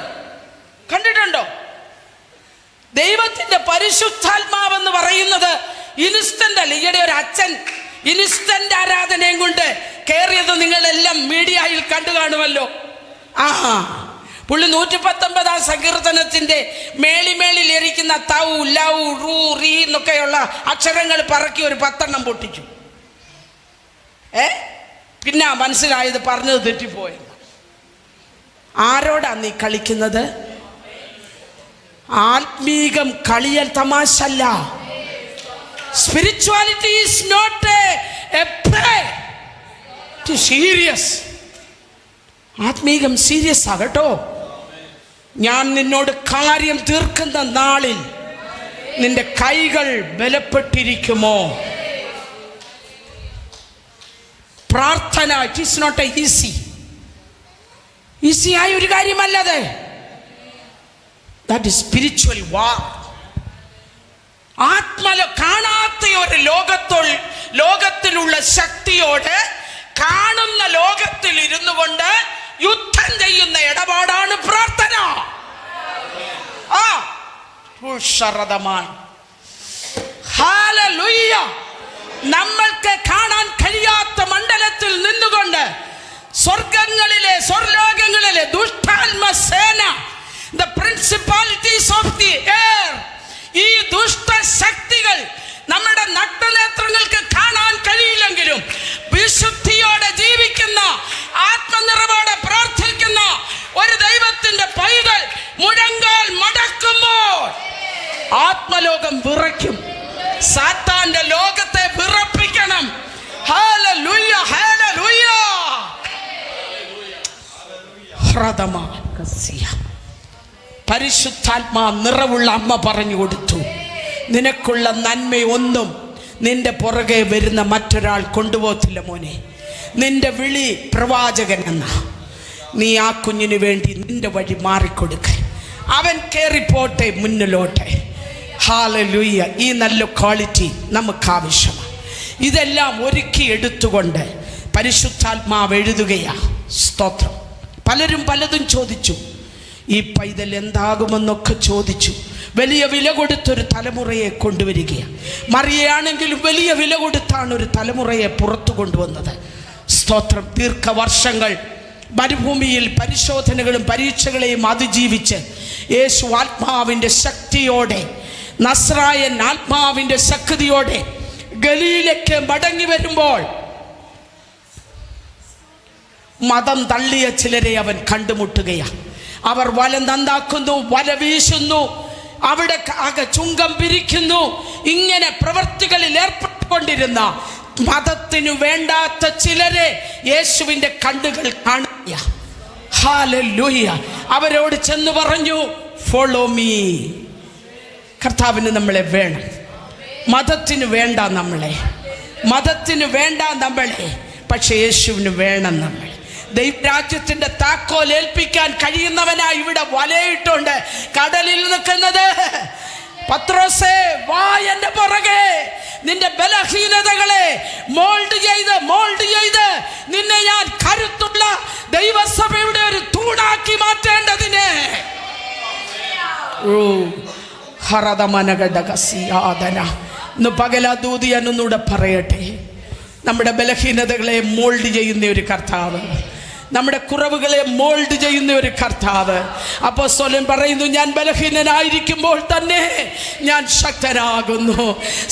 ദൈവത്തിന്റെ പരിശുദ്ധാത്മാവെന്ന് പറയുന്നത് ഇൻസ്റ്റന്റ് അല്ല. ഈയിടെ ഒരു അച്ഛൻ ഇൻസ്റ്റന്റ് ആരാധനയും കൊണ്ട് കയറിയത് നിങ്ങളെല്ലാം മീഡിയയിൽ കണ്ടു കാണുമല്ലോ. പുള്ളി 119 സങ്കീർത്തനത്തിന്റെ മേളിൽ ഇരിക്കുന്ന തൗ ലൗ റൂ റീ എന്നൊക്കെയുള്ള അക്ഷരങ്ങൾ പറക്കി ഒരു 10 പൊട്ടിച്ചു. പിന്നെ മനസ്സിലായത് പറഞ്ഞത് തെറ്റിപ്പോയെന്ന്. ആരോടാ നീ കളിക്കുന്നത്? ആത്മീകം കളിയൽ തമാശല്ല. Spirituality is not a play. Serious. ആത്മീകം സീരിയസ് ആകട്ടോ. ഞാൻ നിന്നോട് കാര്യം തീർക്കുന്ന നാളിൽ നിന്റെ കൈകൾ ബലപ്പെട്ടിരിക്കുമോ? പ്രാർത്ഥന ഇറ്റ് ഈസ് നോട്ട് എ ഈസിയായ ഒരു കാര്യമല്ലത്. That is spiritual war. കാണാത്ത ഒരു ലോകത്തിലുള്ള ശക്തിയോട് കാണുന്ന ലോകത്തിൽ ഇരുന്നു കൊണ്ട് യുദ്ധം ചെയ്യുന്ന ഇടപാടാണ് പ്രാർത്ഥന. ഹല്ലേലൂയ. നമ്മൾക്ക് കാണാൻ കഴിയാത്ത മണ്ഡലത്തിൽ നിന്നുകൊണ്ട് സ്വർലോകങ്ങളിലെ ദുഷ്ടാത്മസേന, the principalities of the air, ഈ ദുഷ്ടശക്തികൾ നമ്മുടെ നഗ്നനേത്രങ്ങൾക്ക് കാണാൻ കഴിയില്ലെങ്കിലും വിശുദ്ധിയോടെ ജീവിക്കുന്ന, ആത്മനിറവോടെ പ്രാർത്ഥിക്കുന്ന ഒരു ദൈവത്തിന്റെ പൈതൽ മുഴങ്കാൽ മടക്കുമ്പോൾ ആത്മലോകം വിറയ്ക്കും. സാത്താന്റെ ലോകത്തെ വിറപ്പിക്കണം. Hallelujah, hallelujah. പരിശുദ്ധാത്മാ നിറവുള്ള അമ്മ പറഞ്ഞു കൊടുത്തു, നിനക്കുള്ള നന്മയൊന്നും നിന്റെ പുറകെ വരുന്ന മറ്റൊരാൾ കൊണ്ടുപോകത്തില്ല മോനെ. നിന്റെ വിളി പ്രവാചകൻ എന്ന നീ ആ കുഞ്ഞിന് വേണ്ടി നിന്റെ വഴി മാറിക്കൊടുക്ക. അവൻ കയറിപ്പോട്ടെ മുന്നിലോട്ടെ. ഹല്ലേലൂയ. ഈ നല്ല ക്വാളിറ്റി നമുക്ക് ആവശ്യമാണ്. ഇതെല്ലാം ഒരുക്കി എടുത്തുകൊണ്ട് പരിശുദ്ധാത്മാവ് എഴുതുകയാ. സ്തോത്രം. പലരും പലതും ചോദിച്ചു. ഈ പൈതൽ എന്താകുമെന്നൊക്കെ ചോദിച്ചു. വലിയ വില കൊടുത്തൊരു തലമുറയെ കൊണ്ടുവരികയാണ്. മറിയയാണെങ്കിലും വലിയ വില കൊടുത്താണ് ഒരു തലമുറയെ പുറത്തു കൊണ്ടുവന്നത്. സ്തോത്രം. ദീർഘവർഷങ്ങൾ മരുഭൂമിയിൽ പരിശോധനകളും പരീക്ഷകളെയും അതിജീവിച്ച് യേശു ആത്മാവിൻ്റെ ശക്തിയോടെ, നസ്രായൻ ആത്മാവിൻ്റെ ശക്തിയോടെ ഗലീലയ്ക്ക് മടങ്ങി വരുമ്പോൾ മതം തള്ളിയ ചിലരെ അവൻ കണ്ടുമുട്ടുകയാണ്. അവർ വല നന്നാക്കുന്നു, വല വീശുന്നു, അവിടെ ചുങ്കം പിരിക്കുന്നു. ഇങ്ങനെ പ്രവൃത്തികളിൽ ഏർപ്പെട്ടുകൊണ്ടിരുന്ന മതത്തിനു വേണ്ടാത്ത ചിലരെ യേശുവിൻ്റെ കണ്ണുകൾ കാണുക. ഹല്ലേലൂയ. അവരോട് ചെന്ന് പറഞ്ഞു, ഫോളോ മീ. കർത്താവിന് നമ്മളെ വേണം. മതത്തിന് വേണ്ട നമ്മളെ, പക്ഷെ യേശുവിന് വേണം നമ്മളെ. ദൈവരാജ്യത്തിന്റെ താക്കോൽ ഏൽപ്പിക്കാൻ കഴിയുന്നവനായി ഇവിടെ വലയിട്ടുണ്ട് കടലിൽ നിൽക്കുന്നത്. പത്രോസേ, വാ എന്റെ പുറകെ. നിന്റെ ബലഹീനതകളെ മോൾഡ് ചെയ്ത് നിന്നെ ഞാൻ കരുത്തുള്ള ദൈവസഭയുടെ ഒരു തൂണാക്കി മാറ്റേണ്ടതിന്. ഇന്ന് പകലാദൂതി എന്നൂടെ പറയട്ടെ. നമ്മുടെ ബലഹീനതകളെ മോൾഡ് ചെയ്യുന്ന ഒരു കർത്താവ്, നമ്മുടെ കുറവുകളെ മോൾഡ് ചെയ്യുന്ന ഒരു കർത്താവ്. അപ്പോസ്തലൻ പറയുന്നു, ഞാൻ ബലഹീനനായിരിക്കുമ്പോൾ തന്നെ ഞാൻ ശക്തനാകുന്നു.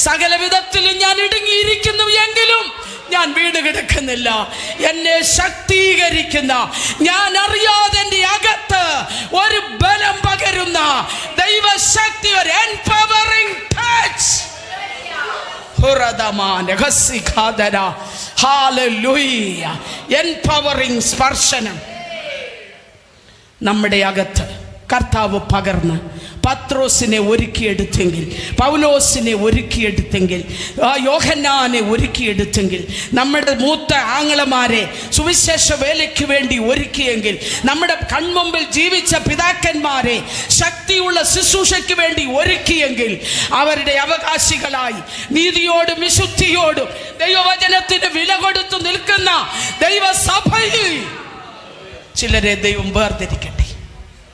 സകല വിധത്തിലും ഞാൻ ഇടുങ്ങിയിരിക്കുന്നു എങ്കിലും ഞാൻ വീട് കിടക്കുന്നില്ല. എന്നെ ശക്തീകരിക്കുന്ന, ഞാൻ അറിയാതെ എൻ്റെ അകത്ത് ഒരു ബലം പകരുന്ന ദൈവശക്തി, ഒരു എംപവറിംഗ് ടച്ച്, എംപവറിംഗ് സ്പർശനം നമ്മുടെ അകത്ത് കർത്താവ് പകർന്ന് പത്രോസിനെ ഒരുക്കിയെടുത്തെങ്കിൽ, പൗലോസിനെ ഒരുക്കിയെടുത്തെങ്കിൽ, യോഹന്നാനെ ഒരുക്കിയെടുത്തെങ്കിൽ, നമ്മുടെ മൂത്ത ആങ്ങളമാരെ സുവിശേഷ വേലയ്ക്ക് വേണ്ടി ഒരുക്കിയെങ്കിൽ, നമ്മുടെ കൺമുമ്പിൽ ജീവിച്ച പിതാക്കന്മാരെ ശക്തിയുള്ള ശുശ്രൂഷയ്ക്ക് വേണ്ടി ഒരുക്കിയെങ്കിൽ, അവരുടെ അവകാശികളായി നീതിയോടും വിശുദ്ധിയോടും ദൈവവചനത്തിന് വില കൊടുത്തു നിൽക്കുന്ന ദൈവസഭയിൽ ചിലരെ ദൈവം വേർതിരിക്കണം.